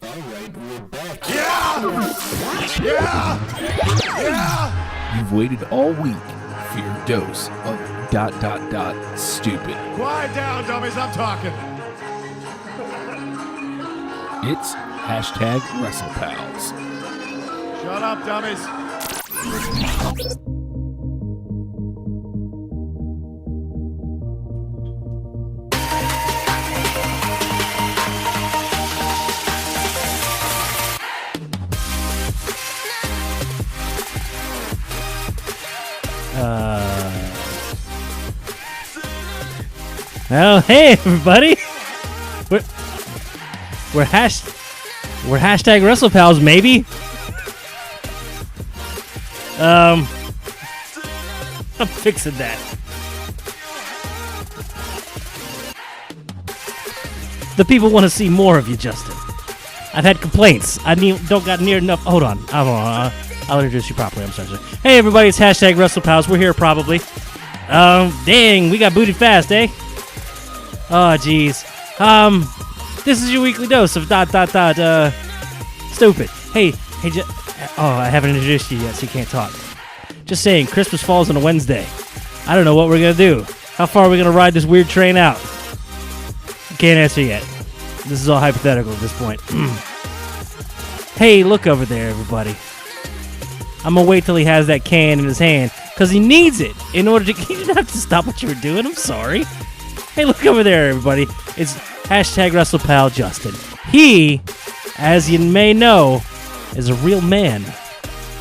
Alright, we're back. Yeah! You've waited all week for your dose of ... stupid. Quiet down, dummies, I'm talking. It's #WrestlePals. Shut up, dummies. Well, hey everybody, we're #WrestlePals, maybe. I'm fixing that. The people want to see more of you, Justin. I've had complaints. Don't got near enough. Hold on. I'll introduce you properly. I'm sorry. Hey everybody, it's #WrestlePals. We're here probably. Dang, we got booted fast, eh? Oh, jeez. This is your weekly dose of ... stupid. Hey, I haven't introduced you yet, so you can't talk. Just saying, Christmas falls on a Wednesday. I don't know what we're gonna do. How far are we gonna ride this weird train out? Can't answer yet. This is all hypothetical at this point. Hey, look over there, everybody. I'm gonna wait till he has that can in his hand, because he needs it in order to... You didn't have to stop what you were doing, I'm sorry. Hey, look over there, everybody. It's #WrestlePal Justin. He, as you may know, is a real man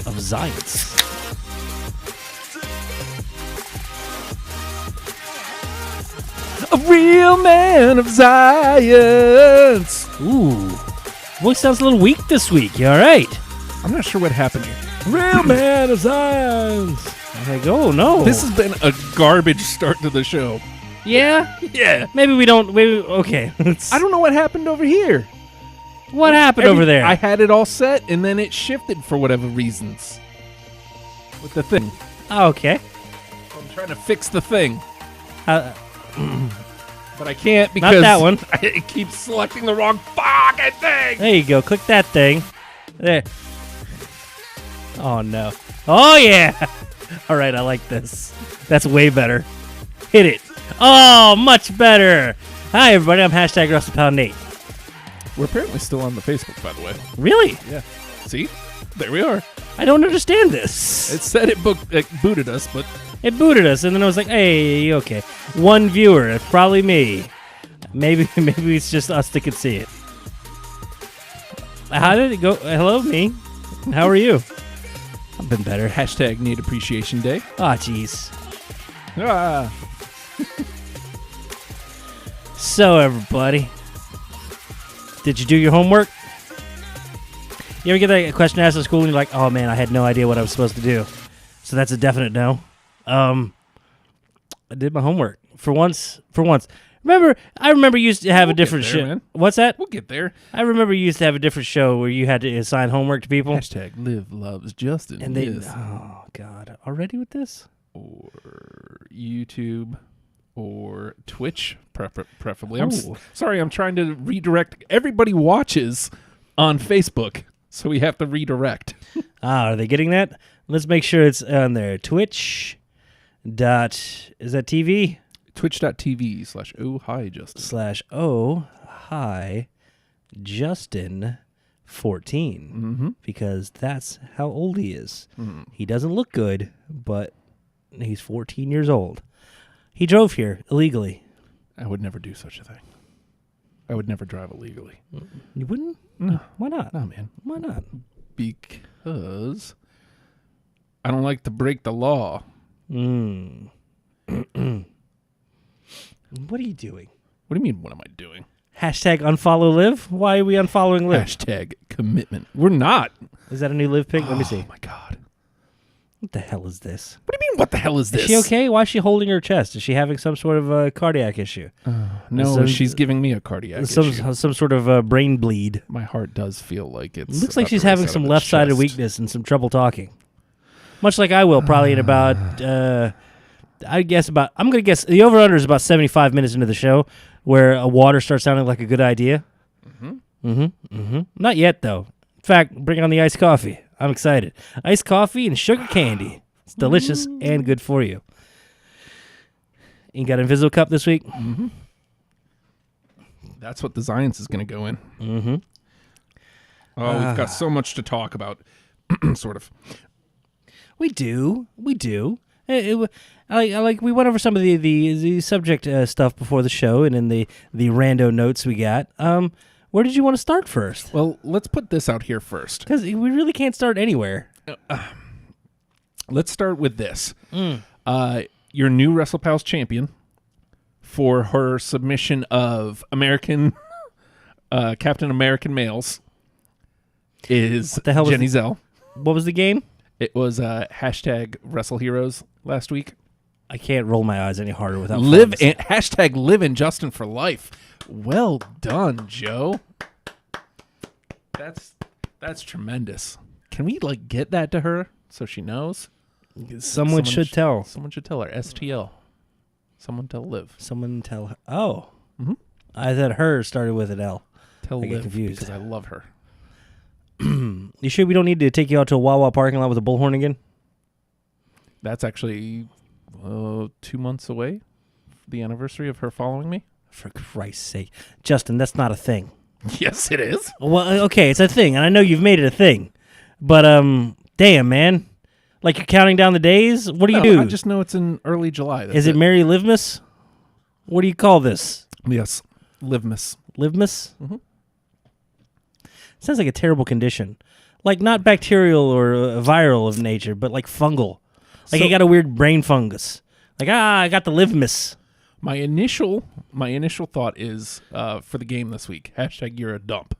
of science. A real man of science. Ooh. Voice sounds a little weak this week. You all right? I'm not sure what happened here. Real man of science. I'm like, oh, no. This has been a garbage start to the show. Yeah? Yeah. Maybe we don't... okay. I don't know what happened over here. What happened over there? I had it all set, and then it shifted for whatever reasons. With the thing. Oh, okay. I'm trying to fix the thing. Uh, But I can't because... Not that one. It keeps selecting the wrong fucking thing. There you go. Click that thing. There. Oh, no. Oh, yeah. All right, I like this. That's way better. Hit it. Oh, much better. Hi, everybody. I'm #WrestlePal Nate. We're apparently still on the Facebook, by the way. Really? Yeah. See? There we are. I don't understand this. It said it booted us, but... It booted us, and then I was like, hey, okay. One viewer. It's probably me. Maybe it's just us that can see it. How did it go? Hello, me. How are you? I've been better. #Need Appreciation Day. Ah, jeez. Ah. So, everybody, did you do your homework? You ever get that question asked at school and you're like, oh, man, I had no idea what I was supposed to do. So that's a definite no. I did my homework. For once. I remember you used to have a different show. Man. What's that? We'll get there. I remember you used to have a different show where you had to assign homework to people. #Live Loves Justin. And they, yes. oh, God. Already with this? Or YouTube or Twitch, preferably. Ooh. Sorry, I'm trying to redirect. Everybody watches on Facebook, so we have to redirect. Are they getting that? Let's make sure it's on there. Twitch. Is that TV? Twitch.tv/oh hi Justin. /oh hi Justin 14. Mm-hmm. Because that's how old he is. Mm-hmm. He doesn't look good, but he's 14 years old. He drove here illegally. I would never do such a thing. I would never drive illegally. You wouldn't? No. Why not? No, man. Why not? Because I don't like to break the law. What are you doing? What do you mean, what am I doing? #unfollow Liv? Why are we unfollowing Liv? #commitment. We're not. Is that a new Liv pic? Let me see. Oh, my God. What the hell is this? What do you mean, what the hell is this? Is she okay? Why is she holding her chest? Is she having some sort of cardiac issue? No, she's giving me a cardiac issue. Some sort of brain bleed. My heart does feel like it's... Looks like about she's to race having out some of its left-sided chest. weakness and some trouble talking. Much like I will, probably in about... I'm going to guess the over-under is about 75 minutes into the show where a water starts sounding like a good idea. Mm-hmm. Not yet, though. In fact, bring on the iced coffee. I'm excited. Iced coffee and sugar candy. It's delicious and good for you. You got Invisible Cup this week? Mm-hmm. That's what the Zions is going to go in. Mm-hmm. Oh, we've got so much to talk about, sort of. We do. We went over some of the subject stuff before the show, and in the rando notes we got. Where did you want to start first? Well, let's put this out here first. Because we really can't start anywhere. Let's start with this. Your new WrestlePals champion, for her submission of American Captain American males, is What the hell was Jenny Zell. What was the game? It was hashtag WrestleHeroes last week. I can't roll my eyes any harder without Hashtag live in Justin for life. Well done, Joe. That's tremendous. Can we get that to her so she knows? Someone should tell. Someone should tell her. STL. Someone tell Liv. Someone tell her. Oh. Mm-hmm. I thought her started with an L. Tell I get Liv confused. because I love her. You sure we don't need to take you out to a Wawa parking lot with a bullhorn again? That's actually 2 months away. The anniversary of her following me. For Christ's sake. Justin, that's not a thing. Yes, it is. Well, okay, it's a thing, and I know you've made it a thing. But, damn, man. Like you're counting down the days? What do you do? I just know it's in early July. That's Is it Merry Livemas? What do you call this? Yes. Livemas. Livemas? Mm-hmm. Sounds like a terrible condition. Like not bacterial or viral of nature, but like fungal. Like I got a weird brain fungus. Like, I got the Livemas. My initial thought is for the game this week, hashtag you're a dump.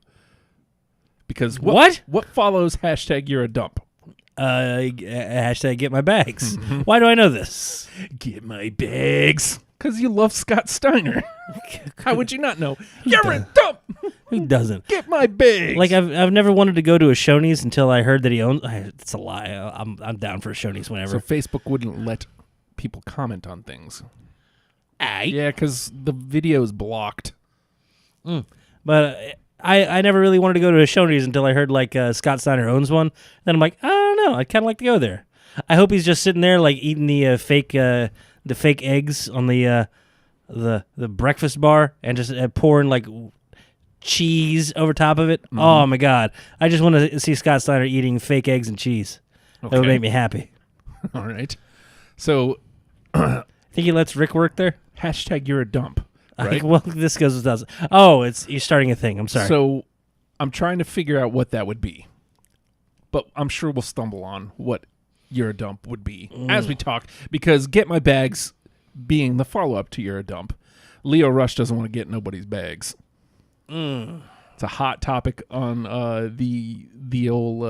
Because what follows hashtag you're a dump? Hashtag get my bags. Why do I know this? Get my bags. Because you love Scott Steiner. How would you not know? You're a dump. Who doesn't? Get my bags. Like I've never wanted to go to a Shoney's until I heard that he owns. It's a lie. I'm down for a Shoney's whenever. So Facebook wouldn't let people comment on things. Aye. Yeah, because the video is blocked. But I never really wanted to go to a Shoney's until I heard Scott Steiner owns one. Then I'm like, I don't know. I'd kind of like to go there. I hope he's just sitting there eating the fake eggs on the breakfast bar and just pouring cheese over top of it. Mm-hmm. Oh my God! I just want to see Scott Steiner eating fake eggs and cheese. Okay. That would make me happy. All right. So, think he lets Rick work there? Hashtag you're a dump. Right? Well, this goes without. Oh, you're starting a thing. I'm sorry. So, I'm trying to figure out what that would be, but I'm sure we'll stumble on what you're a dump would be as we talk. Because get my bags being the follow up to you're a dump. Leo Rush doesn't want to get nobody's bags. It's a hot topic on the old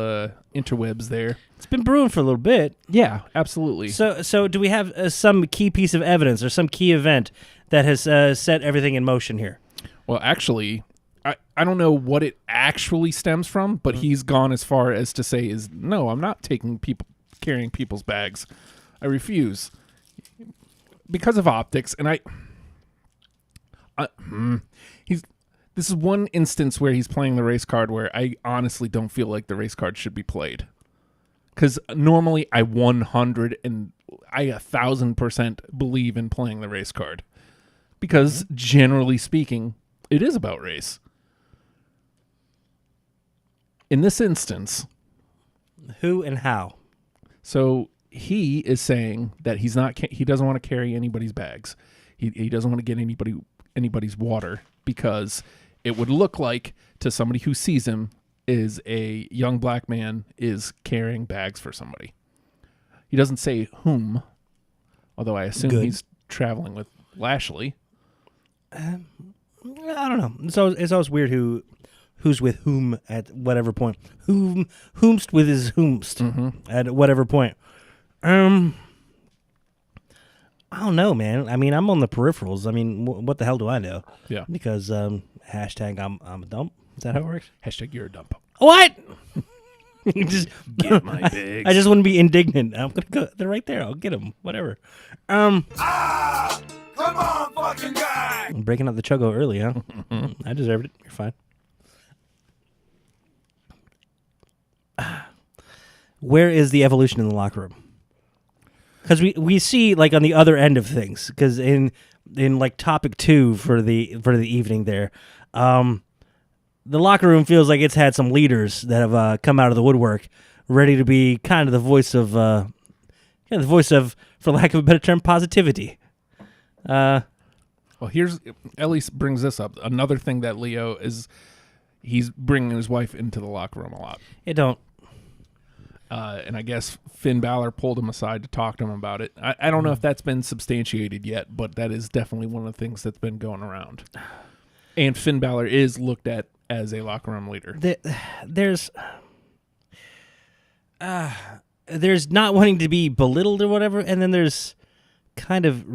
interwebs there. It's been brewing for a little bit. Yeah, absolutely. So do we have some key piece of evidence or some key event that has set everything in motion here? Well, actually, I don't know what it actually stems from, but he's gone as far as to say no, I'm not carrying people's bags. I refuse. Because of optics, and this is one instance where he's playing the race card where I honestly don't feel like the race card should be played. Because normally I 1,000% believe in playing the race card. Because generally speaking, it is about race. In this instance, who and how? So he is saying that he doesn't want to carry anybody's bags. He doesn't want to get anybody's water because it would look like to somebody who sees him is a young black man is carrying bags for somebody. He doesn't say whom, although I assume he's traveling with Lashley. I don't know. It's always weird who's with whom at whatever point. Whomst with his whomst at whatever point. I don't know, man. I mean, I'm on the peripherals. I mean, what the hell do I know? Yeah. Because hashtag I'm a dump. Is that how it works? Hashtag you're a dump. What? Just get my bags. I just want to be indignant. I'm gonna go. They're right there. I'll get them. Whatever. Come on, fucking guy. I'm breaking out the chuggo early, huh? I deserved it. You're fine. where is the evolution in the locker room? Because we see like on the other end of things. Because in like topic 2 for the evening there, the locker room feels like it's had some leaders that have come out of the woodwork, ready to be kind of the voice of, for lack of a better term, positivity. Well, Ellie brings this up. Another thing that Leo is, he's bringing his wife into the locker room a lot. It don't. And I guess Finn Balor pulled him aside to talk to him about it. I don't know if that's been substantiated yet, but that is definitely one of the things that's been going around. And Finn Balor is looked at as a locker room leader. There's not wanting to be belittled or whatever, and then there's kind of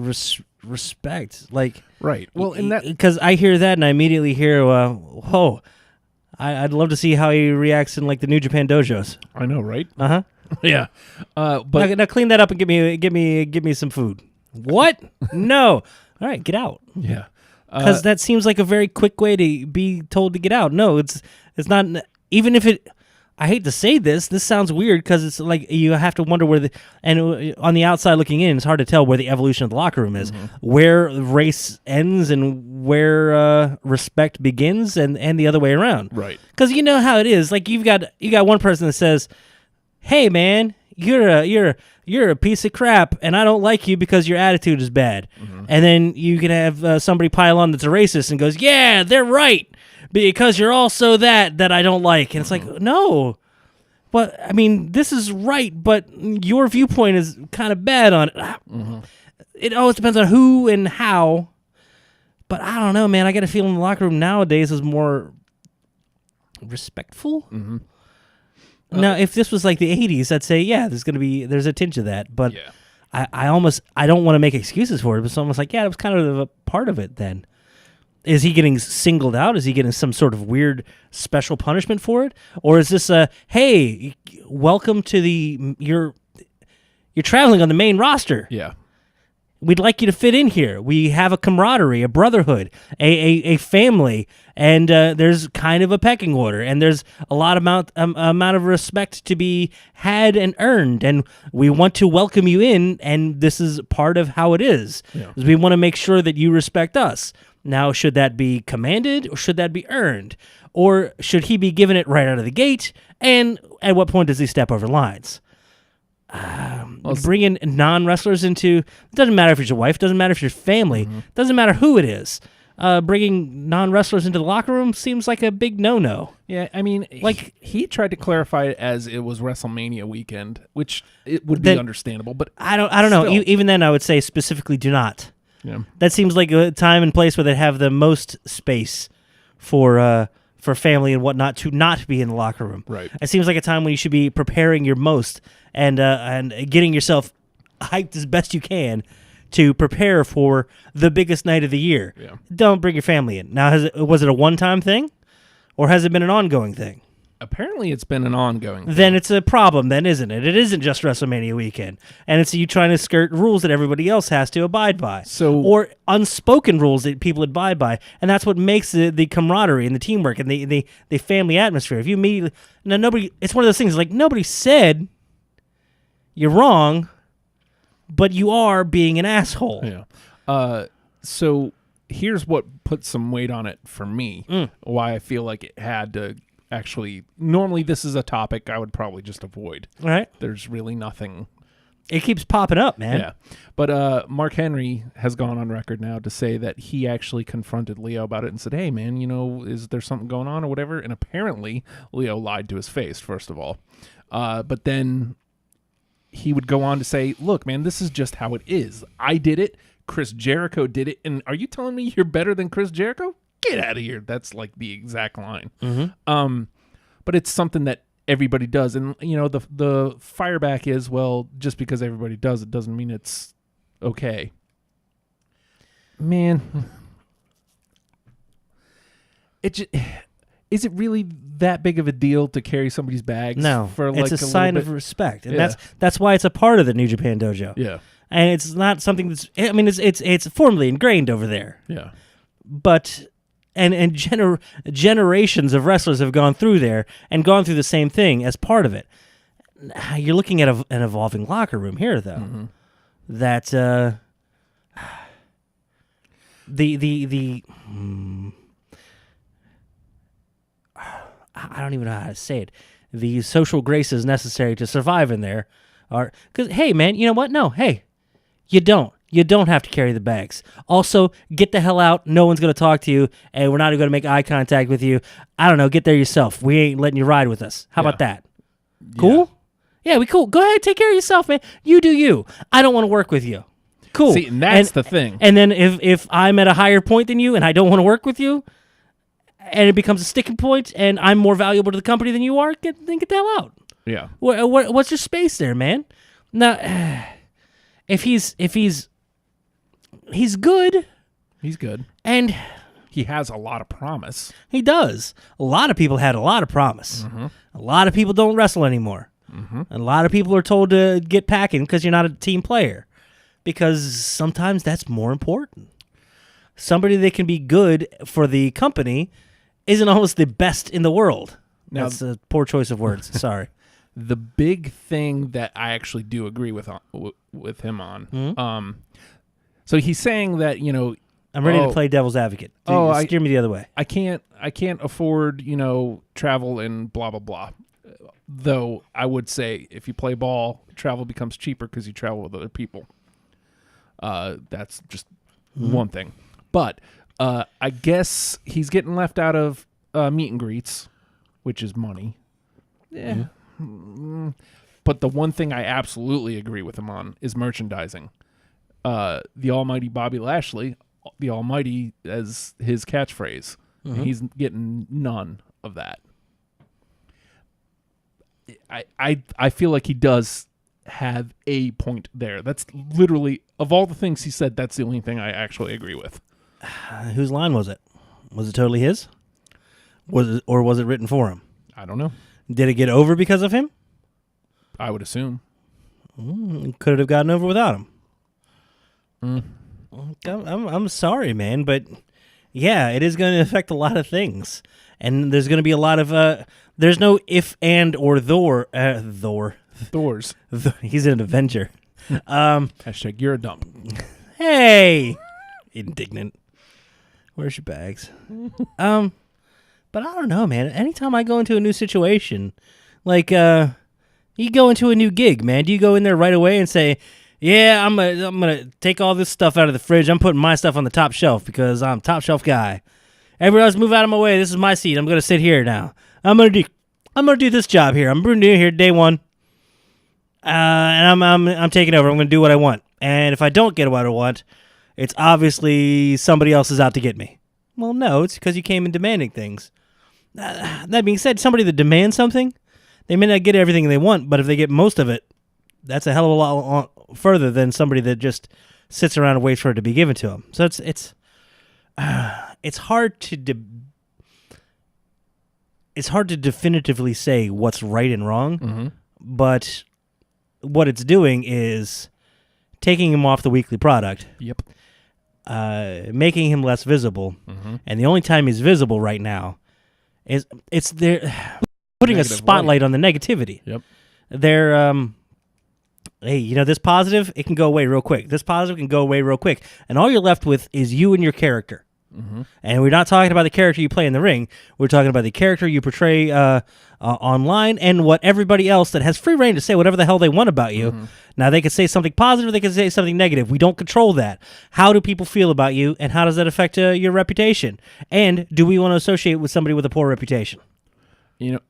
respect. Like, right. Well, and that, because I hear that and I immediately hear, whoa. I'd love to see how he reacts in like the New Japan dojos. I know, right? Uh-huh. Yeah. But now clean that up and give me some food. What? No. All right, get out. Yeah. Because that seems like a very quick way to be told to get out. No, it's not. Even if it, I hate to say this sounds weird because it's like you have to wonder where and on the outside looking in, it's hard to tell where the evolution of the locker room is, where race ends and where respect begins, and the other way around. Right. Because you know how it is. Like you got one person that says, "Hey man, you're a piece of crap, and I don't like you because your attitude is bad." And then you can have somebody pile on that's a racist and goes, "Yeah, they're right. Because you're also that I don't like." And it's like, no. But, I mean, this is right, but your viewpoint is kind of bad on it. It always depends on who and how. But I don't know, man. I get a feeling the locker room nowadays is more respectful. Now, if this was like the 80s, I'd say, yeah, there's a tinge of that. But Yeah. I don't want to make excuses for it, but it's almost like, yeah, it was kind of a part of it then. Is he getting singled out? Is he getting some sort of weird special punishment for it? Or is this hey, welcome to you're traveling on the main roster. Yeah. We'd like you to fit in here. We have a camaraderie, a brotherhood, a family, and there's kind of a pecking order, and there's a lot amount of respect to be had and earned, and we want to welcome you in, and this is part of how it is. Yeah. We want to make sure that you respect us. Now, should that be commanded or should that be earned? Or should he be given it right out of the gate? And at what point does he step over lines? Bringing non-wrestlers into... It doesn't matter if it's your wife. Doesn't matter if it's your family. Doesn't matter who it is. Bringing non-wrestlers into the locker room seems like a big no-no. Yeah, I mean, like he tried to clarify it as it was WrestleMania weekend, which it would be understandable. But I don't know. Even then, I would say specifically do not. Yeah. That seems like a time and place where they have the most space for family and whatnot to not be in the locker room. Right. It seems like a time when you should be preparing your most and getting yourself hyped as best you can to prepare for the biggest night of the year. Yeah. Don't bring your family in. Now, was it a one-time thing, or has it been an ongoing thing? Apparently, it's been an ongoing thing. Then it's a problem, then, isn't it? It isn't just WrestleMania weekend. And it's you trying to skirt rules that everybody else has to abide by. Or unspoken rules that people abide by. And that's what makes the camaraderie and the teamwork and the family atmosphere. If you immediately... Now, nobody... It's one of those things, like, nobody said you're wrong, but you are being an asshole. Yeah. So here's what put some weight on it for me. Why I feel like it had to... Actually, normally this is a topic I would probably just avoid. All right. There's really nothing. It keeps popping up, man. Yeah. But Mark Henry has gone on record now to say that he actually confronted Leo about it and said, "Hey, man, is there something going on or whatever?" And apparently Leo lied to his face, first of all. But then he would go on to say, "Look, man, this is just how it is. I did it. Chris Jericho did it. And are you telling me you're better than Chris Jericho? Get out of here." That's like the exact line. But it's something that everybody does. And, the fireback is, well, just because everybody does it doesn't mean it's okay. Man. Is it really that big of a deal to carry somebody's bags? No, for like it's a sign of respect. And Yeah. that's why it's a part of the New Japan Dojo. Yeah. And it's not something that's... I mean, it's formally ingrained over there. Yeah. But and generations of wrestlers have gone through there and gone through the same thing as part of it. You're looking at an evolving locker room here, though. Mm-hmm. That I don't even know how to say it. The social graces necessary to survive in there are because hey, man, you know what? No, hey, you don't. You don't have to carry the bags. Also, get the hell out. No one's going to talk to you, and we're not going to make eye contact with you. I don't know. Get there yourself. We ain't letting you ride with us. How about that? Cool? Yeah, we cool. Go ahead. Take care of yourself, man. You do you. I don't want to work with you. Cool. See, and that's the thing. And then if I'm at a higher point than you and I don't want to work with you, and it becomes a sticking point, and I'm more valuable to the company than you are, then get the hell out. Yeah. What's your space there, man? Now, if he's good. He's good. And he has a lot of promise. He does. A lot of people had a lot of promise. Mm-hmm. A lot of people don't wrestle anymore. Mm-hmm. A lot of people are told to get packing because you're not a team player. Because sometimes that's more important. Somebody that can be good for the company isn't always the best in the world. Now, that's a poor choice of words. Sorry. The big thing that I actually do agree with him on. Mm-hmm. So he's saying that, I'm ready to play devil's advocate. Steer me the other way. I can't afford, travel and blah, blah, blah. Though I would say if you play ball, travel becomes cheaper because you travel with other people. That's just one thing. But I guess he's getting left out of meet and greets, which is money. Yeah. Mm-hmm. But the one thing I absolutely agree with him on is merchandising. The almighty Bobby Lashley, the almighty as his catchphrase. Mm-hmm. He's getting none of that. I feel like he does have a point there. That's literally, of all the things he said, that's the only thing I actually agree with. Whose line was it? Was it totally his? Or was it written for him? I don't know. Did it get over because of him? I would assume. Could it have gotten over without him? Mm. I'm sorry, man, but yeah, it is going to affect a lot of things. And there's going to be a lot of... there's no if, and, or Thor. Thor's. He's an Avenger. Hashtag you're a dump. Hey! Indignant. Where's your bags? But I don't know, man. Anytime I go into a new situation, like you go into a new gig, man, do you go in there right away and say, yeah, I'm gonna take all this stuff out of the fridge. I'm putting my stuff on the top shelf because I'm top shelf guy. Everybody else move out of my way. This is my seat. I'm gonna sit here now. I'm gonna do this job here. I'm new here day one, and I'm taking over. I'm gonna do what I want. And if I don't get what I want, it's obviously somebody else is out to get me. Well, no, it's because you came in demanding things. That being said, somebody that demands something, they may not get everything they want, but if they get most of it, that's a hell of a lot further than somebody that just sits around and waits for it to be given to them. So it's hard to definitively say what's right and wrong, but what it's doing is taking him off the weekly product. Yep. Making him less visible, and the only time he's visible right now is they're putting Negative a spotlight light. on the negativity. Yep. They're hey, this positive, it can go away real quick. This positive can go away real quick, and all you're left with is you and your character. And we're not talking about the character you play in the ring. We're talking about the character you portray online and what everybody else that has free reign to say whatever the hell they want about you. Now, they can say something positive, they can say something negative. We don't control that. How do people feel about you, and how does that affect your reputation? And do we want to associate with somebody with a poor reputation? You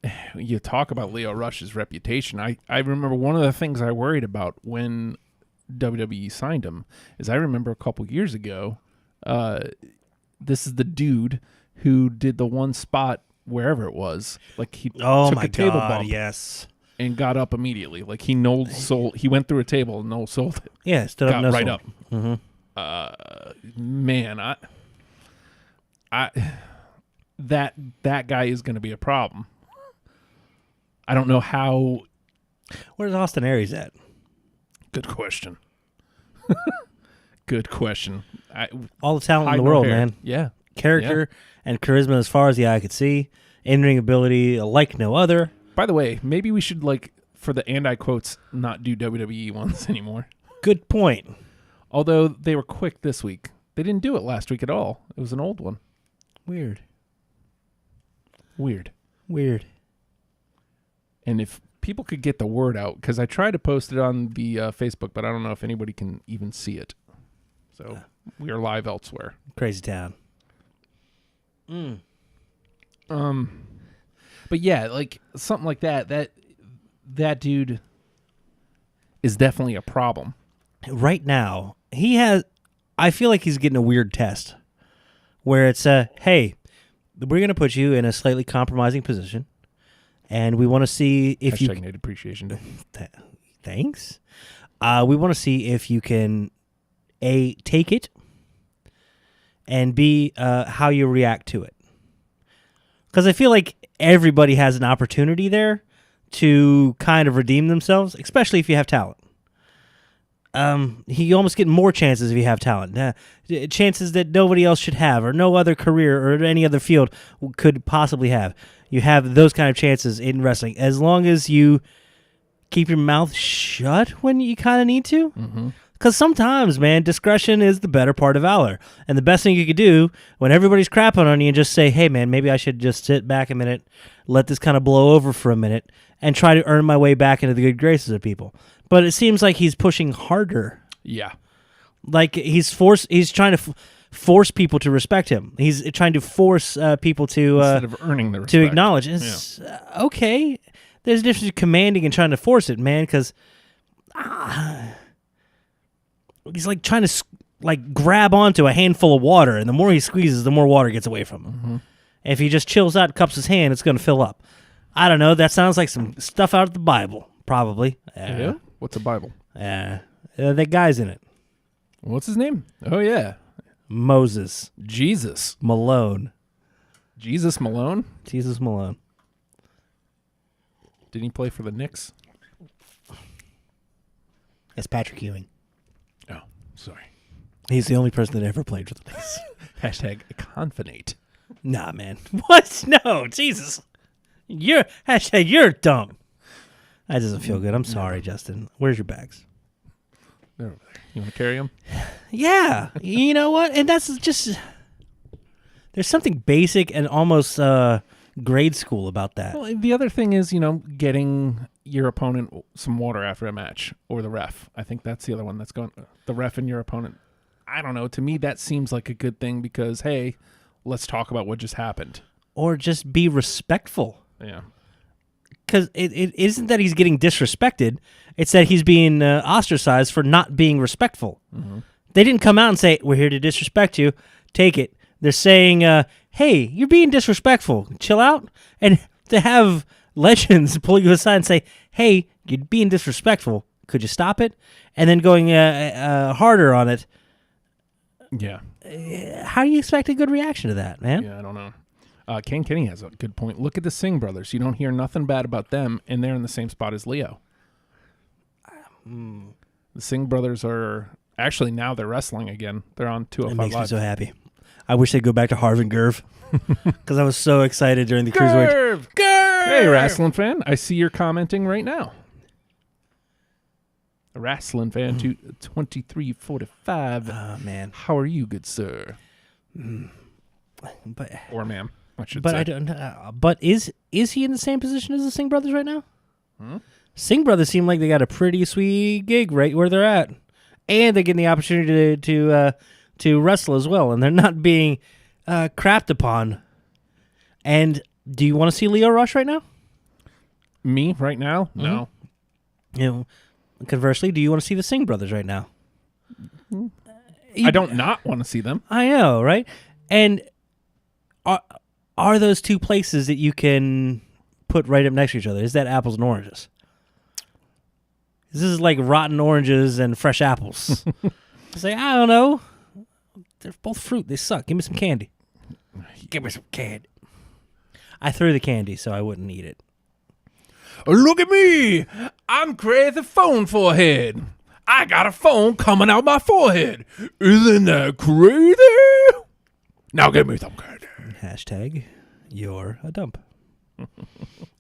talk about Lio Rush's reputation. I remember one of the things I worried about when WWE signed him is I remember a couple years ago, this is the dude who did the one spot wherever it was. Like he took a table bump and got up immediately. Like he went through a table and no-sold it. Yeah, stood up, got right up. Mm-hmm. Man, that guy is going to be a problem. I don't know how. Where's Austin Aries at? Good question. Good question. All the talent in the world, man. Yeah. character and charisma as far as the eye could see. In-ring ability like no other. By the way, maybe we should, like, for the and I quotes, not do WWE ones anymore. Good point. Although they were quick this week. They didn't do it last week at all. It was an old one. Weird. And if people could get the word out, because I tried to post it on the Facebook, but I don't know if anybody can even see it. So we are live elsewhere. Crazy town. But yeah, like something like that that dude is definitely a problem. Right now, I feel like he's getting a weird test where it's hey, we're going to put you in a slightly compromising position, and we want to see if Hashtag you... Native Appreciation Day. Thanks. We want to see if you can, A, take it, and B, how you react to it. Because I feel like everybody has an opportunity there to kind of redeem themselves, especially if you have talent. You almost get more chances if you have talent. Chances that nobody else should have, or no other career or any other field could possibly have. You have those kind of chances in wrestling as long as you keep your mouth shut when you kind of need to. Because sometimes, man, discretion is the better part of valor. And the best thing you could do when everybody's crapping on you and just say, hey, man, maybe I should just sit back a minute, let this kind of blow over for a minute, and try to earn my way back into the good graces of people. But it seems like he's pushing harder. Yeah. Like he's trying to force people to respect him. He's trying to force people to... Instead of earning the respect. To acknowledge. It's okay. There's a difference between commanding and trying to force it, man, because... he's like trying to grab onto a handful of water, and the more he squeezes, the more water gets away from him. If he just chills out and cups his hand, it's going to fill up. I don't know. That sounds like some stuff out of the Bible, probably. Yeah? What's a Bible? That guy's in it. What's his name? Oh, yeah. Moses. Jesus. Malone. Jesus Malone? Jesus Malone. Didn't he play for the Knicks? That's Patrick Ewing. Oh, sorry. He's the only person that ever played for the Knicks. Hashtag confinate. Nah, man. What? No, Jesus. You're dumb. That doesn't feel good. I'm sorry, Justin. Where's your bags? They're over there. You want to carry them? Yeah. You know what? And that's just... There's something basic and almost grade school about that. Well, the other thing is, getting your opponent some water after a match, or the ref. I think that's the other one that's going. The ref and your opponent. I don't know. To me, that seems like a good thing because, hey, let's talk about what just happened. Or just be respectful. Yeah. Because it isn't that he's getting disrespected. It's that he's being ostracized for not being respectful. They didn't come out and say, we're here to disrespect you. Take it. They're saying, hey, you're being disrespectful. Chill out. And to have legends pull you aside and say, hey, you're being disrespectful. Could you stop it? And then going harder on it. Yeah. How do you expect a good reaction to that, man? Yeah, I don't know. Ken Kenny has a good point. Look at the Singh brothers. You don't hear nothing bad about them, and they're in the same spot as Leo. The Singh brothers are... Actually, now they're wrestling again. They're on 205 It makes Live. me so happy. I wish they'd go back to Harv and Gerv. Because I was so excited during the Cruiserweight. Gerv! Hey, wrestling fan. I see you're commenting right now. A wrestling fan, 2345. Oh, man. How are you, good sir? But Or ma'am, I should But say. I don't. But is he in the same position as the Singh brothers right now? Singh brothers seem like they got a pretty sweet gig right where they're at, and they're getting the opportunity to wrestle as well, and they're not being crapped upon. And do you want to see Leo Rush right now? Me right now? No. Conversely, do you want to see the Singh brothers right now? I don't not want to see them. I know, right? And are those two places that you can put right up next to each other? Is that apples and oranges? This is like rotten oranges and fresh apples. Say, I don't know. They're both fruit. They suck. Give me some candy. Give me some candy. I threw the candy so I wouldn't eat it. Look at me. I'm crazy phone forehead. I got a phone coming out my forehead. Isn't that crazy? Now give me some candy. Hashtag you're a dump.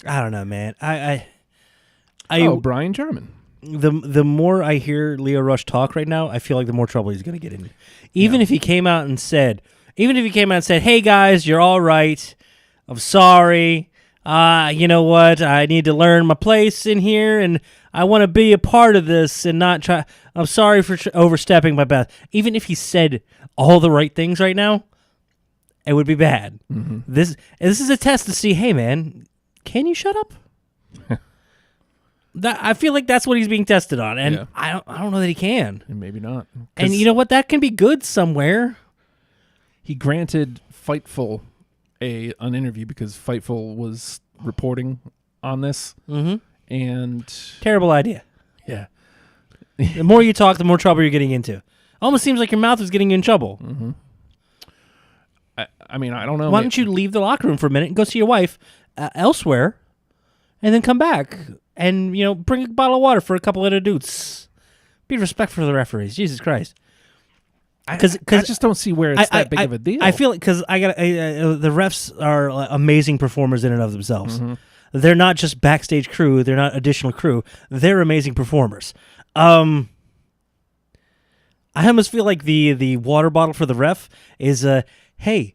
I don't know, man. I Brian German. The more I hear Leo Rush talk right now, I feel like the more trouble he's going to get in. Even if he came out and said, "Hey guys, you're all right. I'm sorry. You know what? I need to learn my place in here, and I want to be a part of this and not try. I'm sorry for overstepping my bounds." Even if he said all the right things right now, it would be bad. Mm-hmm. This is a test to see, hey man, can you shut up? I feel like that's what he's being tested on, and I don't know that he can. And maybe not. And you know what? That can be good somewhere. He granted Fightful an interview because Fightful was reporting on this. Mm-hmm. And terrible idea. Yeah. The more you talk, the more trouble you're getting into. Almost seems like your mouth is getting you in trouble. Mm-hmm. I mean, I don't know. Why don't you leave the locker room for a minute and go see your wife elsewhere, and then come back and bring a bottle of water for a couple of the dudes. Be respectful for the referees. Jesus Christ. Because I just don't see where it's that big of a deal. I feel like because the refs are amazing performers in and of themselves. Mm-hmm. They're not just backstage crew. They're not additional crew. They're amazing performers. I almost feel like the water bottle for the ref is, hey,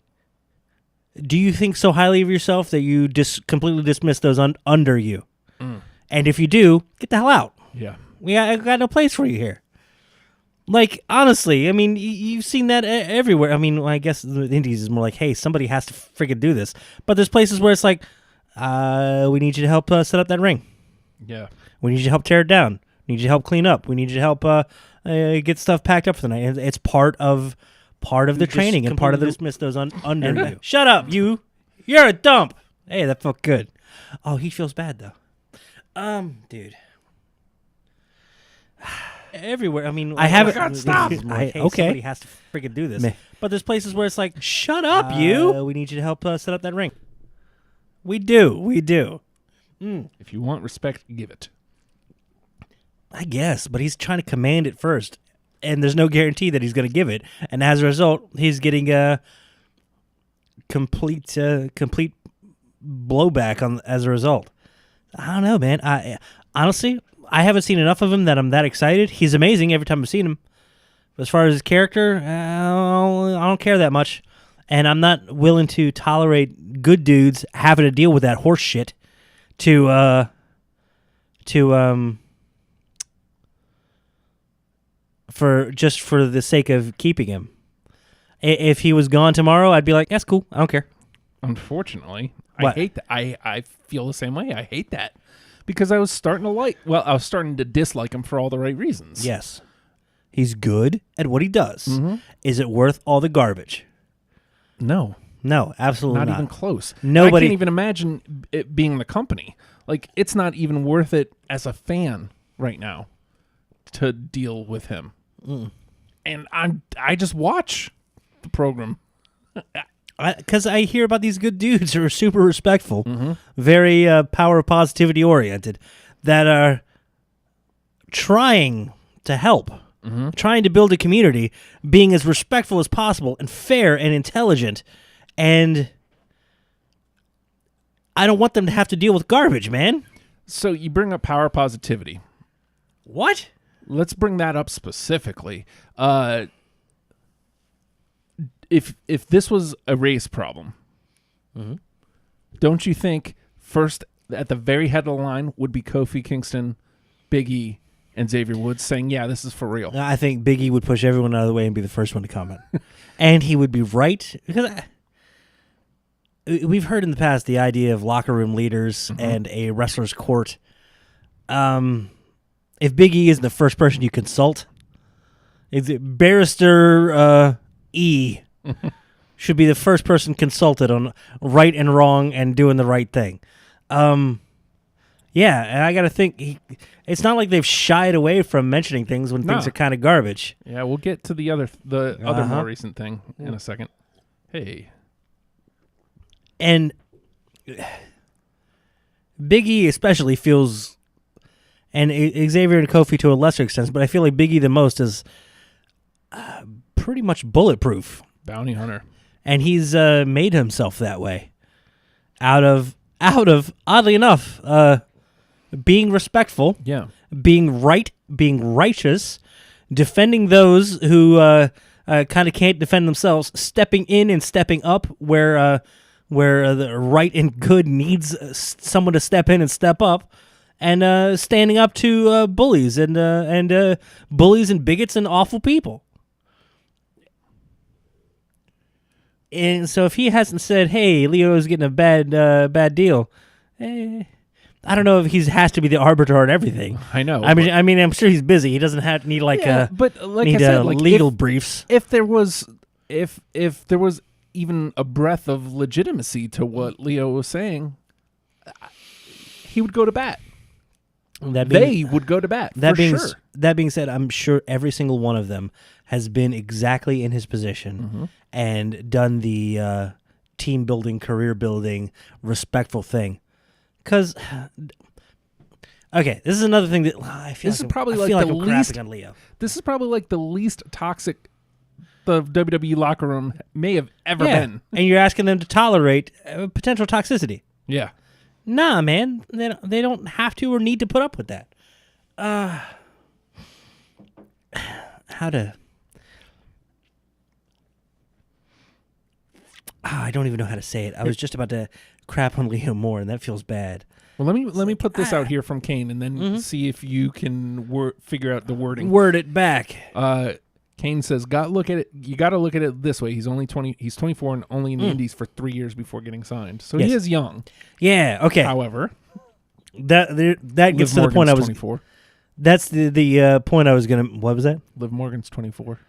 do you think so highly of yourself that you completely dismiss those under you? Mm. And if you do, get the hell out. Yeah. I got no place for you here. Like, honestly, I mean, you've seen that everywhere. I mean, I guess the Indies is more like, hey, somebody has to freaking do this. But there's places where it's like, we need you to help set up that ring. Yeah. We need you to help tear it down. We need you to help clean up. We need you to help get stuff packed up for the night. It's part of the training and part of the dismiss those under you. Shut up, you. You're a dump. Hey, that felt good. Oh, he feels bad though. Dude. Everywhere. I mean, I haven't. Stop. Okay. Somebody has to freaking do this. But there's places where it's like, shut up, you. We need you to help set up that ring. We do. If you want respect, give it. I guess, but he's trying to command it first, and there's no guarantee that he's going to give it. And as a result, he's getting a complete blowback as a result. I don't know, man. Honestly, I haven't seen enough of him that I'm that excited. He's amazing every time I've seen him. But as far as his character, I don't care that much. And I'm not willing to tolerate good dudes having to deal with that horse shit for the sake of keeping him. If he was gone tomorrow, I'd be like, that's cool. I don't care. Unfortunately, what? I hate that. I feel the same way. I hate that because I was starting to dislike him for all the right reasons. Yes. He's good at what he does. Mm-hmm. Is it worth all the garbage? No. No, absolutely not. Not even close. Nobody. I can't even imagine it being the company. Like, it's not even worth it as a fan right now to deal with him. Mm. And I just watch the program. Because I hear about these good dudes who are super respectful, mm-hmm. very power of positivity oriented, that are trying to help, mm-hmm. trying to build a community, being as respectful as possible and fair and intelligent. And I don't want them to have to deal with garbage, man. So you bring up power positivity. What? Let's bring that up specifically. If this was a race problem, mm-hmm. don't you think first at the very head of the line would be Kofi Kingston, Big E, and Xavier Woods saying, yeah, this is for real? I think Big E would push everyone out of the way and be the first one to comment. And he would be right. Because we've heard in the past the idea of locker room leaders mm-hmm. and a wrestler's court. If Big E isn't the first person you consult, Barrister E should be the first person consulted on right and wrong and doing the right thing. Yeah, and I got to think, it's not like they've shied away from mentioning things when things are kind of garbage. Yeah, we'll get to the other more recent thing in a second. Hey. And Big E especially feels, and Xavier and Kofi to a lesser extent, but I feel like Big E the most is pretty much bulletproof. Bounty hunter. and he's made himself that way out of oddly enough being respectful, being right, being righteous, defending those who kind of can't defend themselves, stepping in and stepping up where the right and good needs someone to step in and step up, and standing up to bullies and bullies and bigots and awful people. And so if he hasn't said, "Hey, Leo is getting a bad deal," I don't know if he has to be the arbiter on everything. I know. I mean, I'm sure he's busy. He doesn't have need but like I said, like legal briefs. If there was even a breath of legitimacy to what Leo was saying, he would go to bat. They would go to bat. That being said, I'm sure every single one of them has been exactly in his position and done the team building, career building, respectful thing. Because, okay, this is another thing that I feel. This is probably like the least on Leo. This is probably like the least toxic the WWE locker room may have ever been. And you're asking them to tolerate potential toxicity. Yeah. Nah, man, they don't have to or need to put up with that. I don't even know how to say it. I was just about to crap on Leo more, and that feels bad. Well, let me put this out here from Kane, and then see if you can figure out the wording. Word it back. Kane says, "Got look at it. You got to look at it this way. He's only 20. He's 24 and only in the Indies for 3 years before getting signed. So he is young. Yeah. Okay. However, that gets to the point I was. 24. That's the point I was gonna. What was that? Liv Morgan's 24.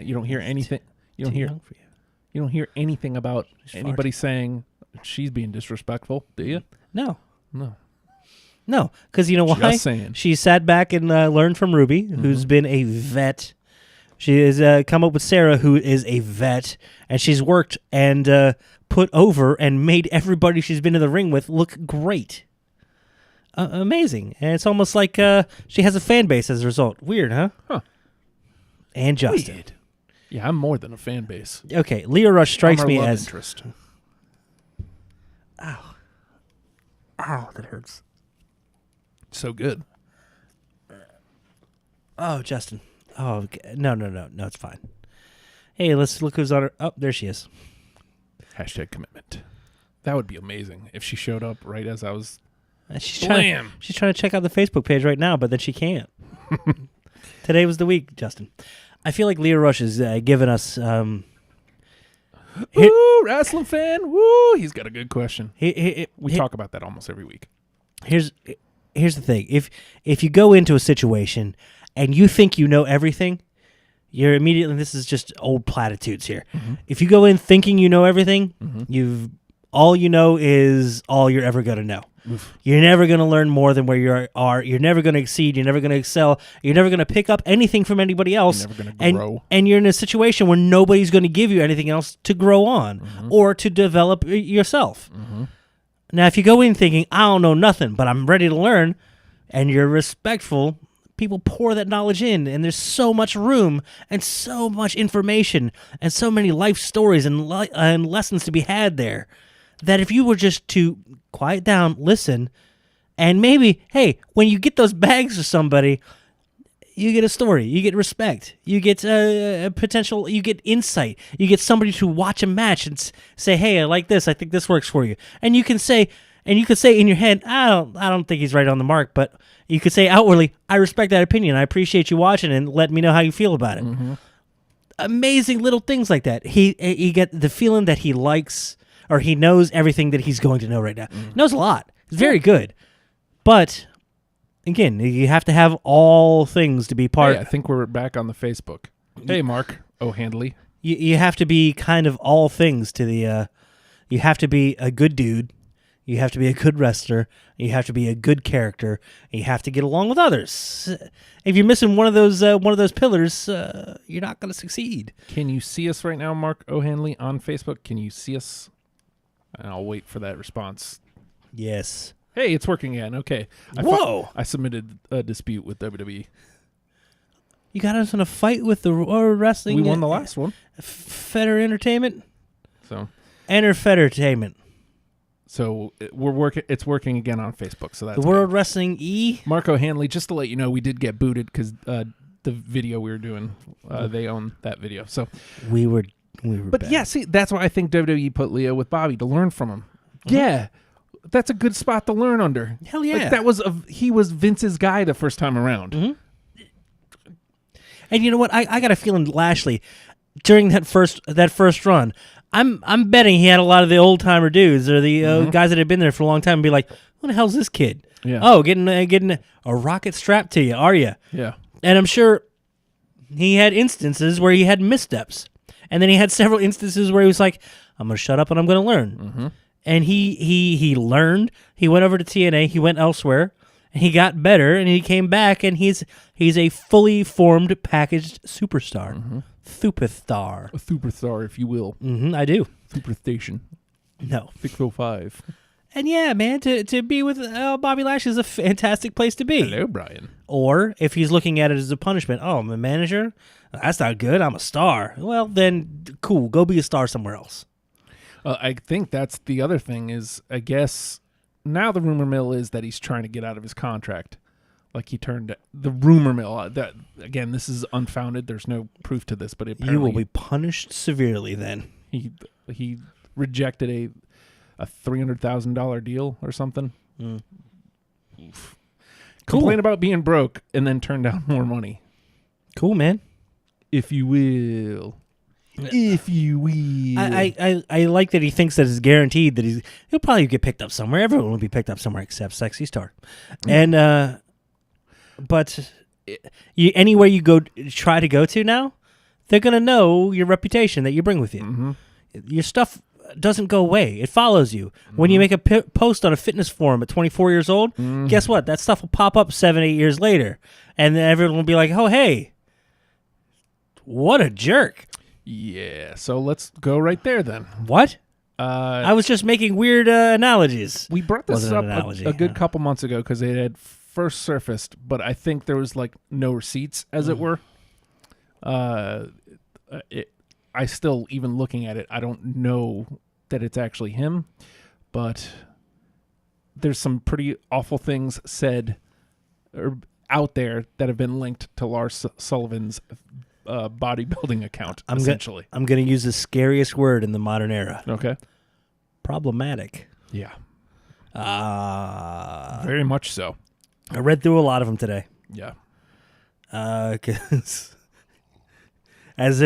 You don't hear anything. You don't hear anything about anybody saying she's being disrespectful, do you? No. No, because you know why? Just saying. She sat back and learned from Ruby, who's been a vet. She has come up with Sarah, who is a vet, and she's worked and put over and made everybody she's been in the ring with look great. Amazing. And it's almost like she has a fan base as a result. Weird, huh? Huh. And Justin. Weird. Yeah, I'm more than a fan base. Okay, Leo Rush strikes me as... interest. Ow, that hurts. So good. Oh, Justin. Oh, no, it's fine. Hey, let's look who's on her. Oh, there she is. # commitment. That would be amazing if she showed up right as I was... She's trying to check out the Facebook page right now, but then she can't. Today was the week, Justin. I feel like Leo Rush is giving us... Woo, wrestling fan. Woo, he's got a good question. We talk about that almost every week. Here's the thing. If you go into a situation and you think you know everything, you're immediately... This is just old platitudes here. If you go in thinking you know everything, all you know is all you're ever going to know. Oof. You're never going to learn more than where you are. You're never going to exceed. You're never going to excel. You're never going to pick up anything from anybody else. You're never going to grow. And you're in a situation where nobody's going to give you anything else to grow on or to develop yourself. Now, if you go in thinking, I don't know nothing, but I'm ready to learn, and you're respectful, people pour that knowledge in, and there's so much room and so much information and so many life stories and lessons to be had there that if you were just to quiet down, listen, and maybe, hey, when you get those bags to somebody, you get a story, you get respect, you get a potential, you get insight, you get somebody to watch a match and say, hey, I like this, I think this works for you, and you can say in your head, I don't think he's right on the mark, but you could say outwardly, I respect that opinion, I appreciate you watching and let me know how you feel about it. Amazing little things like that. You get the feeling that he likes, or he knows everything that he's going to know right now. He knows a lot. He's very good. But, again, you have to have all things to be part... Hey, I think we're back on the Facebook. Hey, Mark O'Handley. You have to be kind of all things to the... you have to be a good dude. You have to be a good wrestler. You have to be a good character. And you have to get along with others. If you're missing one of those pillars, you're not going to succeed. Can you see us right now, Mark O'Handley, on Facebook? Can you see us? And I'll wait for that response. Yes. Hey, it's working again. Okay. Whoa. I submitted a dispute with WWE. You got us in a fight with the wrestling. We won the last one. Feder Entertainment? So Enter Federtainment. So we're working. It's working again on Facebook. So that's The World Wrestling E. Marco Hanley. Just to let you know, we did get booted because the video we were doing, they own that video. So we were. But bad. yeah, see, that's why I think WWE put Leo with Bobby to learn from him. Mm-hmm. Yeah, that's a good spot to learn under. Hell yeah, like, he was Vince's guy the first time around. Mm-hmm. And you know what? I got a feeling Lashley during that first run. I'm betting he had a lot of the old timer dudes or the guys that had been there for a long time and be like, "Who the hell's this kid? Yeah. Oh, getting a rocket strapped to you, are you?" Yeah. And I'm sure he had instances where he had missteps, and then he had several instances where he was like, "I'm gonna shut up and I'm gonna learn." Mm-hmm. And he learned. He went over to TNA. He went elsewhere. And he got better, and he came back, and he's a fully formed, packaged superstar. Mm-hmm. Superstar. A superstar, if you will. Mm-hmm, I do. Superstation. No. 605. And yeah, man, to be with Bobby Lashley is a fantastic place to be. Hello, Brian. Or if he's looking at it as a punishment, oh, I'm a manager? That's not good. I'm a star. Well, then, cool. Go be a star somewhere else. I think that's the other thing is, I guess, now the rumor mill is that he's trying to get out of his contract. Like he turned the rumor mill. That again, this is unfounded. There's no proof to this, but apparently you will be punished severely then. He rejected a $300,000 deal or something. Mm. Cool. Complain about being broke and then turn down more money. Cool, man. If you will. If you will. I like that he thinks that it's guaranteed that he'll probably get picked up somewhere. Everyone will be picked up somewhere except Sexy Star. And but anywhere you try to go to now, they're gonna know your reputation that you bring with you. Mm-hmm. Your stuff doesn't go away; it follows you. Mm-hmm. When you make a post on a fitness forum at 24 years old, guess what? That stuff will pop up 7-8 years later, and then everyone will be like, "Oh, hey, what a jerk!" Yeah, so let's go right there then. What? I was just making weird analogies. We brought this up a good couple months ago because it had first surfaced, but I think there was like no receipts, as it were. I still, even looking at it, I don't know that it's actually him, but there's some pretty awful things said or out there that have been linked to Lars Sullivan's bodybuilding account, essentially. I'm going to use the scariest word in the modern era. Okay. As Yeah. Very much so. I read through a lot of them today. Yeah. 'Cause as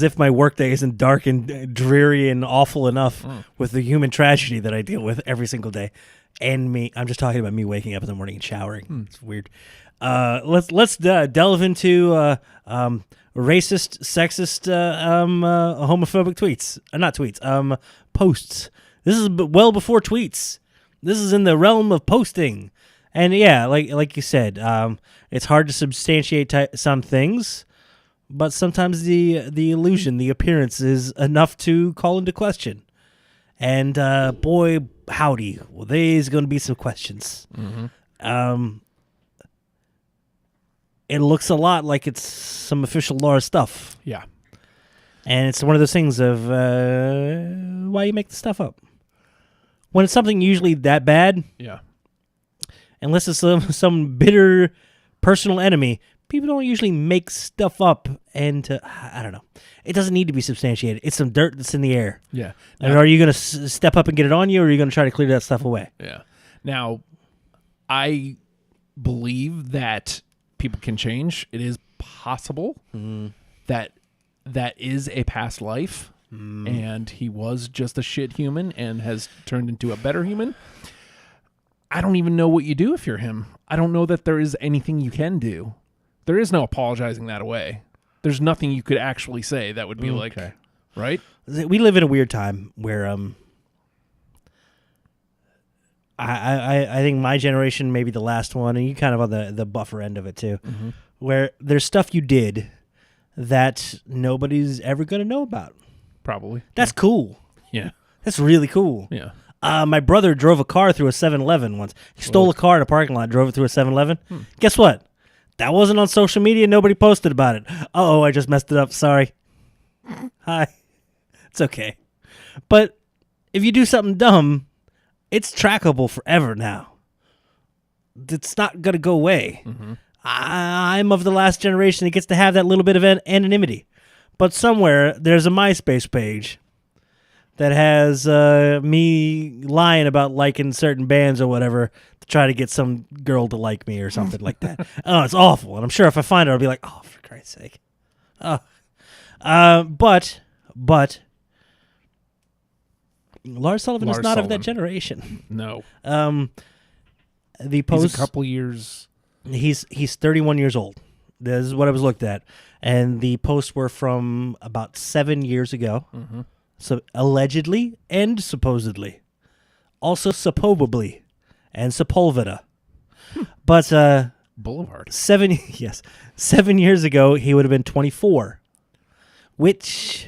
if my workday isn't dark and dreary and awful enough with the human tragedy that I deal with every single day. And I'm just talking about me waking up in the morning and showering. It's weird. Let's delve into racist, sexist, homophobic tweets. Not tweets. Posts. This is well before tweets. This is in the realm of posting. And yeah, like you said, it's hard to substantiate some things, but sometimes the illusion, the appearance is enough to call into question. And boy, howdy, well, there's going to be some questions. Mm-hmm. It looks a lot like it's some official Lars stuff. Yeah. And it's one of those things of why you make the stuff up. When it's something usually that bad, yeah. Unless it's some bitter personal enemy, people don't usually make stuff up. And I don't know. It doesn't need to be substantiated. It's some dirt that's in the air. Yeah. And are you going to step up and get it on you, or are you going to try to clear that stuff away? Yeah. Now, I believe that people can change. It is possible that is a past life, and he was just a shit human and has turned into a better human. I don't even know what you do if you're him. I don't know that there is anything you can do. There is no apologizing that away. There's nothing you could actually say that would be like, right? We live in a weird time where I think my generation may be the last one, and you kind of on the buffer end of it too, where there's stuff you did that nobody's ever going to know about. Probably. That's cool. Yeah. That's really cool. Yeah. My brother drove a car through a 7-Eleven once. He stole a car in a parking lot, drove it through a 7-Eleven. Guess what? That wasn't on social media. Nobody posted about it. Uh-oh, I just messed it up. Sorry. Hi. It's okay. But if you do something dumb, it's trackable forever now. It's not going to go away. Mm-hmm. I'm of the last generation that gets to have that little bit of anonymity. But somewhere, there's a MySpace page that has me lying about liking certain bands or whatever to try to get some girl to like me or something like that. Oh, it's awful. And I'm sure if I find her, I'll be like, oh, for Christ's sake. Oh. But Lars Sullivan is not of that generation. No. The post, He's a couple years. He's 31 years old. This is what I was looked at. And the posts were from about 7 years ago. Mm-hmm. So allegedly and supposedly. Also supposably and Sepulveda. But Boulevard. 7 years ago he would have been 24. Which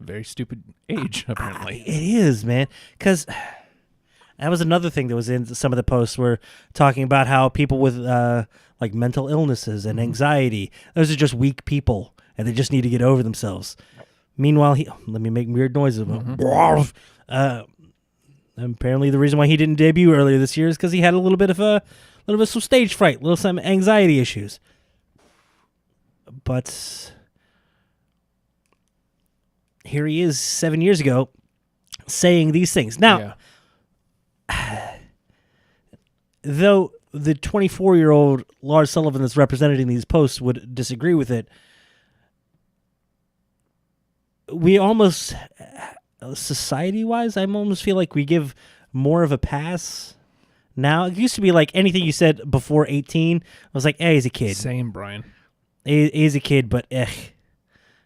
Very stupid age, apparently. it is, man. Because that was another thing that was in some of the posts were talking about how people with like mental illnesses and anxiety, those are just weak people and they just need to get over themselves. Meanwhile, let me make weird noises. Apparently, the reason why he didn't debut earlier this year is because he had a little bit of some stage fright, some anxiety issues. But here he is 7 years ago saying these things. Now, though the 24-year-old Lars Sullivan that's represented in these posts would disagree with it, we almost, society-wise, I almost feel like we give more of a pass now. It used to be like anything you said before 18, I was like, he's a kid. Same, Brian. He's a kid, but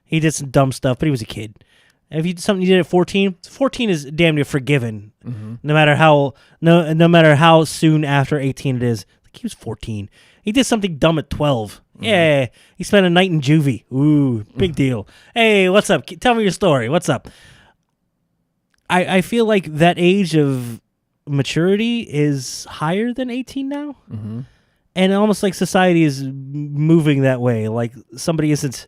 he did some dumb stuff, but he was a kid. If you did something you did at 14, 14 is damn near forgiven, no matter how soon after 18 it is. Like he was 14. He did something dumb at 12. Yeah, he spent a night in juvie. Ooh, big deal. Hey, what's up? Tell me your story. What's up? I feel like that age of maturity is higher than 18 now. Mm-hmm. And almost like society is moving that way. Like somebody isn't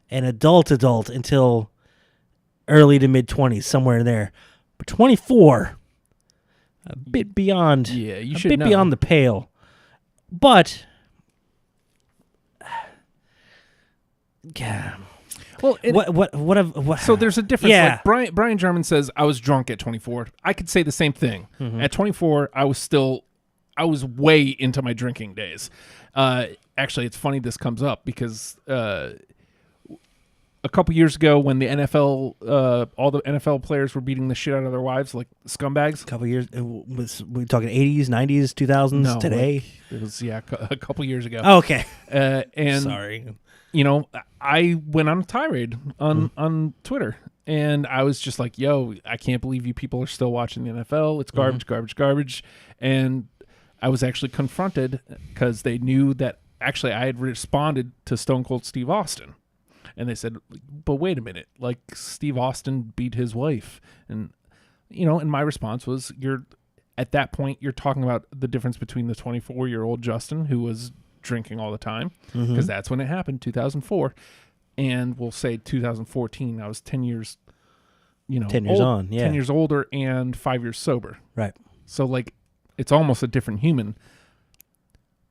an adult until early to mid-20s, somewhere in there. But 24, a bit beyond. Yeah, you a should bit know. beyond the pale. But yeah. Well, what? so there's a difference. Yeah. Like Brian German says, I was drunk at 24. I could say the same thing. Mm-hmm. At 24, I was way into my drinking days. Actually, it's funny this comes up because a couple years ago when the NFL, all the NFL players were beating the shit out of their wives like scumbags. A couple years, we're talking 80s, 90s, 2000s, No, today? like, it was, a couple years ago. Oh, okay. And Sorry. I went on a tirade on Twitter, and I was just like, yo, I can't believe you people are still watching the NFL. It's garbage, garbage. And I was actually confronted because they knew that actually I had responded to Stone Cold Steve Austin. And they said, but wait a minute, like Steve Austin beat his wife. And, and my response was, at that point, you're talking about the difference between the 24-year-old Justin, who was drinking all the time, because that's when it happened, 2004. And we'll say 2014, I was 10 years, 10 years on, yeah. 10 years older and 5 years sober. Right. So, like, it's almost a different human.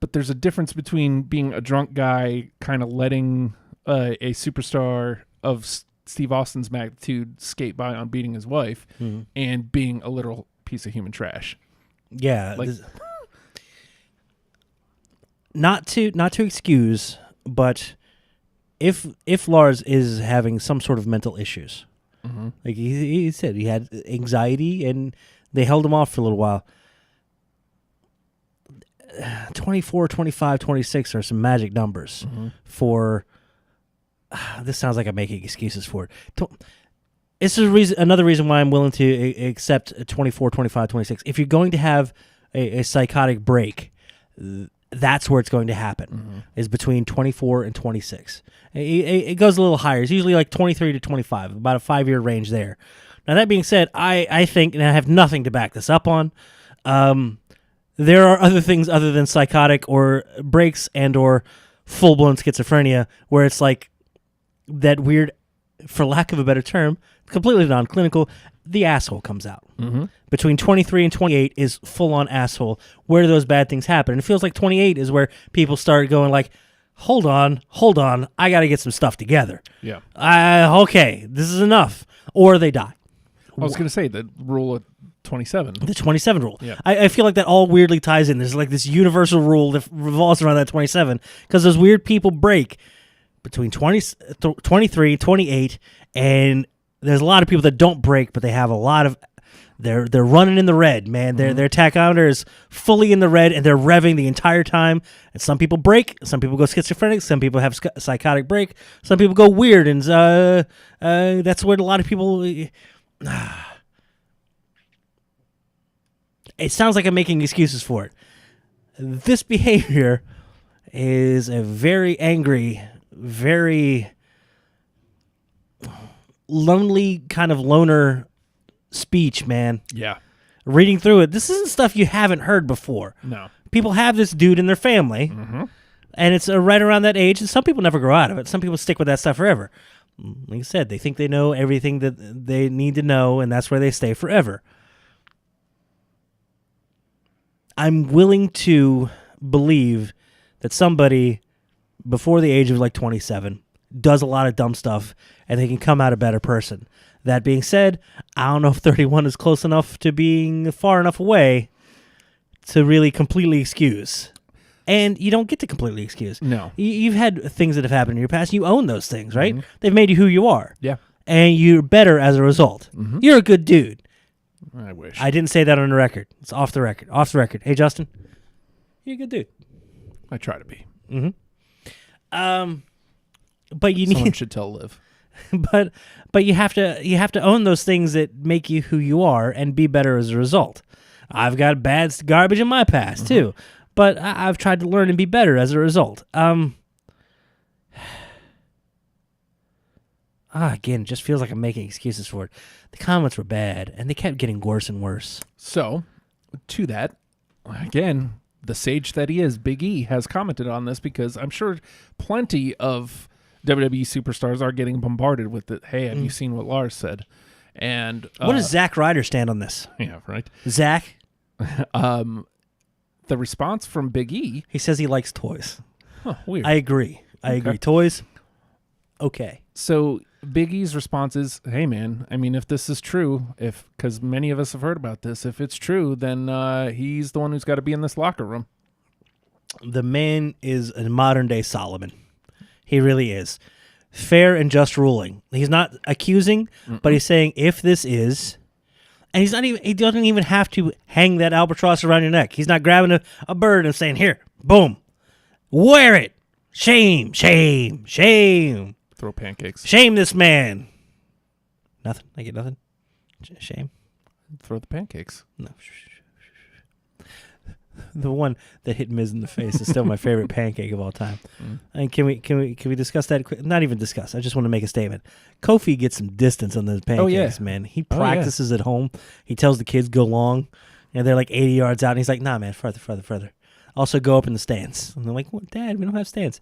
But there's a difference between being a drunk guy kind of letting a superstar of Steve Austin's magnitude skate by on beating his wife and being a literal piece of human trash. Yeah. Like, not to excuse, but if Lars is having some sort of mental issues, like he said, he had anxiety and they held him off for a little while. 24, 25, 26 are some magic numbers for. This sounds like I'm making excuses for it. This is another reason why I'm willing to accept 24, 25, 26. If you're going to have a psychotic break, that's where it's going to happen, is between 24 and 26. It goes a little higher. It's usually like 23 to 25, about a 5-year range there. Now, that being said, I think, and I have nothing to back this up on, there are other things other than psychotic or breaks and or full-blown schizophrenia where it's like that weird for lack of a better term, completely non-clinical, the asshole comes out. Mm-hmm. Between 23 and 28 is full-on asshole. Where do those bad things happen? And it feels like 28 is where people start going like, hold on, I got to get some stuff together. Yeah. Okay, this is enough. Or they die. I was going to say the rule of 27. The 27 rule. Yeah. I feel like that all weirdly ties in. There's like this universal rule that revolves around that 27 because those weird people break between 23, 28, and there's a lot of people that don't break, but they have a lot of they're running in the red, man. Their tachometer is fully in the red, and they're revving the entire time. And some people break, some people go schizophrenic, some people have psychotic break, some people go weird, and that's where a lot of people. It sounds like I'm making excuses for it. This behavior is a very angry, very lonely kind of loner speech, man. Yeah. Reading through it, this isn't stuff you haven't heard before. No. People have this dude in their family, and it's right around that age, and some people never grow out of it. Some people stick with that stuff forever. Like I said, they think they know everything that they need to know, and that's where they stay forever. I'm willing to believe that somebody before the age of like 27 does a lot of dumb stuff and they can come out a better person. That being said, I don't know if 31 is close enough to being far enough away to really completely excuse. And you don't get to completely excuse. No. You've had things that have happened in your past. You own those things, right? They've made you who you are. Yeah. And you're better as a result. You're a good dude. I wish. I didn't say that on the record. It's off the record. Off the record. Hey, Justin, you're a good dude. I try to be. But you Someone need, should tell Liv. but you have to own those things that make you who you are and be better as a result. I've got bad garbage in my past too, but I've tried to learn and be better as a result. Again, it just feels like I'm making excuses for it. The comments were bad, and they kept getting worse and worse. So, to that, again, the sage that he is, Big E, has commented on this because I'm sure plenty of WWE superstars are getting bombarded with it. Hey, have you seen what Lars said? And What does Zack Ryder stand on this? Yeah, right. Zach? The response from Big E. He says he likes toys. Huh, weird. I agree. Toys, okay. So Big E's response is, hey, man, I mean, if this is true, because many of us have heard about this, if it's true, then he's the one who's got to be in this locker room. The man is a modern-day Solomon. He really is. Fair and just ruling. He's not accusing, but he's saying if this is... And he doesn't even have to hang that albatross around your neck. He's not grabbing a bird and saying, here, boom, wear it. Shame, shame, shame. Throw pancakes. Shame this man. Nothing. I get nothing. Shame. Throw the pancakes. No. The one that hit Miz in the face is still my favorite pancake of all time. And can we discuss that? Not even discuss. I just want to make a statement. Kofi gets some distance on those pancakes, man. He practices at home. He tells the kids go long, and they're like 80 yards out, and he's like, nah, man, further. Also go up in the stands. And they're like, what, Dad, we don't have stands.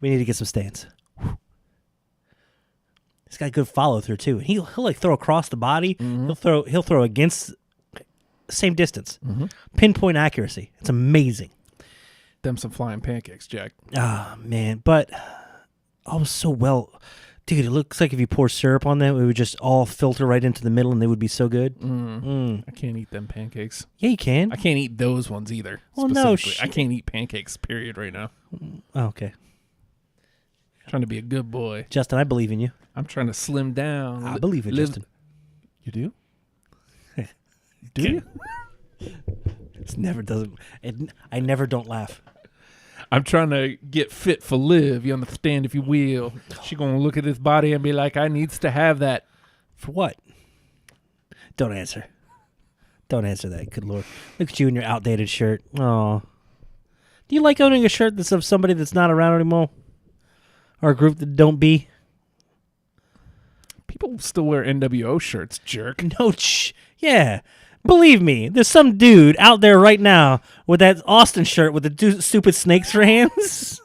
We need to get some stands. He's got good follow through too. He'll like throw across the body. He'll throw against same distance. Pinpoint accuracy. It's amazing. Them some flying pancakes, Jack. Ah, man. But so well. Dude, it looks like if you pour syrup on them, it would just all filter right into the middle and they would be so good. I can't eat them pancakes. Yeah, you can. I can't eat those ones either. Well, no, I can't eat pancakes, period, right now. Oh, okay. Trying to be a good boy. Justin, I believe in you. I'm trying to slim down. I believe in Justin. You do? Do you? It never doesn't. I never don't laugh. I'm trying to get fit for Liv, you understand, if you will. She gonna look at this body and be like, I needs to have that. For what? Don't answer. Don't answer that. Good Lord. Look at you in your outdated shirt. Aw. Do you like owning a shirt that's of somebody that's not around anymore? Or a group that don't be? People still wear NWO shirts, jerk. No, yeah. Believe me, there's some dude out there right now with that Austin shirt with the stupid snakes for hands.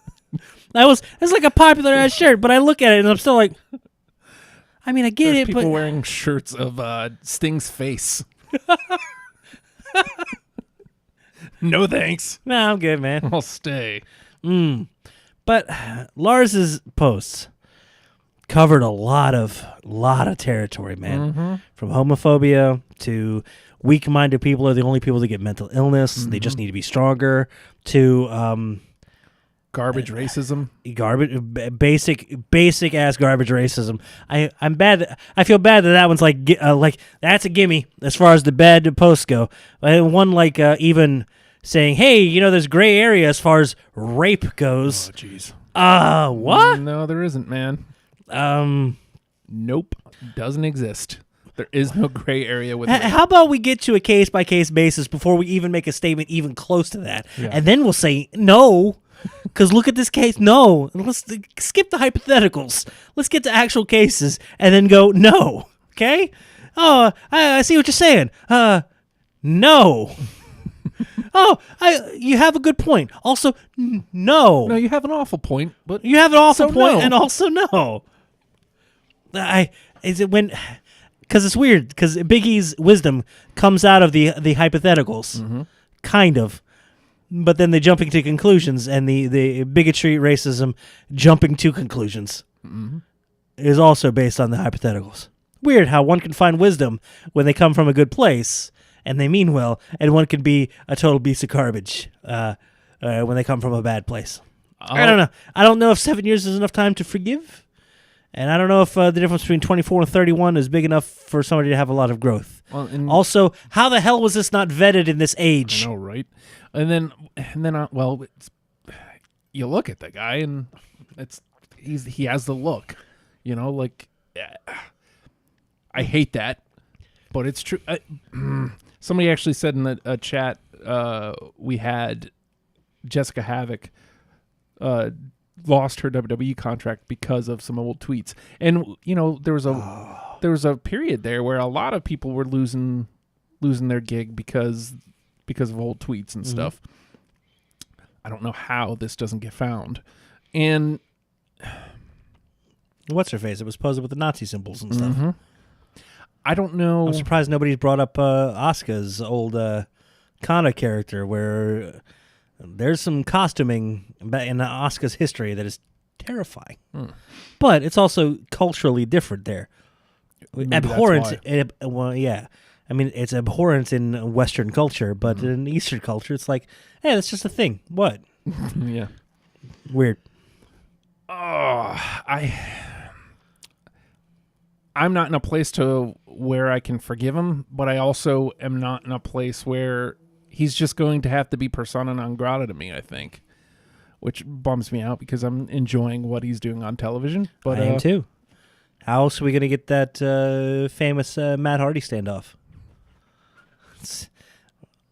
It's like a popular ass shirt, but I look at it and I'm still like, I mean, I get There's it, people but wearing shirts of Sting's face. No thanks. no, I'm good, man. I'll stay. But Lars's posts covered a lot of territory, man. From homophobia to weak-minded people are the only people that get mental illness. They just need to be stronger. To Garbage racism. basic ass garbage racism. I'm bad. I feel bad that one's like that's a gimme as far as the bad posts go. One even saying, hey, there's gray area as far as rape goes. Oh, jeez. What? No, there isn't, man. Nope. Doesn't exist. There is no gray area with rape. How about we get to a case-by-case basis before we even make a statement even close to that? Yeah. And then we'll say, no, because look at this case. No. Let's skip the hypotheticals. Let's get to actual cases and then go, no. Okay? Oh, I see what you're saying. No. Oh, you have a good point. Also, no. No, you have an awful point, but You have an awful So point, no. and also no. Because it's weird, because Big E's wisdom comes out of the hypotheticals, kind of, but then they jumping to conclusions, and the bigotry, racism, jumping to conclusions is also based on the hypotheticals. Weird how one can find wisdom when they come from a good place, and they mean well, and one can be a total piece of garbage when they come from a bad place. I don't know. I don't know if 7 years is enough time to forgive. And I don't know if the difference between 24 and 31 is big enough for somebody to have a lot of growth. Well, Also, how the hell was this not vetted in this age? I know, right? And then, you look at the guy, and he has the look, I hate that, but it's true. Somebody actually said in a chat we had Jessica Havoc lost her WWE contract because of some old tweets, and there was a period there where a lot of people were losing their gig because of old tweets and stuff. I don't know how this doesn't get found, and What's her face? It was posted with the Nazi symbols and stuff. I don't know. I'm surprised nobody's brought up Asuka's old Kana character, where there's some costuming in Asuka's history that is terrifying. But it's also culturally different there. Maybe Abhorrent. that's Well, yeah. I mean, it's abhorrent in Western culture, but in Eastern culture, it's like, hey, that's just a thing. What? Yeah. Weird. I'm not in a place to where I can forgive him, but I also am not in a place where he's just going to have to be persona non grata to me, I think, which bums me out because I'm enjoying what he's doing on television. But I am too. How else are we going to get that famous Matt Hardy standoff?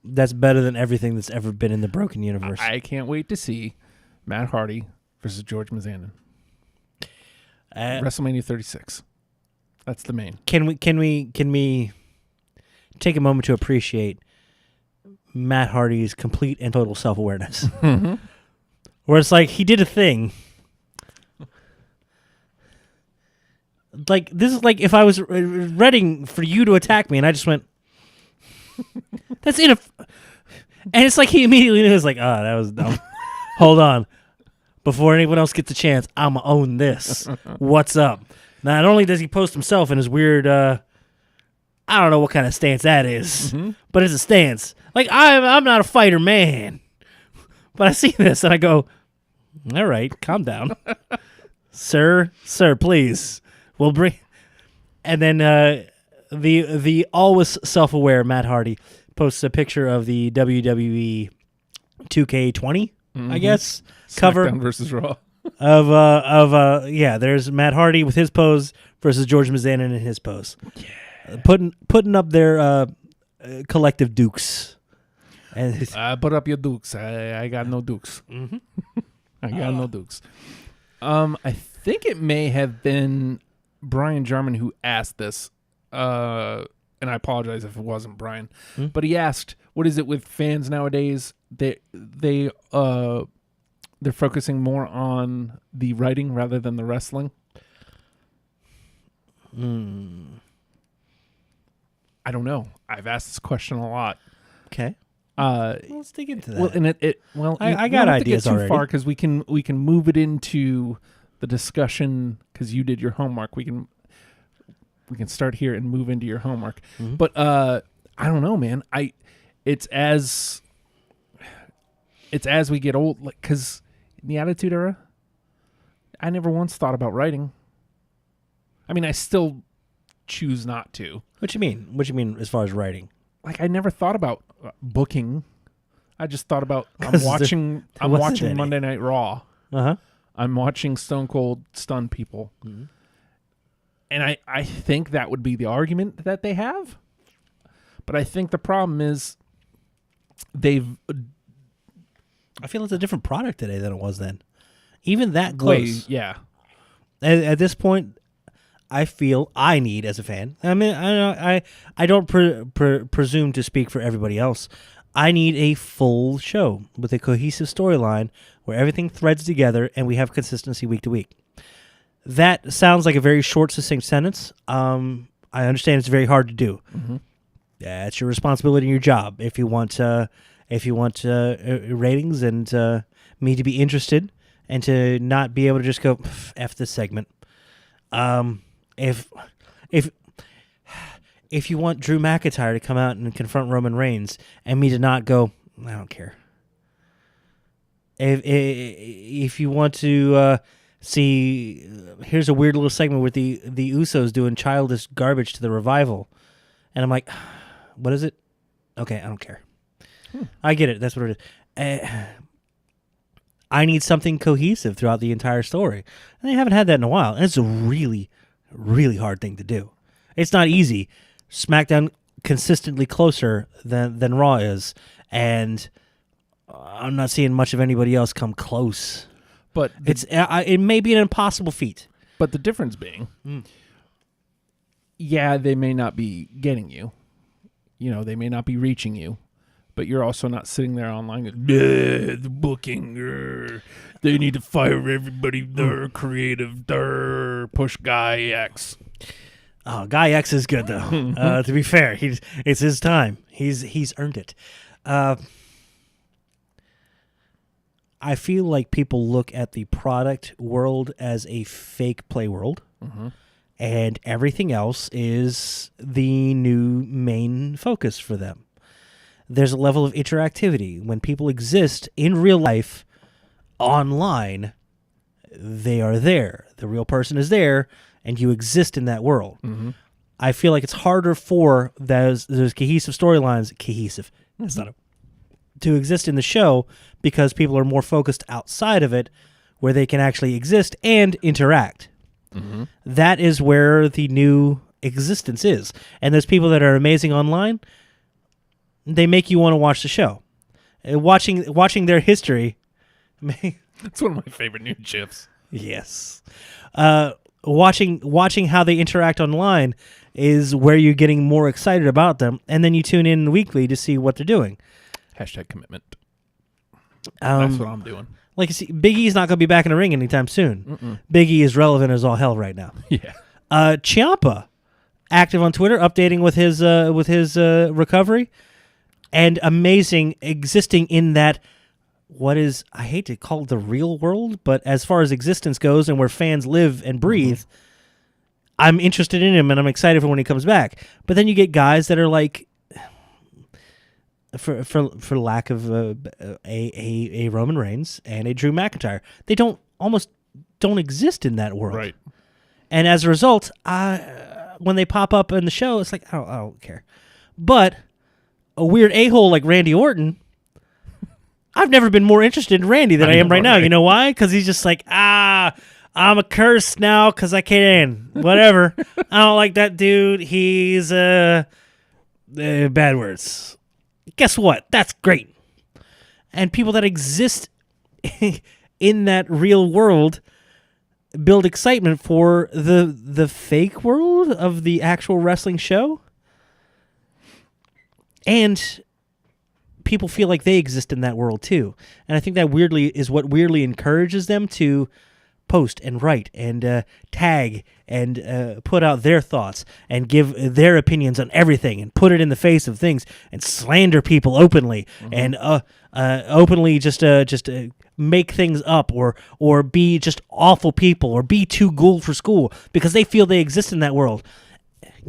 That's better than everything that's ever been in the Broken Universe. I can't wait to see Matt Hardy versus George Mizanin. WrestleMania 36. That's the main. Can we take a moment to appreciate Matt Hardy's complete and total self-awareness? Where it's like he did a thing. Like, this is like if I was ready for you to attack me and I just went, that's and it's like he immediately knew. It was like, oh, that was dumb. Hold on. Before anyone else gets a chance, I'm going to own this. What's up? Not only does he post himself in his weird, I don't know what kind of stance that is, but it's a stance. Like, I'm not a fighter man. But I see this and I go, all right, calm down. Sir, please. We'll bring... And then the always self-aware Matt Hardy posts a picture of the WWE 2K20, I guess, cover SmackDown versus Raw. There's Matt Hardy with his pose versus George Mizanin in his pose. Yeah. Putting up their collective dukes. And Put up your dukes. I got no dukes. I got no dukes. I think it may have been Brian Jarman who asked this, and I apologize if it wasn't Brian, but he asked, "What is it with fans nowadays? They're focusing more on the writing rather than the wrestling." I don't know. I've asked this question a lot. Okay. Let's dig into that. Well, and I we got don't have ideas to get too already. far because we can move it into the discussion because you did your homework. We can start here and move into your homework. Mm-hmm. But I don't know, man. It's as we get old, like, because in the Attitude Era, I never once thought about writing. I mean, I still choose not to. What you mean? What you mean as far as writing? Like, I never thought about booking. I just thought about I'm 'Cause watching there wasn't any. Monday Night Raw. Uh-huh. I'm watching Stone Cold stun people. Mm-hmm. And I think that would be the argument that they have. But I think the problem is I feel it's a different product today than it was then. Even that way, close. yeah. At this point, I feel I need as a fan. I mean, I don't presume to speak for everybody else. I need a full show with a cohesive storyline where everything threads together and we have consistency week to week. That sounds like a very short, succinct sentence. I understand it's very hard to do. Mm-hmm. It's your responsibility and your job. If you want ratings and me to be interested and to not be able to just go F this segment. If you want Drew McIntyre to come out and confront Roman Reigns and me to not go, I don't care. If you want to see, here's a weird little segment with the Usos doing childish garbage to the Revival, and I'm like, what is it? Okay, I don't care. I get it. That's what it is. I need something cohesive throughout the entire story, and I haven't had that in a while. And it's a really, really hard thing to do. It's not easy. SmackDown consistently closer than Raw is, and I'm not seeing much of anybody else come close. But it may be an impossible feat. But the difference being, yeah, they may not be getting you. You know, they may not be reaching you. But you're also not sitting there online going, the booking, they need to fire everybody, they're creative, they're push Guy X. Oh, Guy X is good, though. To be fair, it's his time. He's earned it. I feel like people look at the product world as a fake play world, and everything else is the new main focus for them. There's a level of interactivity. When people exist in real life, online, they are there. The real person is there, and you exist in that world. Mm-hmm. I feel like it's harder for those cohesive storylines, that's not to exist in the show because people are more focused outside of it where they can actually exist and interact. Mm-hmm. That is where the new existence is. And those people that are amazing online, they make you want to watch the show. Watching their history. That's one of my favorite new GIFs. Yes. Watching how they interact online is where you're getting more excited about them, and then you tune in weekly to see what they're doing. #commitment. That's what I'm doing. Like you see, Big E's not going to be back in the ring anytime soon. Mm-mm. Big E is relevant as all hell right now. Yeah. Ciampa, active on Twitter, updating with his recovery. And amazing, existing in that, what is, I hate to call it the real world, but as far as existence goes and where fans live and breathe, I'm interested in him and I'm excited for when he comes back. But then you get guys that are like, for lack of a Roman Reigns and a Drew McIntyre, they almost don't exist in that world. Right. And as a result, when they pop up in the show, it's like, I don't care. But a weird a-hole like Randy Orton, I've never been more interested in Randy than I am right now. You know why? Because he's just like, I'm a curse now because I can. Whatever. I don't like that dude. He's bad words. Guess what? That's great. And people that exist in that real world build excitement for the fake world of the actual wrestling show. And people feel like they exist in that world too. And I think that weirdly encourages them to post and write and tag and put out their thoughts and give their opinions on everything and put it in the face of things and slander people openly and openly just make things up or be just awful people or be too cool for school because they feel they exist in that world.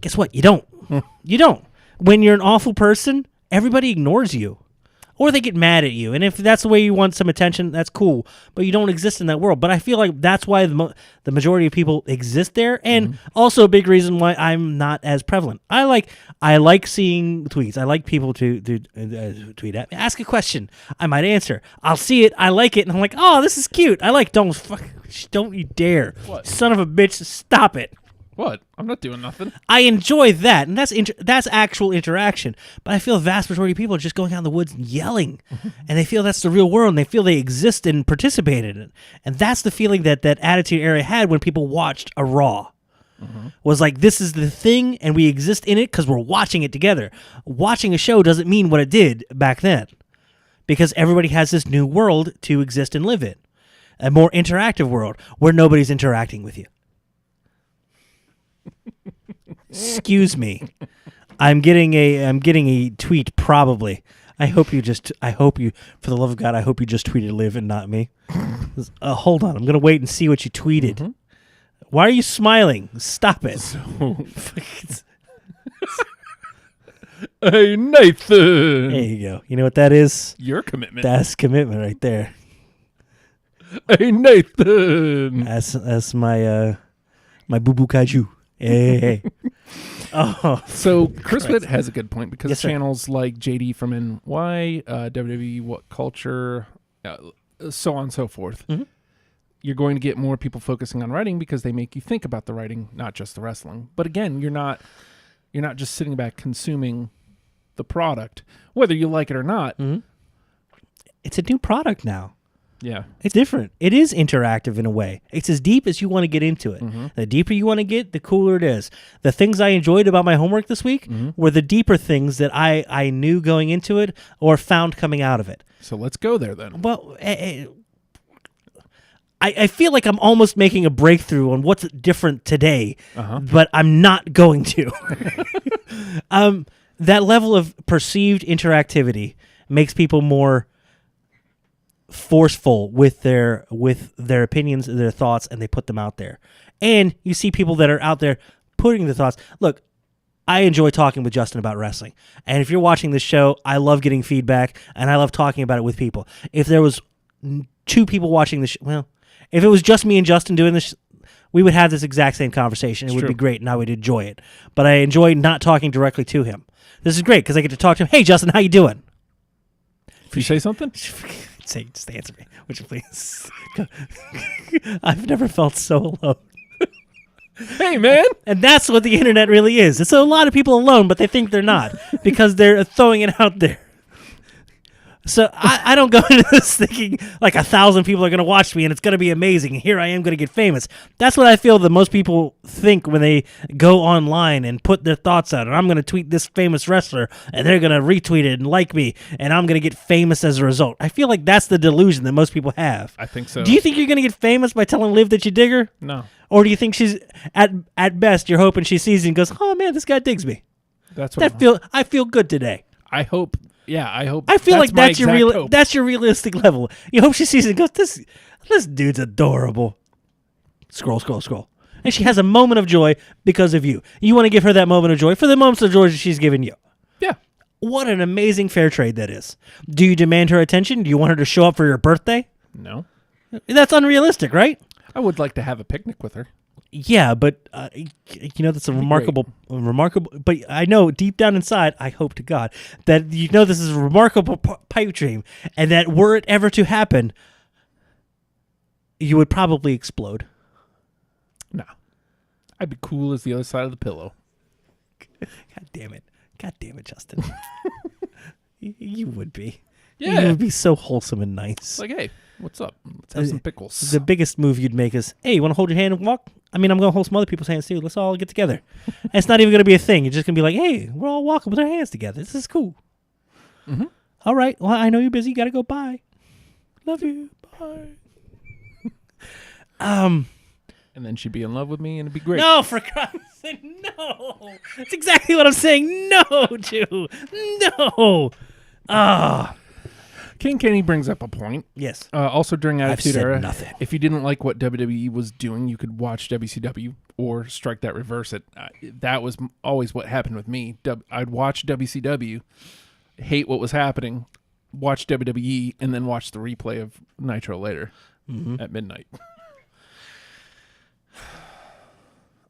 Guess what? You don't. You don't. When you're an awful person, everybody ignores you. Or they get mad at you. And if that's the way you want some attention, that's cool. But you don't exist in that world. But I feel like that's why the majority of people exist there. And also a big reason why I'm not as prevalent. I like seeing tweets. I like people to tweet at me. Ask a question. I might answer. I'll see it. I like it. And I'm like, oh, this is cute. Don't you dare. What? Son of a bitch, stop it. What? I'm not doing nothing. I enjoy that, and that's actual interaction. But I feel the vast majority of people are just going out in the woods and yelling, and they feel that's the real world, and they feel they exist and participate in it. And that's the feeling that Attitude Era had when people watched a Raw. Was like, this is the thing, and we exist in it because we're watching it together. Watching a show doesn't mean what it did back then, because everybody has this new world to exist and live in, a more interactive world where nobody's interacting with you. Excuse me. I'm getting a tweet probably. I hope you, for the love of God, I hope you just tweeted Liv and not me. Hold on. I'm going to wait and see what you tweeted. Why are you smiling? Stop it. Hey, Nathan. There you go. You know what that is? Your commitment. That's commitment right there. Hey, Nathan. That's my boo-boo kaiju. Hey. Oh, so Chris Witt has a good point because Yes, sir. channels like JD from NY, WWE What Culture, so on and so forth, you're going to get more people focusing on writing because they make you think about the writing, not just the wrestling. But again, you're not just sitting back consuming the product, whether you like it or not. it's a new product now. Yeah. It's different. It is interactive in a way. It's as deep as you want to get into it. The deeper you want to get, the cooler it is. The things I enjoyed about my homework this week were the deeper things that I knew going into it or found coming out of it. So let's go there then. Well, I feel like I'm almost making a breakthrough on what's different today, but I'm not going to. That level of perceived interactivity makes people more forceful with their opinions, their thoughts, and they put them out there. And you see people that are out there putting the thoughts. Look, I enjoy talking with Justin about wrestling. And if you're watching this show, I love getting feedback, and I love talking about it with people. If there was two people watching this well, if it was just me and Justin doing this, we would have this exact same conversation. It would be great, and I would enjoy it. But I enjoy not talking directly to him. This is great because I get to talk to him. Hey, Justin, how you doing? If you say something? Just answer me, would you please? I've never felt so alone. Hey, man. And that's what the internet really is. It's a lot of people alone, but they think they're not because they're throwing it out there. So I don't go into this thinking like 1,000 people are going to watch me and it's going to be amazing. And here I am going to get famous. That's what I feel that most people think when they go online and put their thoughts out. And I'm going to tweet this famous wrestler and they're going to retweet it and like me. And I'm going to get famous as a result. I feel like that's the delusion that most people have. I think so. Do you think you're going to get famous by telling Liv that you dig her? No. Or do you think she's, at best, you're hoping she sees you and goes, oh man, this guy digs me. That's what I feel good today. I hope. Yeah, I hope. I feel like that's your hope. That's your realistic level. You hope she sees it and goes, this dude's adorable. Scroll. And she has a moment of joy because of you. You want to give her that moment of joy for the moments of joy that she's given you. Yeah. What an amazing fair trade that is. Do you demand her attention? Do you want her to show up for your birthday? No. That's unrealistic, right? I would like to have a picnic with her. Yeah, but that's a remarkable. But I know deep down inside, I hope to God that this is a remarkable pipe dream, and that were it ever to happen, you would probably explode. No, I'd be cool as the other side of the pillow. God damn it, Justin. You would be. Yeah, you would be so wholesome and nice. It's like, hey, what's up? Let's have some pickles. The biggest move you'd make is, hey, you want to hold your hand and walk? I mean, I'm going to hold some other people's hands too. Let's all get together. And it's not even going to be a thing. You're just going to be like, hey, we're all walking with our hands together. This is cool. All right. Well, I know you're busy. You got to go. Bye. Love you. Bye. And then she'd be in love with me, and it'd be great. No, for Christ's sake, no. That's exactly what I'm saying. No, Jew. No. Ah. King Kenny brings up a point. Yes. Also, during Attitude said Era, nothing. if you didn't like what WWE was doing, you could watch WCW or Strike That Reverse It. That was always what happened with me. I'd watch WCW, hate what was happening, watch WWE, and then watch the replay of Nitro later at midnight.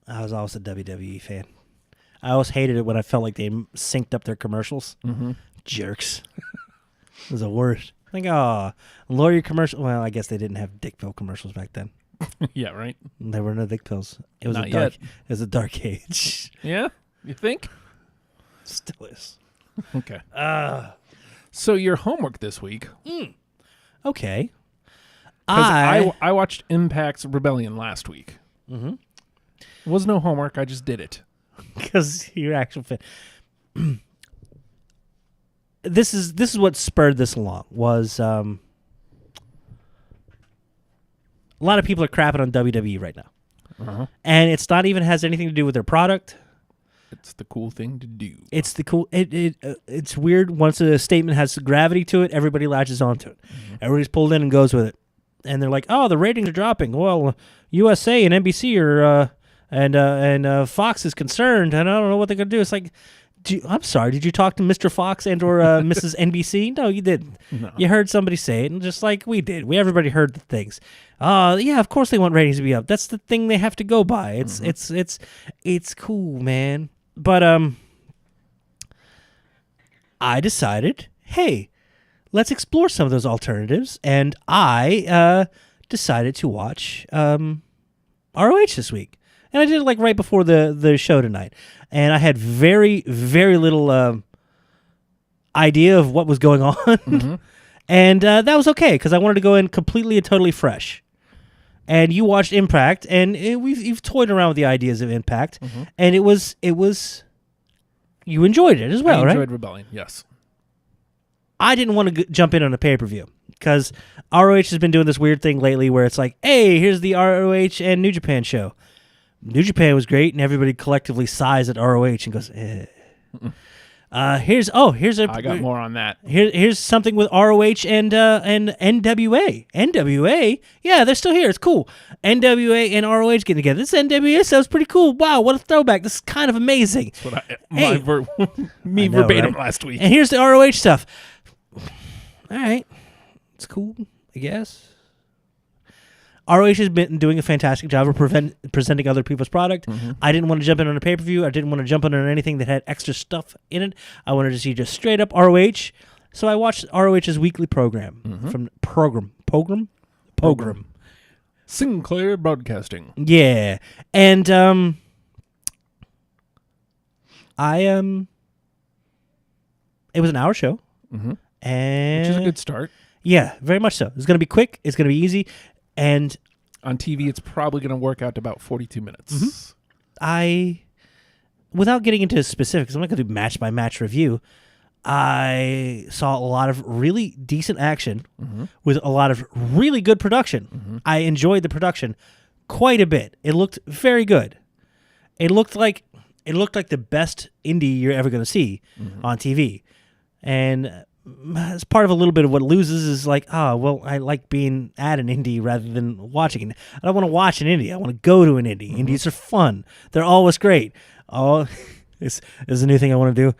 I was always a WWE fan. I always hated it when I felt like they synced up their commercials. Jerks. It was the worst. Like, lower your commercial. Well, I guess they didn't have dick pill commercials back then. Yeah, right? There were no dick pills. It was Not a dark. yet. It was a dark age. Yeah? You think? Still is. Okay. So your homework this week. Okay. 'Cause I watched Impact's Rebellion last week. It was no homework. I just did it. Because you're actual fan. This is what spurred this along. Was a lot of people are crapping on WWE right now, and it's not even has anything to do with their product. It's the cool thing to do. It's the cool. It's weird. Once a statement has gravity to it, everybody latches onto it. Everybody's pulled in and goes with it, and they're like, "Oh, the ratings are dropping." Well, USA and NBC are and Fox is concerned, and I don't know what they're gonna do. It's like, I'm sorry. Did you talk to Mr. Fox and or Mrs. NBC? No, you didn't. No. You heard somebody say it, and just like we did, everybody heard the things. Yeah, of course they want ratings to be up. That's the thing they have to go by. It's cool, man. But I decided, hey, let's explore some of those alternatives, and I decided to watch ROH this week. And I did it like right before the show tonight. And I had very, very little idea of what was going on. And that was okay, because I wanted to go in completely and totally fresh. And you watched Impact, and you've toyed around with the ideas of Impact. And it was you enjoyed it as well, I right? enjoyed Rebellion, yes. I didn't want to jump in on a pay-per-view, because ROH has been doing this weird thing lately where it's like, hey, here's the ROH and New Japan show. New Japan was great, and everybody collectively sighs at ROH and goes, eh. Here's a. I got more on that. Here's something with ROH and NWA. NWA, yeah, they're still here. It's cool. NWA and ROH getting together. This NWA sounds pretty cool. Wow, what a throwback! This is kind of amazing. That's what Hey. me I know, verbatim right? last week. And here's the ROH stuff. All right, it's cool, I guess. ROH has been doing a fantastic job of presenting other people's product. I didn't want to jump in on a pay-per-view. I didn't want to jump in on anything that had extra stuff in it. I wanted to see just straight up ROH. So I watched ROH's weekly program from Program. Sinclair Broadcasting. Yeah, and it was an hour show, and Which is a good start. Yeah, very much so. It's going to be quick. It's going to be easy. And on TV, it's probably going to work out to about 42 minutes. Without getting into specifics, I'm not going to do match-by-match review. I saw a lot of really decent action with a lot of really good production. I enjoyed the production quite a bit. It looked very good. It looked like the best indie you're ever going to see on TV. And as part of a little bit of what loses is like, I like being at an indie rather than watching it. I don't want to watch an indie. I want to go to an indie. Indies are fun. They're always great. Oh, this is a new thing I want to do.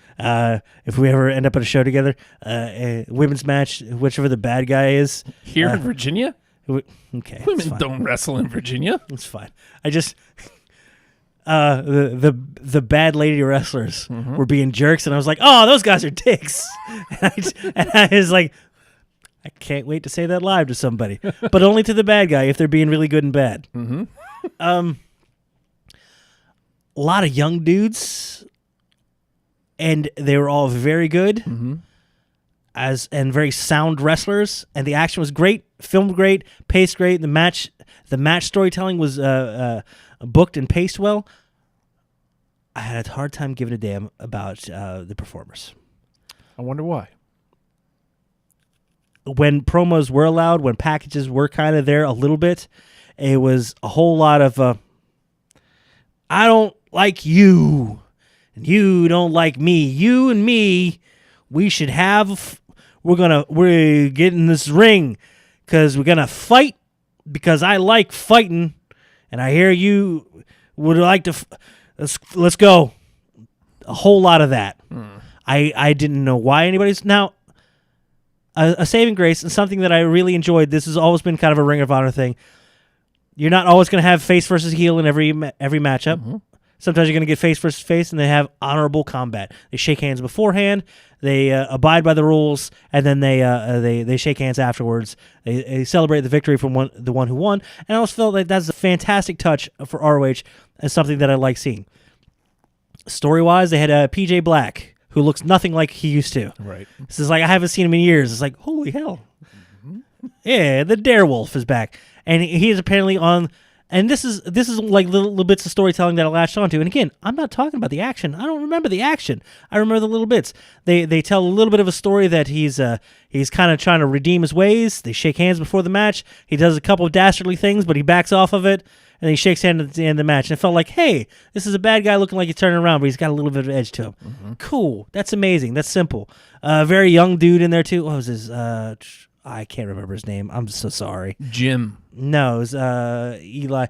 If we ever end up at a show together, a women's match, whichever the bad guy is. Here in Virginia? Okay. Women don't wrestle in Virginia. It's fine. I just... the bad lady wrestlers were being jerks, and I was like, "Oh, those guys are dicks." and I was like, "I can't wait to say that live to somebody," but only to the bad guy if they're being really good and bad. A lot of young dudes, and they were all very good, and very sound wrestlers, and the action was great, filmed great, paced great. The match storytelling was booked and paced well. I had a hard time giving a damn about the performers. I wonder why. When promos were allowed, when packages were kind of there a little bit, It was a whole lot of I don't like you, and you don't like me. You and me, we're getting this ring because we're gonna fight because I like fighting, and I hear you would like to. Let's go. A whole lot of that. I didn't know why anybody's now. A saving grace and something that I really enjoyed. This has always been kind of a Ring of Honor thing. You're not always going to have face versus heel in every matchup. Mm-hmm. Sometimes you're going to get face versus face, and they have honorable combat. They shake hands beforehand, they abide by the rules, and then they shake hands afterwards. They celebrate the victory from the one who won. And I always felt like that's a fantastic touch for ROH and something that I like seeing. Story-wise, they had PJ Black, who looks nothing like he used to. Right. This is like, I haven't seen him in years. It's like, holy hell. Mm-hmm. Yeah, the Darewolf is back. And he is apparently on, and this is like little bits of storytelling that I latched onto. And again, I'm not talking about the action. I don't remember the action. I remember the little bits. They tell a little bit of a story that he's kind of trying to redeem his ways. They shake hands before the match. He does a couple of dastardly things, but he backs off of it. And he shakes hands at the end of the match. And it felt like, hey, this is a bad guy looking like he's turning around, but he's got a little bit of edge to him. Mm-hmm. Cool. That's amazing. That's simple. Very young dude in there, too. What was his? I can't remember his name. I'm so sorry. Jim. No, it was Eli.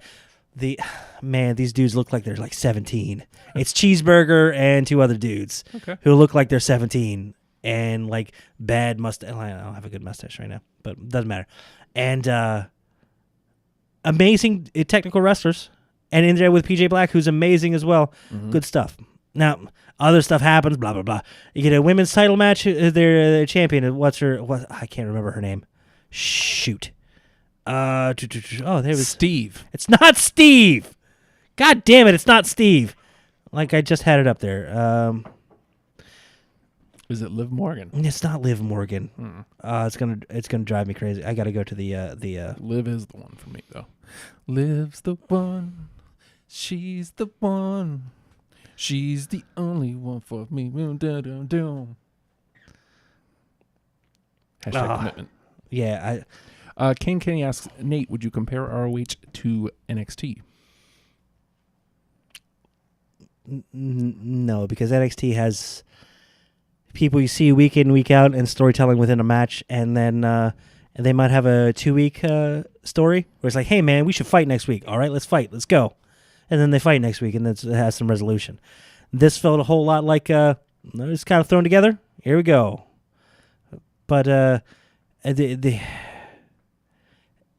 These dudes look like they're like 17. It's Cheeseburger and two other dudes who look like they're 17 and like bad mustache. I don't have a good mustache right now, but it doesn't matter. And amazing technical wrestlers, and in there with PJ Black, who's amazing as well. Mm-hmm. Good stuff. Now, other stuff happens. Blah blah blah. You get a women's title match. Their champion. I can't remember her name. Shoot. There was Steve. It's not Steve. God damn it! It's not Steve. Like I just had it up there. Is it Liv Morgan? It's not Liv Morgan. It's gonna drive me crazy. I gotta go to the. Liv is the one for me though. Liv's the one. She's the one. She's the only one for me. Hashtag commitment. Yeah. King Kenny asks, Nate, would you compare ROH to NXT? No, because NXT has people you see week in, week out, and storytelling within a match, and then they might have a 2-week story where it's like, hey, man, we should fight next week. All right, let's fight. Let's go. And then they fight next week, and it has some resolution. This felt a whole lot like it's kind of thrown together. Here we go. But the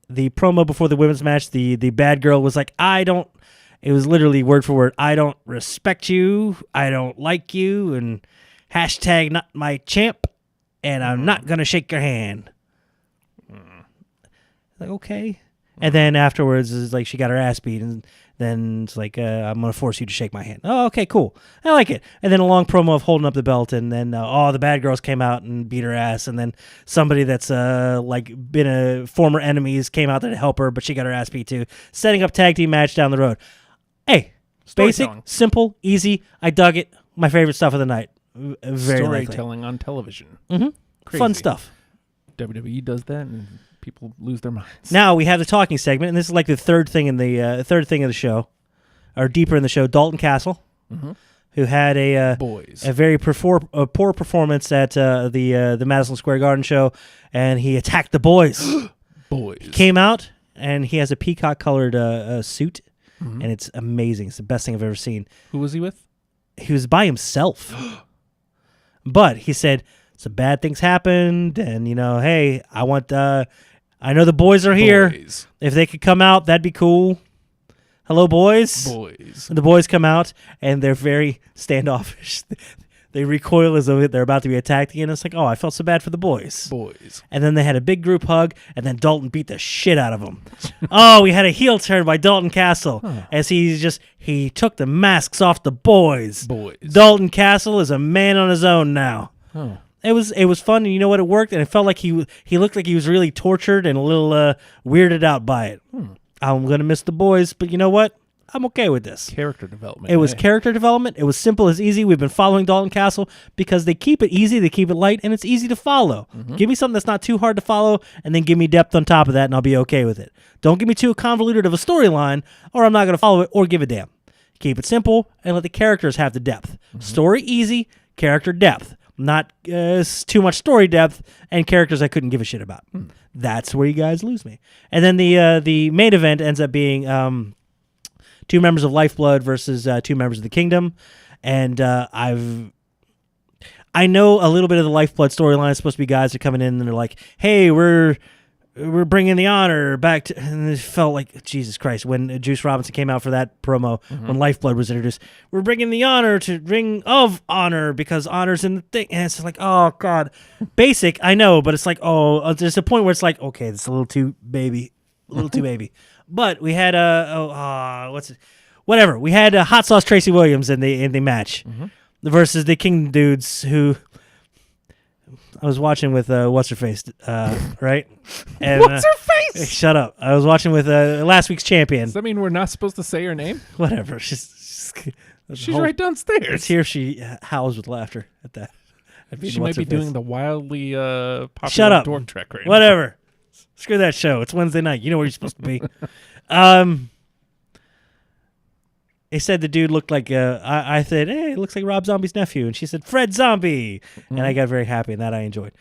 promo before the women's match, the bad girl was like, it was literally word for word, I don't respect you, I don't like you, and hashtag not my champ, and I'm not going to shake your hand. Like, okay. And then afterwards, it's like she got her ass beat, and then it's like, I'm going to force you to shake my hand. Oh, okay, cool. I like it. And then a long promo of holding up the belt, and then, the bad girls came out and beat her ass, and then somebody that's, been a former enemies came out there to help her, but she got her ass beat too. Setting up tag team match down the road. Hey, basic, simple, easy. I dug it. My favorite stuff of the night. Very storytelling on television. Mm-hmm. Fun stuff. WWE does that, and people lose their minds. Now we have the talking segment, and this is like the third thing in the show, or deeper in the show. Dalton Castle, who had a very poor performance at the Madison Square Garden show, and he attacked the boys. Boys. He came out, and he has a peacock-colored suit, and it's amazing. It's the best thing I've ever seen. Who was he with? He was by himself. But he said some bad things happened, and hey, I know the boys are here. Boys. If they could come out, that'd be cool. Hello, boys. Boys. And the boys come out, and they're very standoffish. They recoil as though they're about to be attacked again. It's like, oh, I felt so bad for the boys. Boys. And then they had a big group hug, and then Dalton beat the shit out of them. Oh, we had a heel turn by Dalton Castle as he took the masks off the boys. Boys. Dalton Castle is a man on his own now. Huh. It was fun, and you know what? It worked, and it felt like he looked like he was really tortured and a little weirded out by it. I'm gonna miss the boys, but you know what? I'm okay with this. Character development. It was hey. character development. It was simple as easy. We've been following Dalton Castle because they keep it easy, they keep it light, and it's easy to follow. Give me something that's not too hard to follow, and then give me depth on top of that, and I'll be okay with it. Don't give me too convoluted of a storyline, or I'm not going to follow it or give a damn. Keep it simple and let the characters have the depth. Story easy, character depth. Not too much story depth and characters I couldn't give a shit about. That's where you guys lose me. And then the main event ends up being 2 members of Lifeblood versus 2 members of the Kingdom. And I know a little bit of the Lifeblood storyline is supposed to be guys that are coming in and they're like, hey, we're bringing the honor back to, and it felt like, Jesus Christ, when Juice Robinson came out for that promo, when Lifeblood was introduced, we're bringing the honor to Ring of Honor because honor's in the thing. And it's like, oh, God. Basic, I know, but it's like, oh, there's a point where it's like, okay, it's a little too baby. But we had, whatever. We had Hot Sauce Tracy Williams in the match versus the King dudes who... I was watching with What's-Her-Face, right? And, What's-Her-Face? Shut up. I was watching with last week's champion. Does that mean we're not supposed to say her name? Whatever. She's right downstairs. Let's hear if she howls with laughter at that. She might be doing the wildly popular Shut up. dork trek right Whatever. Screw that show. It's Wednesday night. You know where you're supposed to be. They said the dude looked like, I said, hey, it looks like Rob Zombie's nephew. And she said, Fred Zombie. And I got very happy, and that I enjoyed.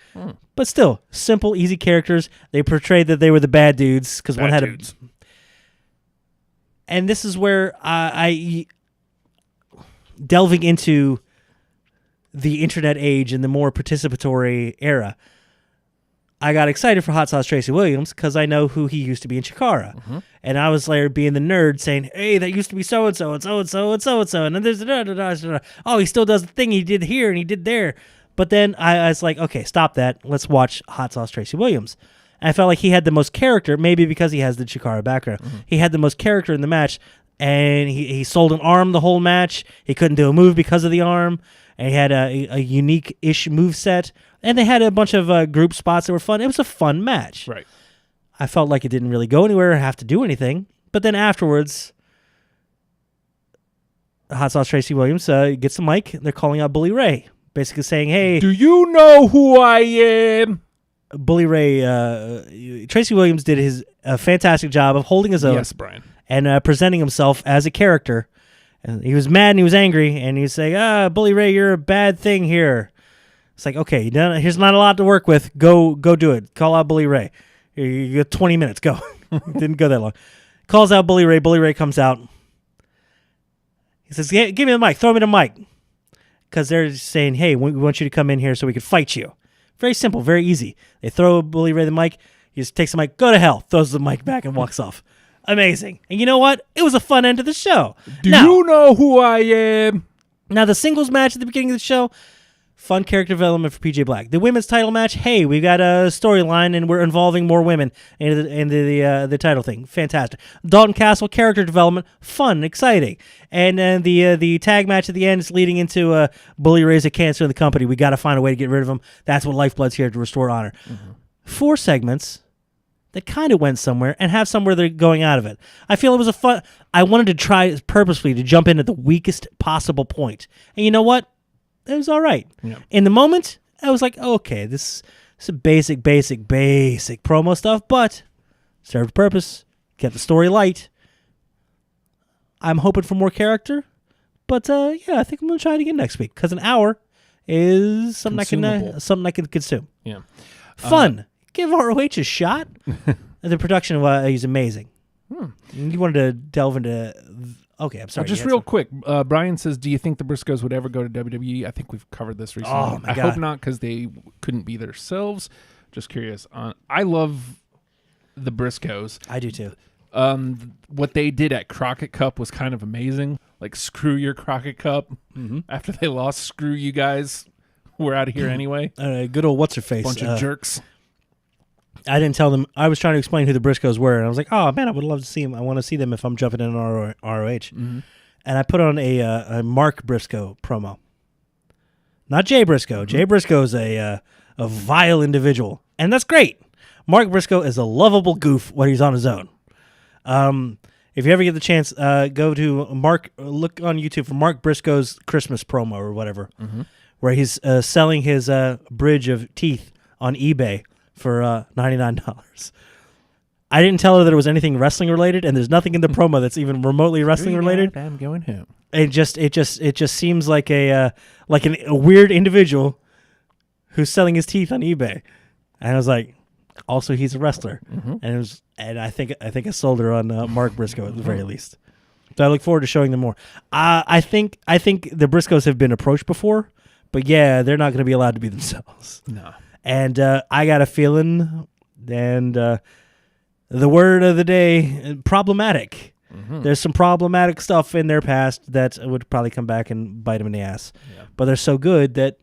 But still, simple, easy characters. They portrayed that they were the bad dudes because one had dudes. And this is where I delving into the internet age and the more participatory era, I got excited for Hot Sauce Tracy Williams because I know who he used to be in Chikara. And I was like being the nerd saying, hey, that used to be so-and-so and so-and-so and so-and-so. And then there's oh, he still does the thing he did here and he did there. But then I was like, okay, stop that. Let's watch Hot Sauce Tracy Williams. And I felt like he had the most character, maybe because he has the Chikara background. He had the most character in the match. And he sold an arm the whole match. He couldn't do a move because of the arm. And he had a unique-ish moveset. And they had a bunch of group spots that were fun. It was a fun match. Right. I felt like it didn't really go anywhere or have to do anything. But then afterwards, Hot Sauce Tracy Williams gets the mic. They're calling out Bully Ray, basically saying, hey. Do you know who I am? Bully Ray, Tracy Williams did a fantastic job of holding his own. Yes, Brian. And presenting himself as a character. And he was mad and he was angry. And he was saying, Bully Ray, you're a bad thing here. It's like, okay, here's not a lot to work with. Go do it. Call out Bully Ray. You got 20 minutes. Go. Didn't go that long. Calls out Bully Ray. Bully Ray comes out. He says, give me the mic. Throw me the mic. Because they're saying, hey, we want you to come in here so we can fight you. Very simple. Very easy. They throw Bully Ray the mic. He just takes the mic. Go to hell. Throws the mic back and walks off. Amazing. And you know what? It was a fun end to the show. Do you know who I am? Now, the singles match at the beginning of the show, fun character development for PJ Black. The women's title match, hey, we've got a storyline and we're involving more women into the title thing. Fantastic. Dalton Castle, character development, fun, exciting. And then the tag match at the end is leading into Bully Ray's a cancer in the company. We got to find a way to get rid of him. That's what Lifeblood's here to restore honor. 4 segments that kind of went somewhere and have somewhere they're going out of it. I feel it was a fun... I wanted to try purposefully to jump in at the weakest possible point. And you know what? It was all right. Yeah. In the moment, I was like, okay, this is a basic promo stuff, but served purpose, kept the story light. I'm hoping for more character, but yeah, I think I'm going to try it again next week because an hour is something I can consume. Yeah. Fun. Give ROH a shot. The production is amazing. You wanted to delve into... Okay, I'm sorry. Just real quick, Brian says, do you think the Briscoes would ever go to WWE? I think we've covered this recently. Oh, my God. I hope not because they couldn't be themselves. Just curious. I love the Briscoes. I do too. What they did at Crockett Cup was kind of amazing. Like, screw your Crockett Cup. After they lost, screw you guys. We're out of here anyway. Good old what's-her-face. Bunch of jerks. I didn't tell them. I was trying to explain who the Briscoes were, and I was like, oh, man, I would love to see them. I want to see them if I'm jumping in on ROH. And I put on a Mark Briscoe promo. Not Jay Briscoe. Jay Briscoe is a vile individual, and that's great. Mark Briscoe is a lovable goof when he's on his own. If you ever get the chance, go to look on YouTube for Mark Briscoe's Christmas promo or whatever, where he's selling his bridge of teeth on eBay for $99. I didn't tell her that it was anything wrestling related, and there's nothing in the promo that's even remotely wrestling related. I'm going home. It just seems like a weird individual who's selling his teeth on eBay, and I was like, also he's a wrestler, and I think I sold her on Mark Briscoe at the very least. So I look forward to showing them more. I think the Briscoes have been approached before, but yeah, they're not going to be allowed to be themselves. No, and I got a feeling, and the word of the day, problematic. There's some problematic stuff in their past that would probably come back and bite them in the ass. Yeah. But they're so good that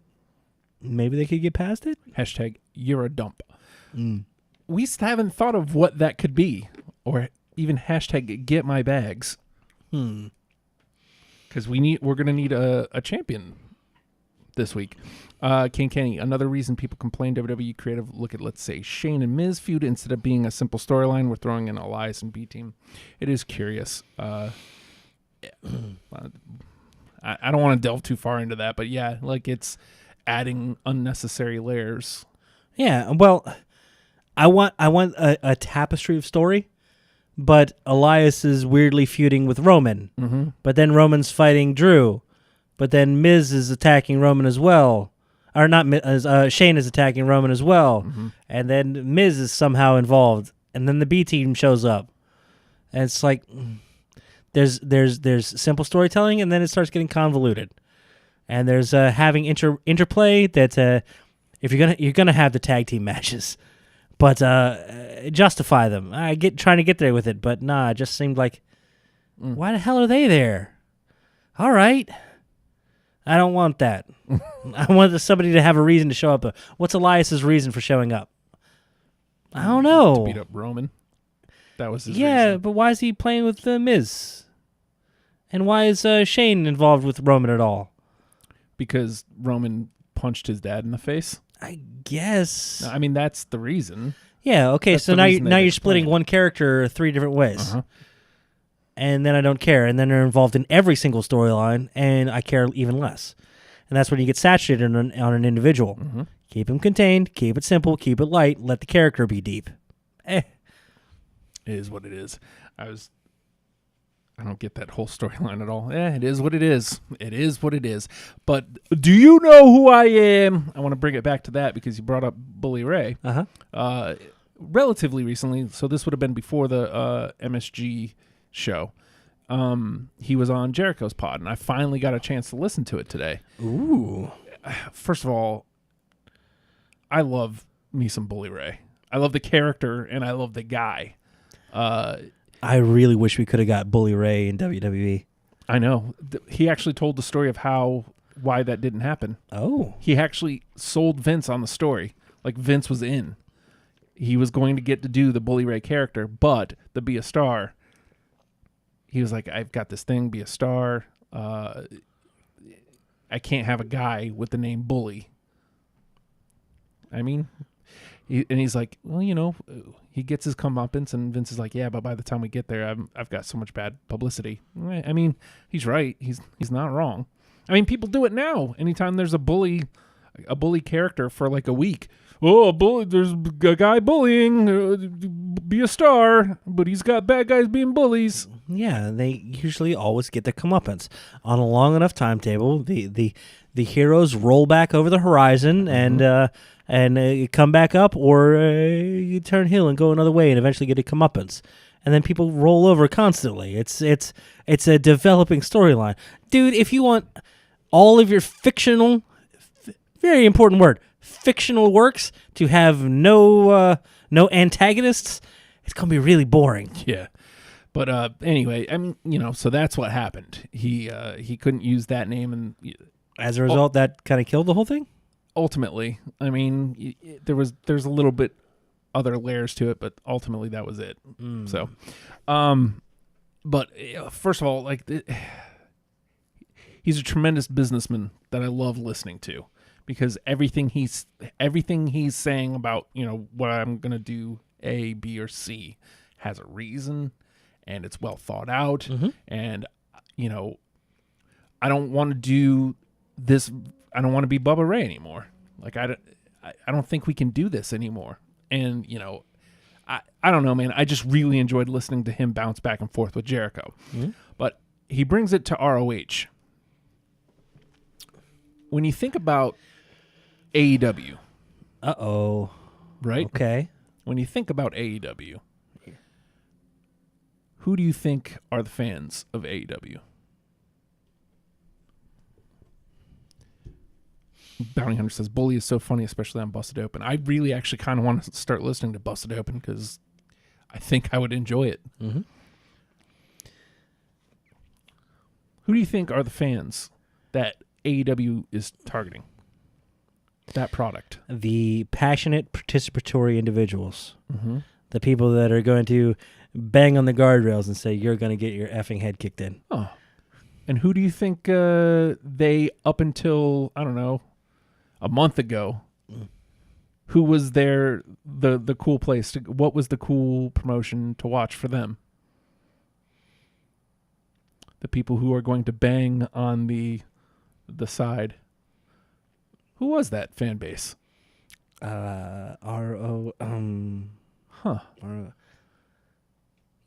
maybe they could get past it. # you're a dump. We haven't thought of what that could be, or even # get my bags. Because we're gonna need a champion this week. King Kenny, another reason people complain WWE creative look at, let's say, Shane and Miz feud instead of being a simple storyline. We're throwing in Elias and B Team. It is curious. I don't want to delve too far into that, but yeah, like it's adding unnecessary layers. Yeah, well, I want a tapestry of story, but Elias is weirdly feuding with Roman, but then Roman's fighting Drew, but then Miz is attacking Roman as well. Or not, Shane is attacking Roman as well, and then Miz is somehow involved, and then the B Team shows up, and it's like there's simple storytelling, and then it starts getting convoluted, and there's having interplay that if you're gonna have the tag team matches, but justify them. Trying to get there with it, but nah, it just seemed like why the hell are they there? All right. I don't want that. I want somebody to have a reason to show up. What's Elias's reason for showing up? I don't know. To beat up Roman. That was his reason. But why is he playing with the Miz? And why is Shane involved with Roman at all? Because Roman punched his dad in the face. I guess. I mean, that's the reason. Yeah. Okay. That's so now you're splitting one character 3 different ways. And then I don't care, and then they're involved in every single storyline, and I care even less. And that's when you get saturated on an individual. Keep him contained, keep it simple, keep it light, let the character be deep. It is what it is. I don't get that whole storyline at all. It is what it is. It is what it is. But do you know who I am? I want to bring it back to that because you brought up Bully Ray. Relatively recently, so this would have been before the MSG show. He was on Jericho's pod, and I finally got a chance to listen to it today. Ooh. First of all, I love me some Bully Ray. I love the character, and I love the guy. I really wish we could have got Bully Ray in WWE. I know. He actually told the story of why that didn't happen. Oh. He actually sold Vince on the story. Like, Vince was in. He was going to get to do the Bully Ray character, but to be a star, he was like, I've got this thing, be a star. I can't have a guy with the name Bully. I mean, he's like, well, he gets his comeuppance, and Vince is like, yeah, but by the time we get there, I've got so much bad publicity. I mean, he's right. He's not wrong. I mean, people do it now. Anytime there's a bully character for like a week. Oh, there's a guy bullying, be a star, but he's got bad guys being bullies. Yeah, they usually always get their comeuppance. On a long enough timetable, the heroes roll back over the horizon and come back up, or you turn heel and go another way and eventually get a comeuppance. And then people roll over constantly. It's a developing storyline. Dude, if you want all of your fictional, very important word, fictional works to have no antagonists, it's going to be really boring. Yeah. But anyway, I mean, so that's what happened. He couldn't use that name, and as a result, that kind of killed the whole thing? Ultimately. I mean, there's a little bit other layers to it, but ultimately that was it. So, but first of all, like, he's a tremendous businessman that I love listening to. Because everything he's saying about, what I'm going to do A, B, or C has a reason, and it's well thought out. Mm-hmm. And, you know, I don't want to do this. I don't want to be Bubba Ray anymore. Like, I don't think we can do this anymore. And, you know, I don't know, man. I just really enjoyed listening to him bounce back and forth with Jericho. Mm-hmm. But he brings it to ROH. When you think about AEW, Uh-oh. right? Okay. When you think about AEW, who do you think are the fans of AEW? Bounty Hunter says, Bully is so funny, especially on Busted Open. I really actually kind of want to start listening to Busted Open because I think I would enjoy it. Mm-hmm. Who do you think are the fans that AEW is targeting? That product. The passionate, participatory individuals. Mm-hmm. The people that are going to bang on the guardrails and say, you're going to get your effing head kicked in. Oh. And who do you think they, up until, I don't know, a month ago, who was there, the cool place? What was the cool promotion to watch for them? The people who are going to bang on the side. Who was that fan base? R-O, Huh. R-O.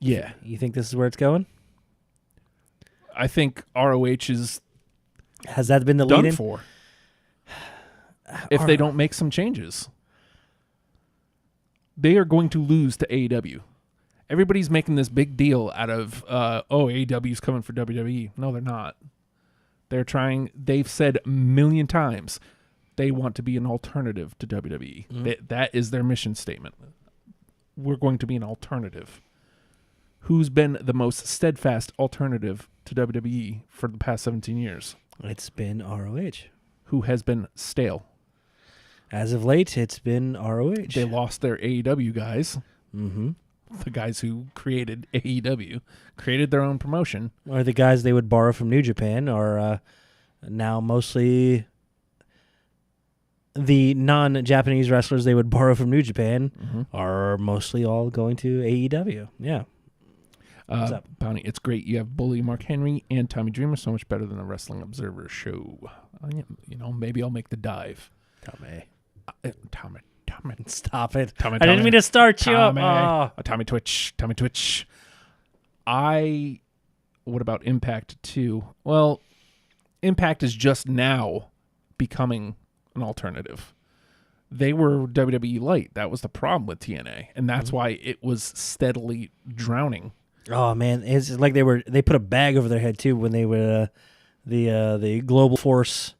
Yeah. You think this is where it's going? I think ROH is Has that been the done lead-in? for. If they don't make some changes. They are going to lose to AEW. Everybody's making this big deal out of, AEW's coming for WWE. No, they're not. They're trying, they've said a million times, they want to be an alternative to WWE. Mm-hmm. That is their mission statement. We're going to be an alternative. Who's been the most steadfast alternative to WWE for the past 17 years? It's been ROH. Who has been stale? As of late, it's been ROH. They lost their AEW guys. Mm-hmm. The guys who created AEW, created their own promotion. Or the guys they would borrow from New Japan are now mostly the non-Japanese wrestlers they would borrow from New Japan are mostly all going to AEW. Yeah. What's up? Bounty, it's great. You have Bully, Mark Henry, and Tommy Dreamer. So much better than the Wrestling Observer show. You know, maybe I'll make the dive. Tommy. Tommy. Stop it. Tommy, I didn't mean to start you up. Oh. Tommy Twitch. What about Impact 2? Well, Impact is just now becoming an alternative. They were WWE Light. That was the problem with TNA. And that's why it was steadily drowning. Oh man, it's like they put a bag over their head too when they were the Global Force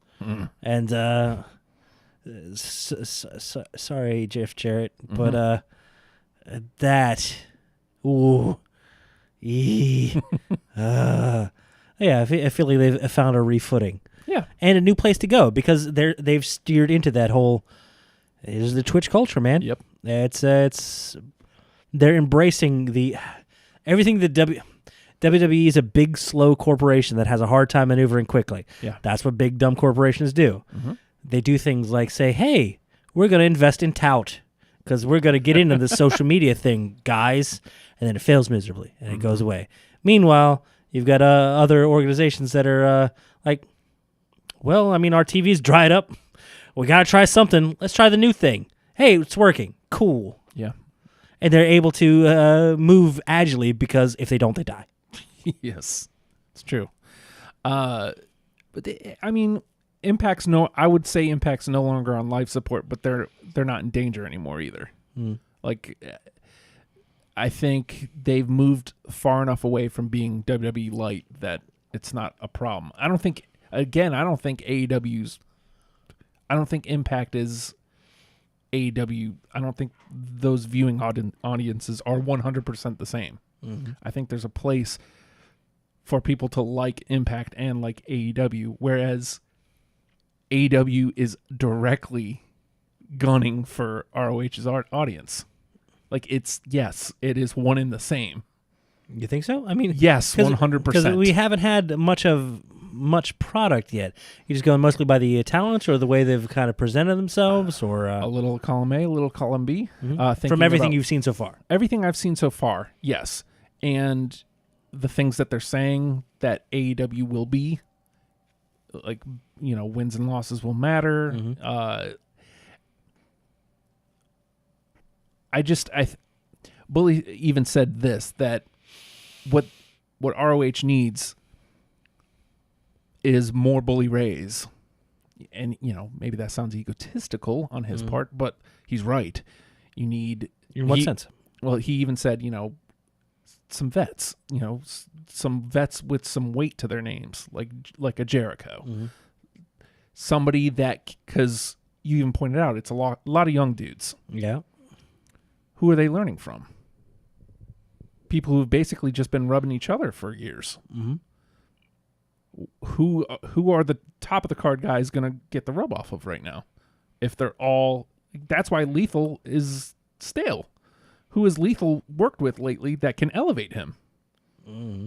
and sorry Jeff Jarrett, but that yeah, I feel like they've found a refooting. Yeah, and a new place to go because they've steered into that whole is the Twitch culture, man. Yep, it's they're embracing everything that WWE is a big, slow corporation that has a hard time maneuvering quickly. Yeah. That's what big, dumb corporations do. Mm-hmm. They do things like say, hey, we're going to invest in tout because we're going to get into the social media thing, guys. And then it fails miserably and it goes away. Meanwhile, you've got other organizations that are like, well, I mean, our TV's dried up. We got to try something. Let's try the new thing. Hey, it's working. Cool. Yeah. And they're able to move agilely because if they don't, they die. Yes, it's true. But I mean, I would say Impact's no longer on life support, but they're not in danger anymore either. Like, I think they've moved far enough away from being WWE Light that it's not a problem. I don't think Impact is AEW. I don't think those viewing audiences are 100% the same. I think there's a place for people to like Impact and like AEW, whereas AEW is directly gunning for ROH's audience. Like it is one in the same. You think so? I mean, yes, 100%. Because we haven't had much product yet. You just going mostly by the talents or the way they've kind of presented themselves, or a little column A, a little column B. From everything you've seen so far. Everything I've seen so far, yes. And the things that they're saying that AEW will be, like, wins and losses will matter. Mm-hmm. Bully even said this, that what ROH needs is more Bully Rays. And, maybe that sounds egotistical on his part, but he's right. You need... In what sense? Well, he even said, some vets, some vets with some weight to their names, like a Jericho. Mm-hmm. Somebody that, because you even pointed out, it's a lot of young dudes. Yeah. Who are they learning from? People who've basically just been rubbing each other for years. Mm-hmm. Who are the top of the card guys going to get the rub off of right now? If they're all... That's why Lethal is stale. Who has Lethal worked with lately that can elevate him? Mm-hmm.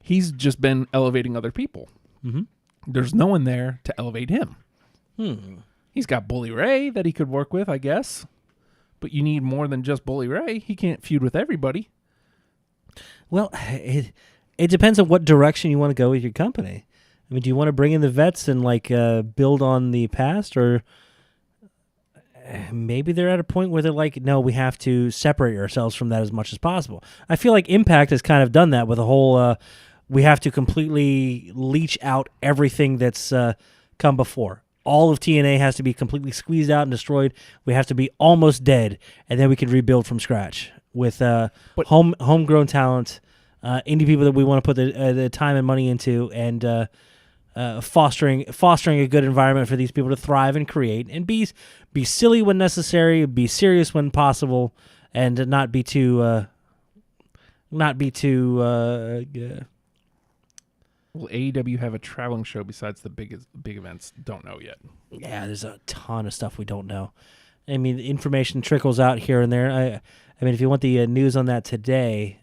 He's just been elevating other people. Mm-hmm. There's no one there to elevate him. Hmm. He's got Bully Ray that he could work with, I guess. But you need more than just Bully Ray. He can't feud with everybody. Well, it depends on what direction you want to go with your company. I mean, do you want to bring in the vets and build on the past, or maybe they're at a point where they're like, no, we have to separate ourselves from that as much as possible. I feel like Impact has kind of done that with a whole, we have to completely leach out everything that's come before. All of TNA has to be completely squeezed out and destroyed. We have to be almost dead, and then we can rebuild from scratch with homegrown talent, indie people that we want to put the time and money into, and fostering a good environment for these people to thrive and create and be silly when necessary, be serious when possible, and not be too. Will AEW have a traveling show besides the big events? Don't know yet. Yeah, there's a ton of stuff we don't know. I mean, information trickles out here and there. I mean, if you want the news on that today,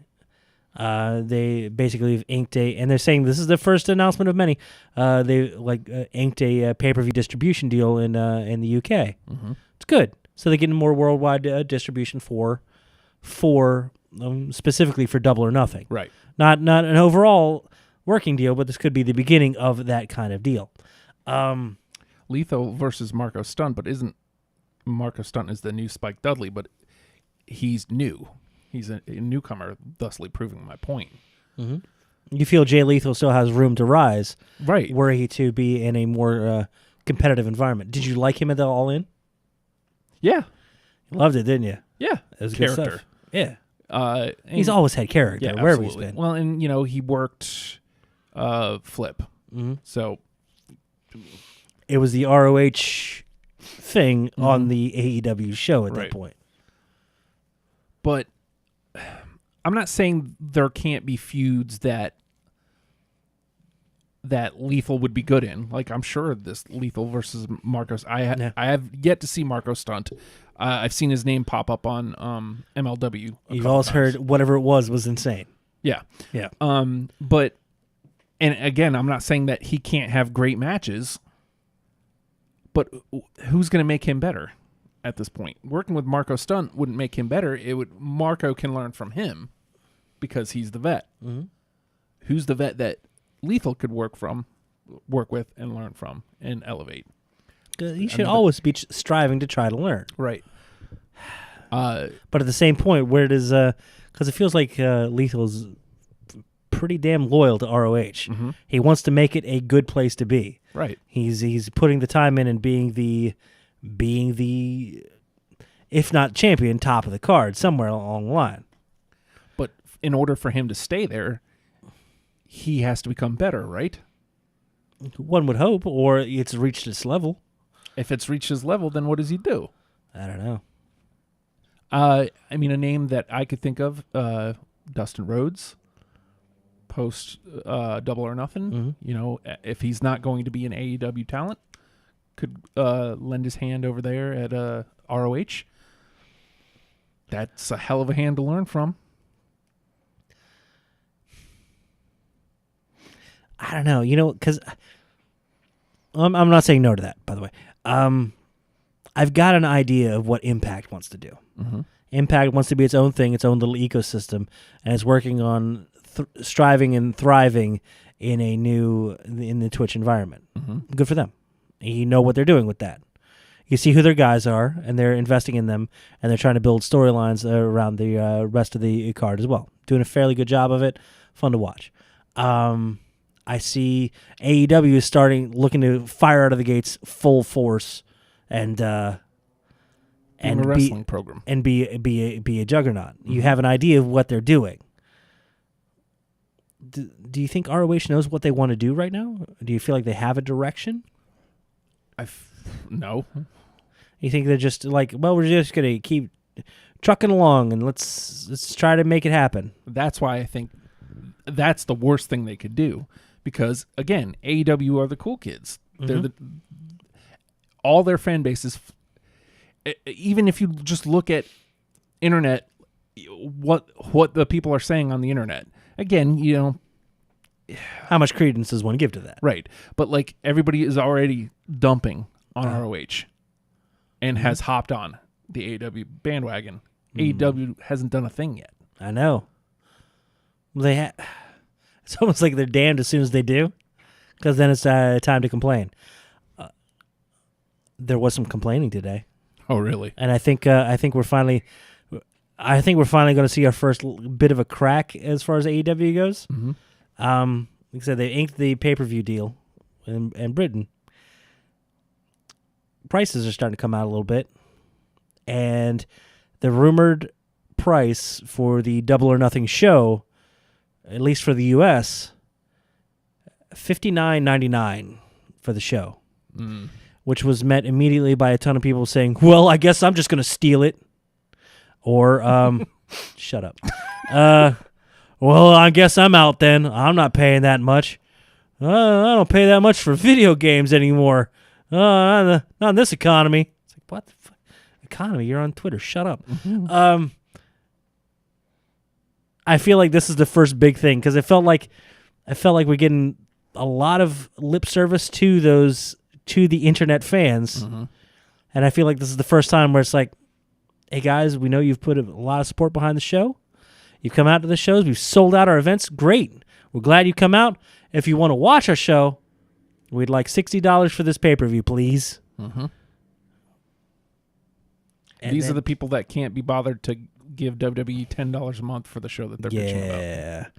they basically have inked and they're saying this is the first announcement of many. They inked a pay-per-view distribution deal in the UK. Mm-hmm. It's good. So they're getting more worldwide distribution for specifically for Double or Nothing. Right. Not an overall working deal, but this could be the beginning of that kind of deal. Lethal versus Marco Stunt, but isn't Marco Stunt is the new Spike Dudley, but he's new. He's a newcomer, thusly proving my point. Mm-hmm. You feel Jay Lethal still has room to rise, right? Were he to be in a more competitive environment. Did you like him at the All In? Yeah, you loved it, didn't you? Yeah, it was character. Good stuff. Yeah, he's always had character wherever he's been. Well, and he worked Flip, so it was the ROH thing on the AEW show at that point. But I'm not saying there can't be feuds that Lethal would be good in. Like, I'm sure this Lethal versus Marcos. I have yet to see Marco Stunt. I've seen his name pop up on MLW. You've always heard whatever it was insane. Yeah. Yeah. But, and again, I'm not saying that he can't have great matches, but who's going to make him better at this point? Working with Marco Stunt wouldn't make him better. Marco can learn from him because he's the vet. Mm-hmm. Who's the vet that Lethal could work with and learn from and elevate? He should always be striving to try to learn. Right. But at the same point, where does because it feels like Lethal's pretty damn loyal to ROH. Mm-hmm. He wants to make it a good place to be. Right. He's putting the time in and being the if not champion, top of the card somewhere along the line. But in order for him to stay there, he has to become better, right? One would hope, or it's reached its level. If it's reached his level, then what does he do? I don't know. I mean, a name that I could think of, Dustin Rhodes, post Double or Nothing. Mm-hmm. If he's not going to be an AEW talent, could lend his hand over there at ROH. That's a hell of a hand to learn from. I don't know, because I'm not saying no to that, by the way. I've got an idea of what Impact wants to do. Mm-hmm. Impact wants to be its own thing, its own little ecosystem, and it's working on striving and thriving in the Twitch environment. Good for them. You know what they're doing with that. You see who their guys are, and they're investing in them, and they're trying to build storylines around the rest of the card as well. Doing a fairly good job of it. Fun to watch. I see AEW is looking to fire out of the gates full force, and a wrestling program and be a juggernaut. You have an idea of what they're doing. Do you think ROH knows what they want to do right now? Do you feel like they have a direction? No. You think they're just like, well, we're just gonna keep trucking along and let's try to make it happen? That's why I think that's the worst thing they could do, because again, AEW are the cool kids. They're all their fan bases. Even if you just look at internet, what the people are saying on the internet. Again, how much credence does one give to that? Right. But like everybody is already dumping on ROH and has hopped on the AEW bandwagon. AEW hasn't done a thing yet. I know. It's almost like they're damned as soon as they do, because then it's time to complain. There was some complaining today. Oh, really? And I think we're finally going to see our first bit of a crack as far as AEW goes. Like I said, they inked the pay-per-view deal in Britain. Prices are starting to come out a little bit, and the rumored price for the Double or Nothing show, at least for the U.S., $59.99 for the show, which was met immediately by a ton of people saying, "Well, I guess I'm just going to steal it," or "Shut up." Well, I guess I'm out then. I'm not paying that much. I don't pay that much for video games anymore. Not in this economy. It's like, what the fuck? Economy? You're on Twitter. Shut up. I feel like this is the first big thing, because I felt like we're getting a lot of lip service to the internet fans, and I feel like this is the first time where it's like, hey guys, we know you've put a lot of support behind the show. You've come out to the shows. We've sold out our events. Great. We're glad you come out. If you want to watch our show, we'd like $60 for this pay-per-view, please. These are the people that can't be bothered to give WWE $10 a month for the show that they're bitching about.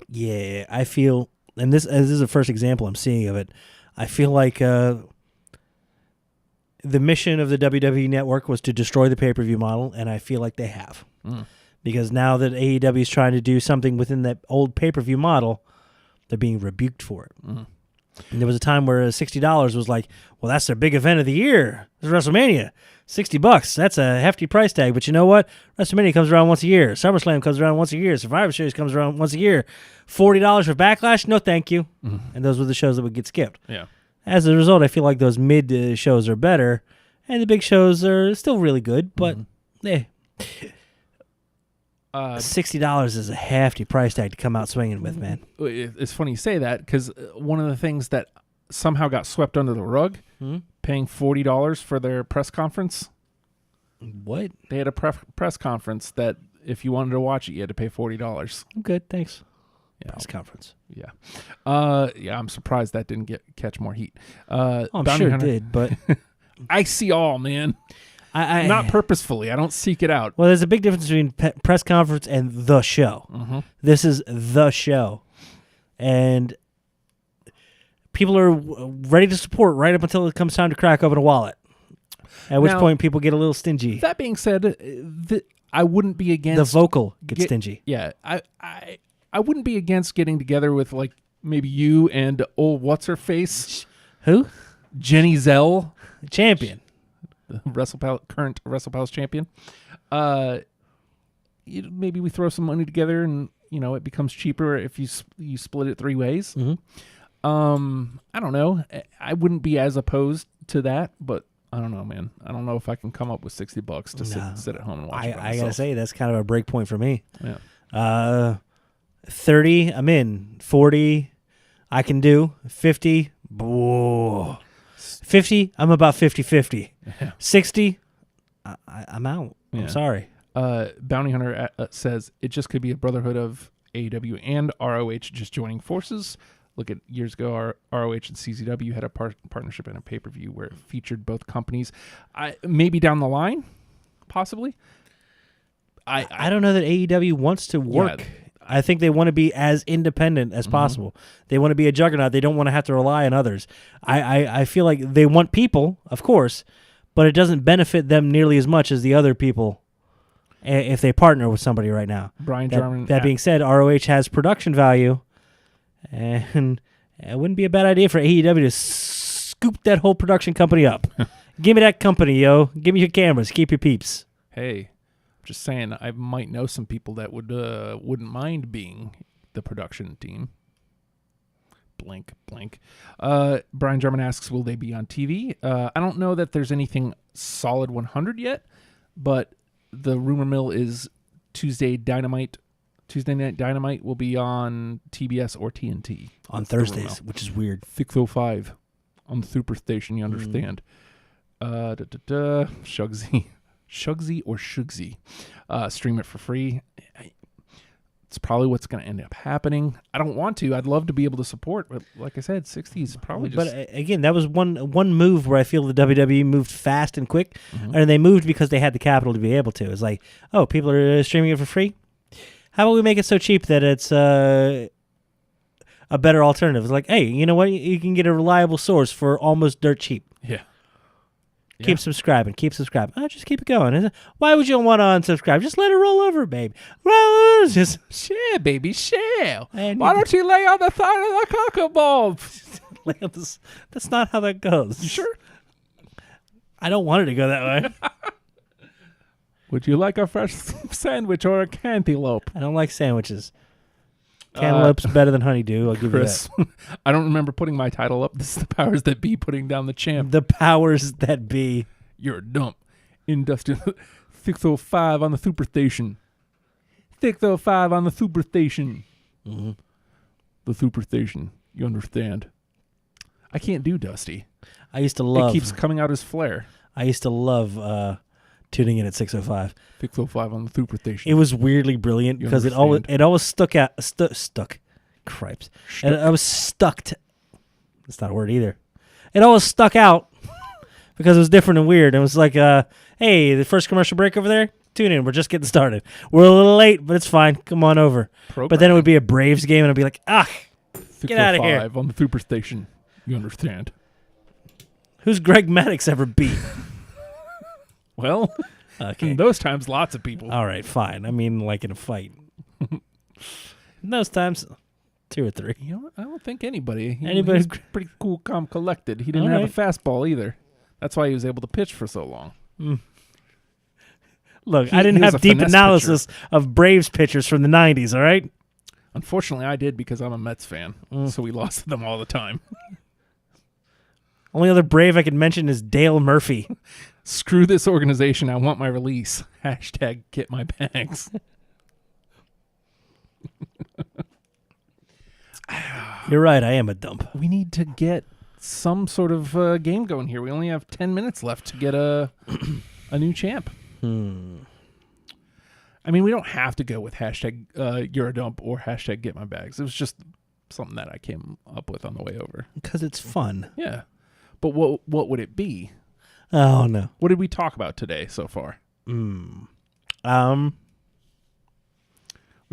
Yeah, I feel, and this is the first example I'm seeing of it, I feel like the mission of the WWE Network was to destroy the pay-per-view model, and I feel like they have. Because now that AEW is trying to do something within that old pay-per-view model, they're being rebuked for it. And there was a time where $60 was like, well, that's their big event of the year. It's WrestleMania. $60. That's a hefty price tag. But you know what? WrestleMania comes around once a year. SummerSlam comes around once a year. Survivor Series comes around once a year. $40 for Backlash? No, thank you. And those were the shows that would get skipped. Yeah. As a result, I feel like those mid shows are better, and the big shows are still really good, but $60 is a hefty price tag to come out swinging with, man. It's funny you say that, because one of the things that somehow got swept under the rug, paying $40 for their press conference. What? They had a press conference that if you wanted to watch it, you had to pay $40. I'm good, thanks. Yeah. Press conference. Yeah. I'm surprised that didn't catch more heat. I'm sure it did, but I see all, man. I not purposefully. I don't seek it out. Well, there's a big difference between press conference and the show. This is the show, and people are ready to support right up until it comes time to crack open a wallet. At which point, people get a little stingy. That being said, I wouldn't be against the vocal gets stingy. Yeah, I wouldn't be against getting together with like maybe you and what's her face? Who? Jenny Zell, champion, the current WrestlePals champion. Maybe we throw some money together, and it becomes cheaper if you split it 3 ways. I don't know. I wouldn't be as opposed to that, but I don't know, man. I don't know if I can come up with $60 to sit at home and watch it by I myself. gotta say, that's kind of a break point for me. Yeah. 30, I'm in. 40, I can do. 50, whoa. 50, I'm about 50-50. Yeah. 60, I'm out. Yeah. I'm sorry. Bounty Hunter says it just could be a brotherhood of AEW and ROH just joining forces. Look at years ago, ROH and CZW had a partnership in a pay-per-view where it featured both companies. Maybe down the line, possibly. I don't know that AEW wants to work. Yeah. I think they want to be as independent as possible. They want to be a juggernaut. They don't want to have to rely on others. I feel like they want people, of course, but it doesn't benefit them nearly as much as the other people if they partner with somebody right now. Brian Jarman. That being said, ROH has production value, and it wouldn't be a bad idea for AEW to scoop that whole production company up. Give me that company, yo. Give me your cameras. Keep your peeps. Hey, just saying, I might know some people that wouldn't mind being the production team. Blink, blink. Brian Jarman asks, will they be on TV? I don't know that there's anything solid 100 yet, but the rumor mill is Tuesday Night Dynamite will be on TBS or TNT. On Thursdays, which is weird. 6:05 on the Superstation, you understand. Shugsy or Shugsy. Stream it for free. It's probably what's going to end up happening. I don't want to. I'd love to be able to support, but like I said, 60s probably just... But again, that was one move where I feel the WWE moved fast and quick, and they moved because they had the capital to be able to. It's like, oh, people are streaming it for free? How about we make it so cheap that it's a better alternative? It's like, hey, you know what? You can get a reliable source for almost dirt cheap. Yeah. Keep subscribing. Oh, just keep it going. Why would you want to unsubscribe? Just let it roll over, babe. Well, just share, baby, share. And why don't you lay on the side of the cocoa bulb? That's not how that goes. You sure? I don't want it to go that way. Would you like a fresh sandwich or a cantaloupe? I don't like sandwiches. Cantaloupe's better than honeydew. I'll give Chris, you that. I don't remember putting my title up. This is the powers that be putting down the champ. The powers that be. You're a dump. Industrial 605 on the Superstation. 605 on the Superstation. Mm-hmm. The Superstation. You understand? I can't do Dusty. I used to love... It keeps coming out as Flair. I used to love tuning in at 605. 605 on the Superstation. It was weirdly brilliant because it always stuck. Cripes. And I was stuck. That's not a word either. It always stuck out because it was different and weird. It was like, hey, the first commercial break over there. Tune in. We're just getting started. We're a little late, but it's fine. Come on over. But then it would be a Braves game, and I'd be like, get out of here. 605 on the Superstation. You understand? Who's Greg Maddox ever beat? Well, okay. In those times, lots of people. All right, fine. I mean, like in a fight. In those times, 2 or 3. You know what? I don't think anybody. Anybody's pretty cool, calm, collected. He didn't have a fastball either. That's why he was able to pitch for so long. Look, I didn't have deep analysis of Braves pitchers from the 90s, all right? Unfortunately, I did because I'm a Mets fan, so we lost to them all the time. Only other Brave I could mention is Dale Murphy. Screw this organization. I want my release. Hashtag get my bags. You're right. I am a dump. We need to get some sort of game going here. We only have 10 minutes left to get a new champ. I mean, we don't have to go with hashtag you're a dump or hashtag get my bags. It was just something that I came up with on the way over. Because it's fun. Yeah. But what would it be? Oh, no. What did we talk about today so far? We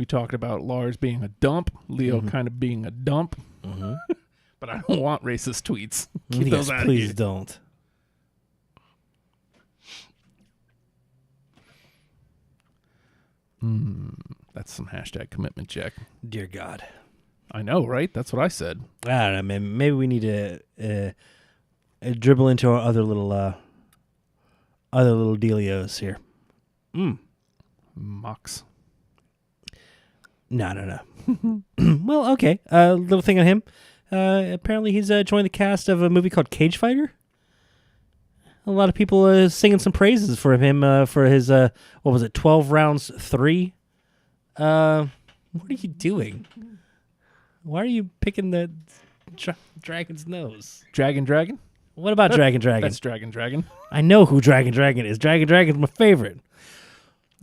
talked about Lars being a dump, Leo kind of being a dump. But I don't want racist tweets. Keep those out of here. Please don't. That's some hashtag commitment, Jack. Dear God. I know, right? That's what I said. I don't know. Maybe we need to dribble into our other little dealios here. Mox. No. Well, okay. Little thing on him. Apparently he's joined the cast of a movie called Cage Fighter. A lot of people singing some praises for him for his, 12 rounds 3? What are you doing? Why are you picking the dragon's nose? Dragon? What about Dragon? That's Dragon. I know who Dragon is. Dragon's my favorite.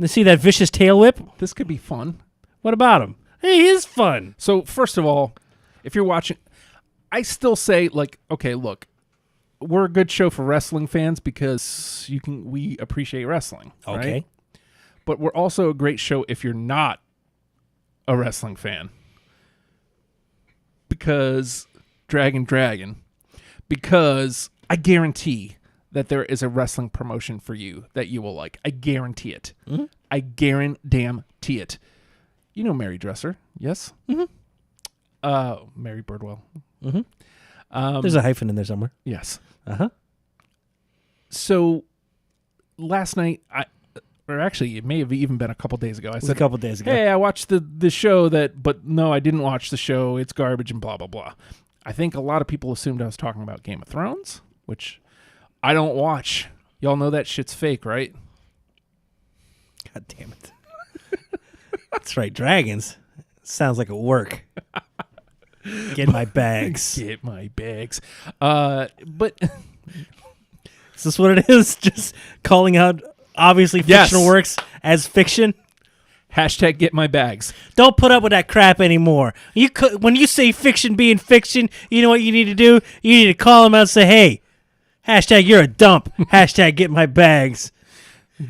To see that vicious tail whip? This could be fun. What about him? Hey, he is fun. So first of all, if you're watching, I still say like, okay, look, we're a good show for wrestling fans because we appreciate wrestling. Okay. Right? But we're also a great show if you're not a wrestling fan. Because because I guarantee that there is a wrestling promotion for you that you will like. I guarantee it. Mm-hmm. I guarantee it. You know Mary Dresser, yes? Mm-hmm. Mary Birdwell. Mm-hmm. There's a hyphen in there somewhere. Yes. Uh-huh. So last night, or actually it may have even been a couple days ago, I said, a couple days ago. hey, I watched the show but no, I didn't watch the show. It's garbage and blah, blah, blah. I think a lot of people assumed I was talking about Game of Thrones, which I don't watch. Y'all know that shit's fake, right? God damn it. That's right, dragons. Sounds like a work. Get my bags. Get my bags. But is this what it is? Just calling out obviously fictional works as fiction? Hashtag get my bags. Don't put up with that crap anymore. When you say fiction being fiction, you know what you need to do? You need to call them out and say, hey, hashtag you're a dump. Hashtag get my bags.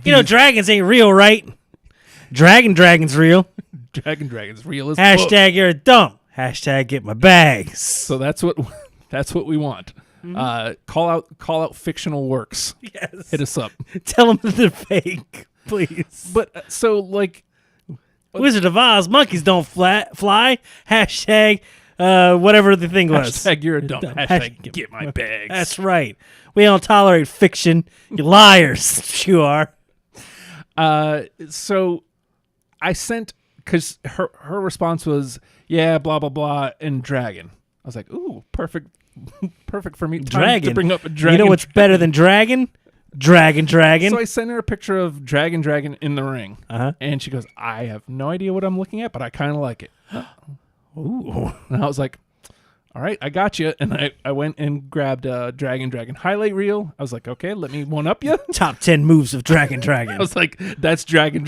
You know dragons ain't real, right? Dragon's real. Dragon's real as hashtag you're a dump. Hashtag get my bags. So that's what we want. Mm-hmm. Call out fictional works. Yes. Hit us up. Tell them that they're fake, please. But so like Wizard of Oz, monkeys don't fly. Hashtag whatever the thing was. Hashtag you're a dump. Hashtag get my bags. That's right. We don't tolerate fiction. You liars. You are. So I sent, because her response was, yeah, blah, blah, blah, and dragon. I was like, ooh, perfect for me. Dragon. To bring up a dragon. You know what's better than dragon? Dragon. So I sent her a picture of dragon in the ring. Uh-huh. And she goes, I have no idea what I'm looking at, but I kind of like it. Ooh. And I was like, all right, I got you. And I went and grabbed dragon highlight reel. I was like, okay, let me one up you. Top 10 moves of dragon. I was like, that's dragon.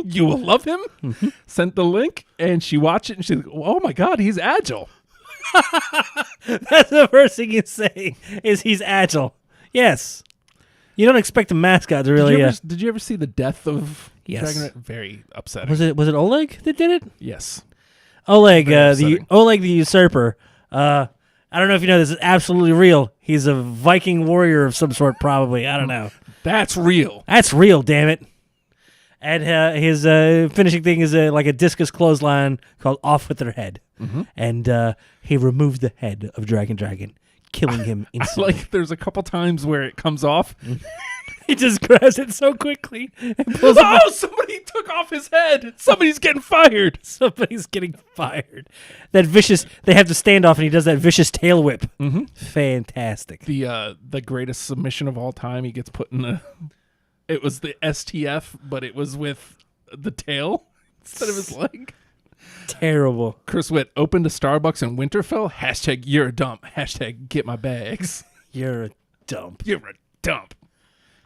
You will love him. Mm-hmm. Sent the link, and she watched it, and she's like, oh my God, he's agile. That's the first thing you say is he's agile. Yes. You don't expect a mascot to really. Did you ever see the death of Yes. Dragon? Very upsetting. Was it Oleg that did it? Yes. Oleg, the usurper. I don't know if you know this is absolutely real. He's a Viking warrior of some sort, probably. I don't know. That's real. That's real, damn it. And his finishing thing is like a discus clothesline called Off With Their Head. Mm-hmm. And he removed the head of Dragon, killing him instantly. Like there's a couple times where it comes off. He just grabs it so quickly. And pulls somebody took off his head. Somebody's getting fired. Somebody's getting fired. That vicious, they have the standoff and he does that vicious tail whip. Mm-hmm. Fantastic. The greatest submission of all time. He gets put in it was the STF, but it was with the tail instead of his leg. Terrible. Chris Witt opened a Starbucks in Winterfell. Hashtag you're a dump. Hashtag get my bags. You're a dump. You're a dump.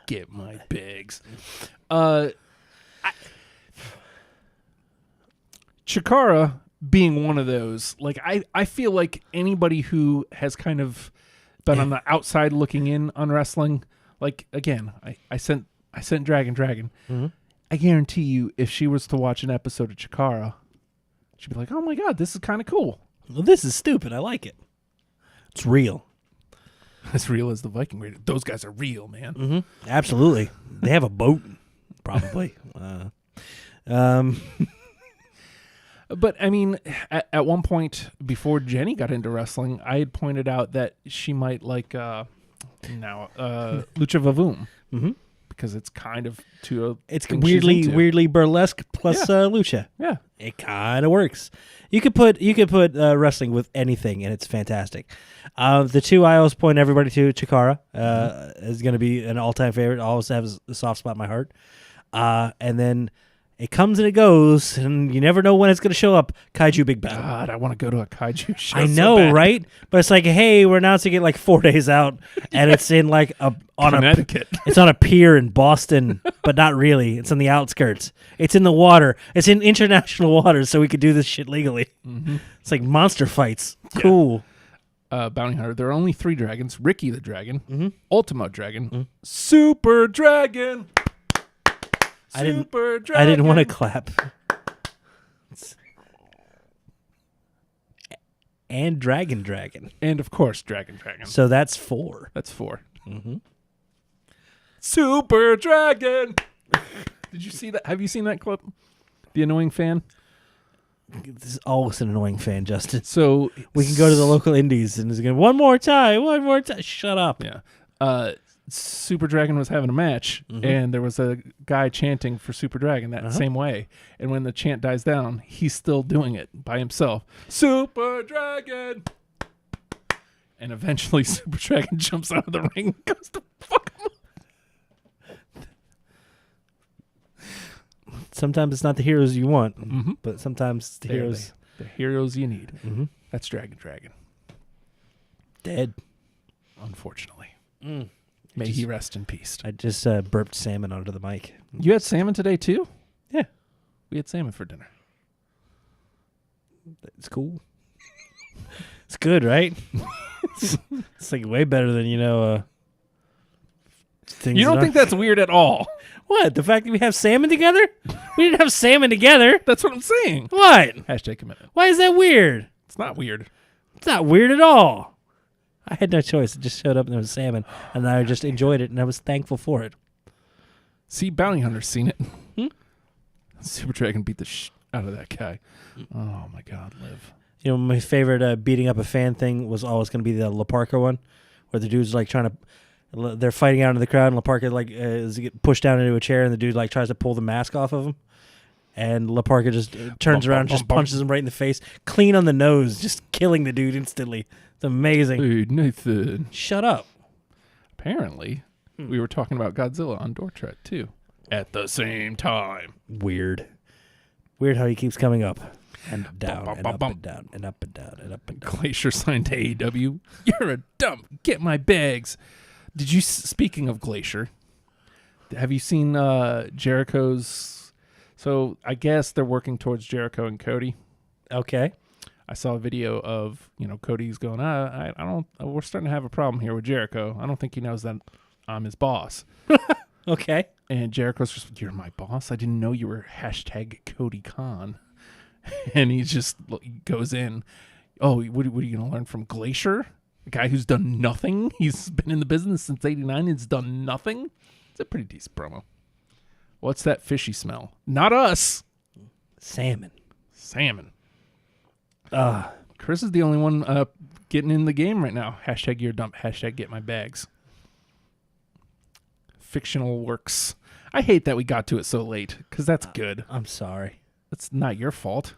Get my bags. Chikara being one of those, like I feel like anybody who has kind of been on the outside looking in on wrestling, like again, I sent Dragon. Mm-hmm. I guarantee you, if she was to watch an episode of Chikara, she'd be like, "Oh my God, this is kind of cool. Well, this is stupid. I like it. It's real. As real as the Viking Raider. Those guys are real, man." Mm-hmm. Absolutely. They have a boat, probably. But I mean, at one point before Jenny got into wrestling, I had pointed out that she might like Lucha Vavoom. Mm-hmm. Because it's kind of it's weirdly burlesque plus lucha. Yeah, it kind of works. You could put wrestling with anything, and it's fantastic. The two I always point everybody to, Chikara is going to be an all-time favorite. Always has a soft spot in my heart. And then It comes and it goes, and you never know when it's going to show up. Kaiju Big Battle. God, I want to go to a kaiju show. I so know, bad. right? But it's like, hey, we're announcing it like 4 days out, and it's in like Connecticut. It's on a pier in Boston, but not really. It's on the outskirts. It's in the water. It's in international waters, so we could do this shit legally. Mm-hmm. It's like monster fights. Cool. Bounty Hunter. There are only 3 dragons: Ricky the Dragon, Mm-hmm. Ultimo Dragon, Super Dragon. I didn't Dragon. want to clap. And Dragon. And of course, Dragon. So that's 4. That's 4. Mm-hmm. Super Dragon. Did you see that? Have you seen that clip? The annoying fan. This is always an annoying fan, Justin. So We can go to the local indies and it's going, one more time. Shut up. Yeah. Super Dragon was having a match, and there was a guy chanting for Super Dragon that same way. And when the chant dies down, he's still doing it by himself. Super Dragon. And eventually, Super Dragon jumps out of the ring and goes to fuck him. Sometimes it's not the heroes you want, but sometimes the heroes The heroes you need. Mm-hmm. That's Dragon. dead. Unfortunately. May he rest in peace. I just burped salmon onto the mic. You had salmon today, too? Yeah. We had salmon for dinner. It's cool. It's good, right? It's like way better than, things. You don't think that's weird at all? What? The fact that we have salmon together? We didn't have salmon together. That's what I'm saying. What? Hashtag commitment. Why is that weird? It's not weird. It's not weird at all. I had no choice. It just showed up and there was salmon, and I just enjoyed it, and I was thankful for it. See, Bounty Hunter's seen it. Super Dragon beat the out of that guy. Oh, my God, Liv. My favorite beating up a fan thing was always going to be the La Parka one, where the dude's like they're fighting out in the crowd, and La Parka is get pushed down into a chair, and the dude tries to pull the mask off of him. And La Parka just turns around and just punches him right in the face, clean on the nose, just killing the dude instantly. It's amazing. Hey, Nathan. Shut up. Apparently, we were talking about Godzilla on Dortret, too. At the same time. Weird how he keeps coming up and down and up and down and up and down and up and down. Glacier signed to AEW. You're a dump. Get my bags. Did you, speaking of Glacier, have you seen Jericho's? So I guess they're working towards Jericho and Cody. Okay. I saw a video of, Cody's going, I don't, we're starting to have a problem here with Jericho. I don't think he knows that I'm his boss. Okay. And Jericho's just, you're my boss? I didn't know you were hashtag Cody Khan. And he just goes in, oh, what are you going to learn from Glacier? A guy who's done nothing? He's been in the business since 89 and has done nothing? It's a pretty decent promo. What's that fishy smell? Not us. Salmon. Chris is the only one getting in the game right now. Hashtag you're dump. Hashtag get my bags. Fictional works. I hate that we got to it so late because that's good. I'm sorry. It's not your fault.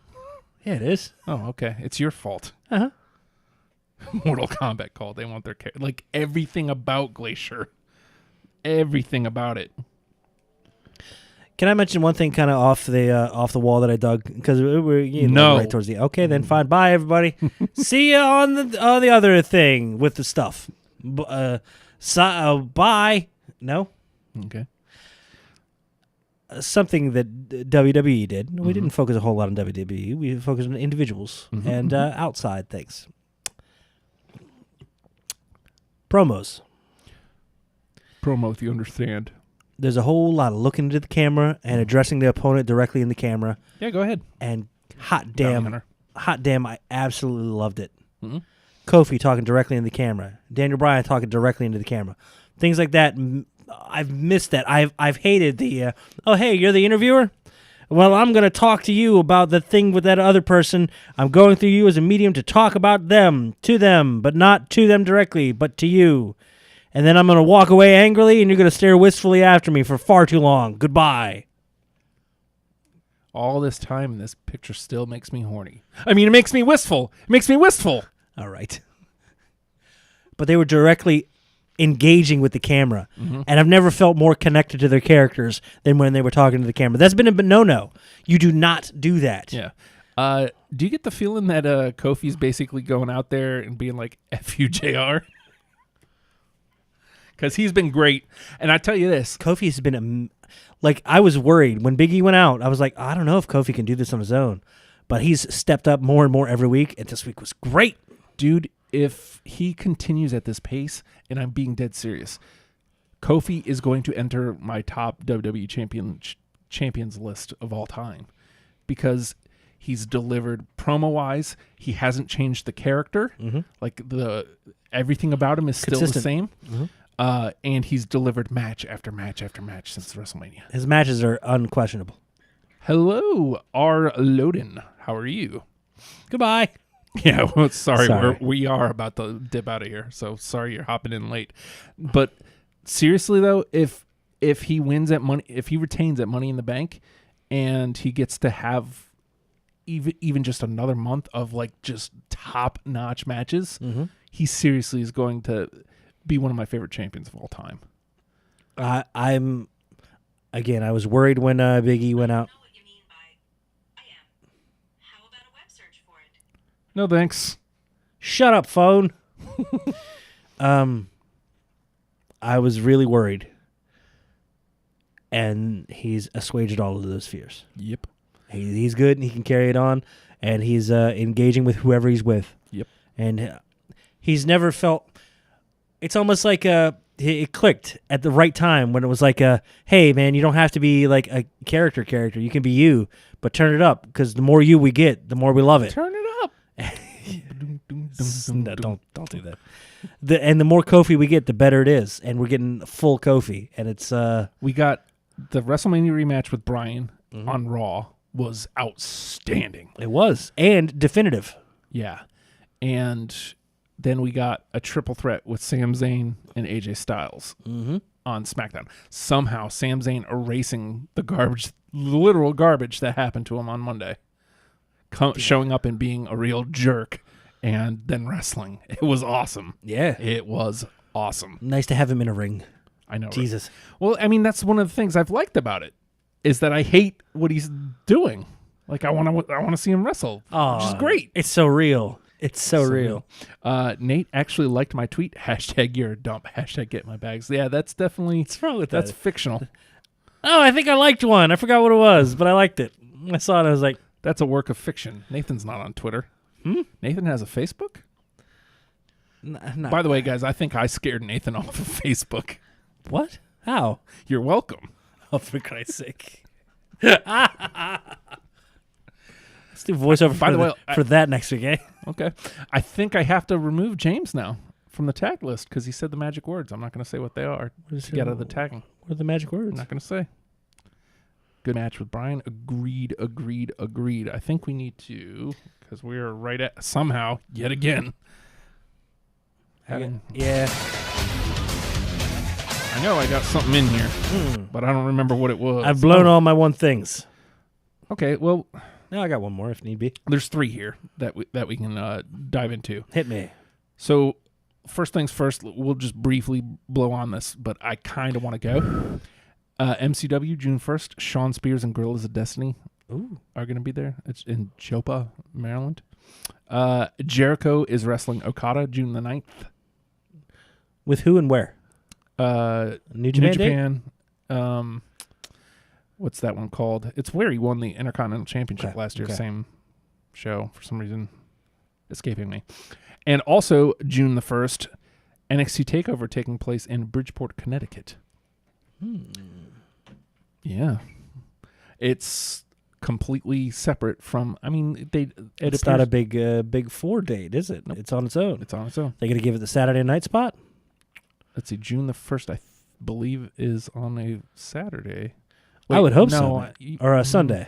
Yeah, it is. Oh, okay. It's your fault. Uh-huh. Mortal Kombat called. They want their everything about Glacier. Everything about it. Can I mention one thing kind of off the wall that I dug? Because we're right towards the... Okay, then fine. Bye, everybody. See you on the other thing with the stuff. Bye. No? Okay. Something that WWE did. We didn't focus a whole lot on WWE. We focused on individuals and outside things. Promos. Promo, if you understand. There's a whole lot of looking into the camera and addressing the opponent directly in the camera. Yeah, go ahead. And hot damn, I absolutely loved it. Mm-hmm. Kofi talking directly in the camera. Daniel Bryan talking directly into the camera. Things like that. I've missed that. I've hated the, oh, hey, you're the interviewer? Well, I'm going to talk to you about the thing with that other person. I'm going through you as a medium to talk about them, to them, but not to them directly, but to you. And then I'm going to walk away angrily, and you're going to stare wistfully after me for far too long. Goodbye. All this time, this picture still makes me horny. I mean, it makes me wistful. All right. But they were directly engaging with the camera. And I've never felt more connected to their characters than when they were talking to the camera. That's been a no-no. You do not do that. Yeah. Do you get the feeling that Kofi's basically going out there and being like, F you, JR? Because he's been great. And I tell you this. Kofi's been I was worried when Big E went out. I was like, I don't know if Kofi can do this on his own. But he's stepped up more and more every week, and this week was great. Dude, if he continues at this pace, and I'm being dead serious, Kofi is going to enter my top WWE champions list of all time. Because he's delivered promo-wise. He hasn't changed the character. Like, everything about him is still the same. And he's delivered match after match after match since WrestleMania. His matches are unquestionable. Hello, R. Loden. How are you? Goodbye. Yeah, well, sorry. We are about to dip out of here, so sorry you're hopping in late. But seriously, though, if he wins at Money, if he retains at Money in the Bank, and he gets to have even just another month of like just top-notch matches, he seriously is going to be one of my favorite champions of all time. I was worried when Big E went out. No thanks. Shut up, phone. I was really worried. And he's assuaged all of those fears. Yep. He's good and he can carry it on. And he's engaging with whoever he's with. Yep. And he's never felt... It's almost like it clicked at the right time when it was like, hey, man, you don't have to be like a character. You can be you, but turn it up because the more you we get, the more we love it. Turn it up. No, don't do that. The more Kofi we get, the better it is, and we're getting full Kofi, and it's we got the WrestleMania rematch with Bryan on Raw was outstanding. It was and definitive. Yeah, and then we got a triple threat with Sami Zayn and AJ Styles on SmackDown. Somehow, Sami Zayn erasing the literal garbage that happened to him on Monday. Showing up and being a real jerk and then wrestling. It was awesome. Yeah. It was awesome. Nice to have him in a ring. I know. Jesus. Right? Well, I mean, that's one of the things I've liked about it is that I hate what he's doing. Like, I want to see him wrestle, which is great. It's so real. It's so real. Nate actually liked my tweet. # you're a dump. # get my bags. Yeah, that's definitely... What's wrong with that's that? fictional. Oh, I think I liked one. I forgot what it was, but I liked it. I saw it. I was like... That's a work of fiction. Nathan's not on Twitter. Nathan has a Facebook? By the way, guys, I think I scared Nathan off of Facebook. What? How? You're welcome. Oh, for Christ's sake. Let's do voiceover for that next week, eh? Okay. I think I have to remove James now from the tag list because he said the magic words. I'm not going to say what they are to get out of the tagging. What are the magic words? I'm not going to say. Good match with Bryan. Agreed. I think we need to, because we're right at, somehow, yet again. Yeah. I know I got something in here, but I don't remember what it was. I've blown all my one things. Okay, well. No, I got one more if need be. There's 3 here that we can dive into. Hit me. So, first things first, we'll just briefly blow on this, but I kind of want to go. MCW, June 1st, Shawn Spears and Gorillas of Destiny are going to be there. It's in Chopa, Maryland. Jericho is wrestling Okada, June the 9th. With who and where? New Japan. What's that one called? It's where he won the Intercontinental Championship last year. Same show, for some reason, escaping me. And also, June the 1st, NXT TakeOver taking place in Bridgeport, Connecticut. Yeah. It's completely separate from, I mean, it's not a big 4 date, is it? Nope. It's on its own. It's on its own. They going to give it the Saturday night spot? Let's see, June the 1st, I believe, is on a Saturday. Wait, I would hope so. Or a Sunday.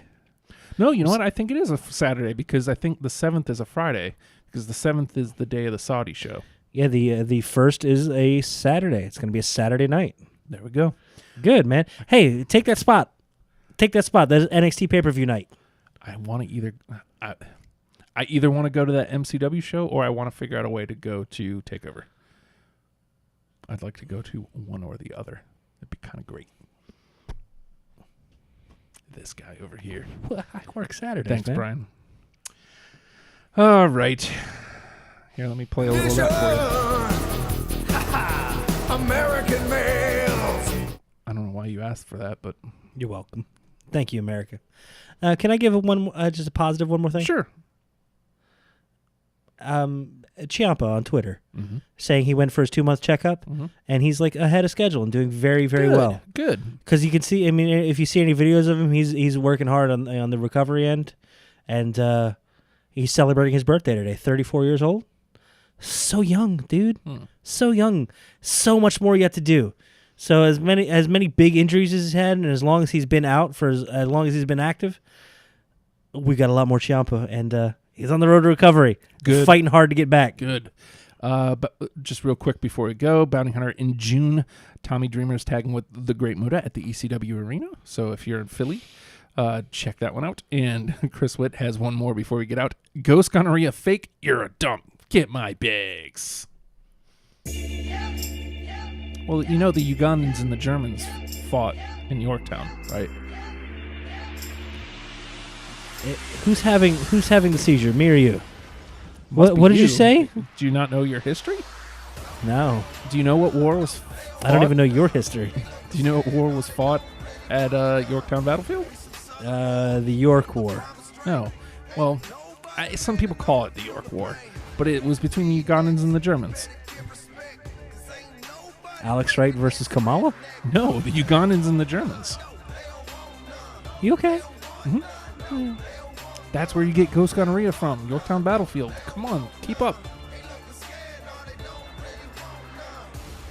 No, you know what? I think it is a Saturday because I think the 7th is a Friday because the 7th is the day of the Saudi show. Yeah, the 1st is a Saturday. It's going to be a Saturday night. There we go. Good, man. Hey, take that spot. Take that spot. That's NXT pay-per-view night. I want to I either want to go to that MCW show or I want to figure out a way to go to TakeOver. I'd like to go to one or the other. It'd be kind of great. This guy over here. Well, I work Saturdays. Thanks, man. Brian. All right. Here, let me play a little of that for you. American males. I don't know why you asked for that, but You're welcome. Thank you, America. Can I give just a positive one more thing? sure. Ciampa on Twitter Mm-hmm. saying he went for his 2-month checkup, and he's like ahead of schedule and doing very, very well. Good. Because you can see, I mean, if you see any videos of him, he's working hard on the recovery end, and he's celebrating his birthday today, 34 years old. So young, dude. So young. So much more yet to do. So as many big injuries as he's had, and as long as he's been out for as long as he's been active, we got a lot more Ciampa, and he's on the road to recovery. Good. Fighting hard to get back. Good. But just real quick before we go, Bounty Hunter in June, Tommy Dreamer is tagging with the Great Muta at the ECW Arena. So if you're in Philly, check that one out. And Chris Witt has one more before we get out. Ghost Gonorrhea Fake, you're a dump. Get my bags. Well, you know the Ugandans and the Germans fought in Yorktown, right? Who's having the seizure? Me or you? Must be What did you say? Do you not know your history? No. Do you know what war was fought? I don't even know your history. Do you know what war was fought at Yorktown Battlefield? The York War. No. Well, some people call it the York War, but it was between the Ugandans and the Germans. Alex Wright versus Kamala? No, the Ugandans and the Germans. You okay? That's where you get Ghost Gonorrhea from, Yorktown Battlefield. Come on, keep up.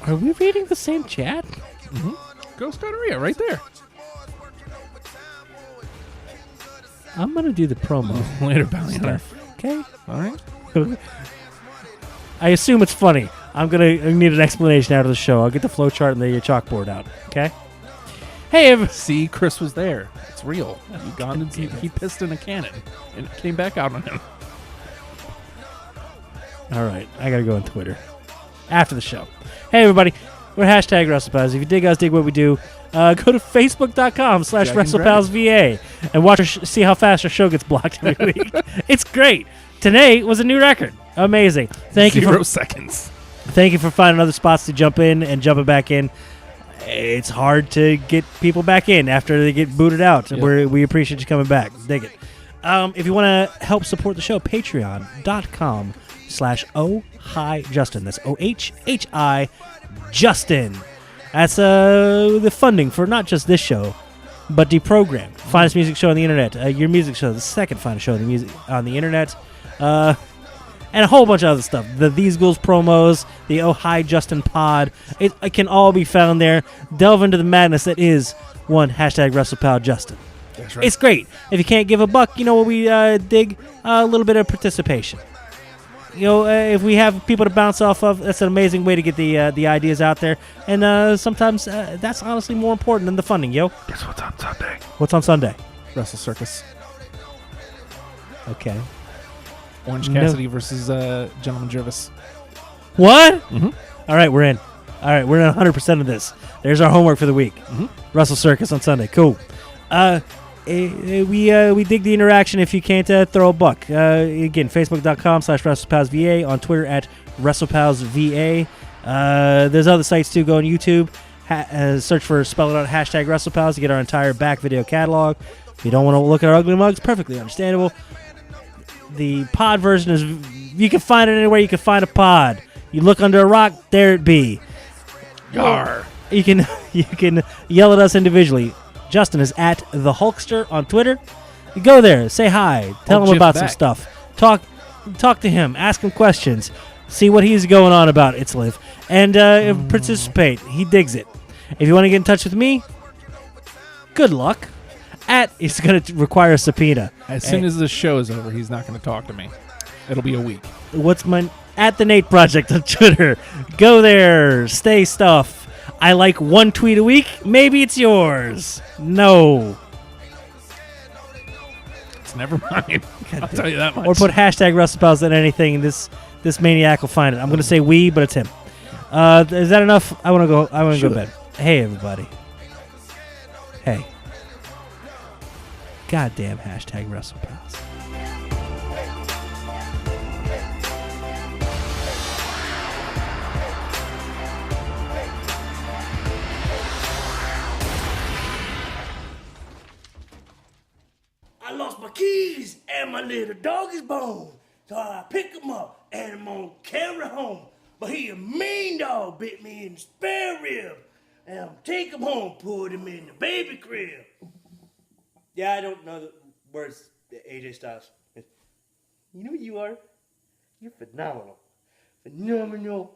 Are we reading the same chat? Ghost Gonorrhea, right there. I'm going to do the promo. Later, Bounty Hunter. Okay? All right. I assume it's funny. I need an explanation out of the show. I'll get the flow chart and the chalkboard out. Okay? Hey, See, Chris was there. It's real. Ugandans, he pissed in a cannon, and it came back out on him. All right, I gotta go on Twitter after the show. Hey, everybody, we're hashtag WrestlePals. If you dig us, dig what we do, go to facebook.com/WrestlePalsVA and watch see how fast our show gets blocked every week. It's great. Today was a new record. Amazing. Thank you 0 seconds. Thank you for finding other spots to jump in and jumping back in. It's hard to get people back in after they get booted out. Yep. We appreciate you coming back. Dig it. If you want to help support the show, patreon.com/OHIJustin. That's OHHI Justin. That's the funding for not just this show, but the program. Finest music show on the internet. Your music show, the second finest show on the internet. And a whole bunch of other stuff. The These Ghouls promos, the Oh Hi Justin pod. It can all be found there. Delve into the madness that is one hashtag WrestlePal Justin. That's right. It's great. If you can't give a buck, you know what we dig? A little bit of participation. You know, if we have people to bounce off of, that's an amazing way to get the ideas out there. And sometimes that's honestly more important than the funding, yo. Guess what's on Sunday? What's on Sunday? Wrestle Circus. Okay. Orange Cassidy versus Gentleman Jervis. What? Mm-hmm. All right, we're in. All right, we're in 100% of this. There's our homework for the week. Wrestle Circus on Sunday. Cool. We dig the interaction if you can't throw a buck. Again, facebook.com/WrestlePalsVA, on Twitter at WrestlePalsVA. There's other sites too. Go on YouTube. Search for spell it out hashtag WrestlePals to get our entire back video catalog. If you don't want to look at our ugly mugs, perfectly understandable. The pod version is, you can find it anywhere you can find a pod. You look under a rock, there it be. Yar. You can yell at us individually. Justin is at the Hulkster on Twitter. You go there, say hi, tell him about some stuff. Talk to him, ask him questions, see what he's going on about. It's live. And participate. He digs it. If you want to get in touch with me, good luck. It's going to require a subpoena. As soon as the show is over, he's not going to talk to me. It'll be a week. What's my at the Nate Project on Twitter? Go there, stay stuff. I like one tweet a week. Maybe it's yours. No. It's never mine. I'll tell you that much. Or put hashtag WrestlePals at anything, and this maniac will find it. I'm going to say we, but it's him. Is that enough? I want to go. I want to Sure. go to bed. Hey, everybody. Hey. Goddamn hashtag WrestlePals. I lost my keys and my little dog is bone. So I pick him up and I'm gonna carry home. But he a mean dog, bit me in the spare rib. And I'm take him home, put him in the baby crib. Yeah, I don't know the words, AJ Styles. You know what you are? You're phenomenal. Phenomenal.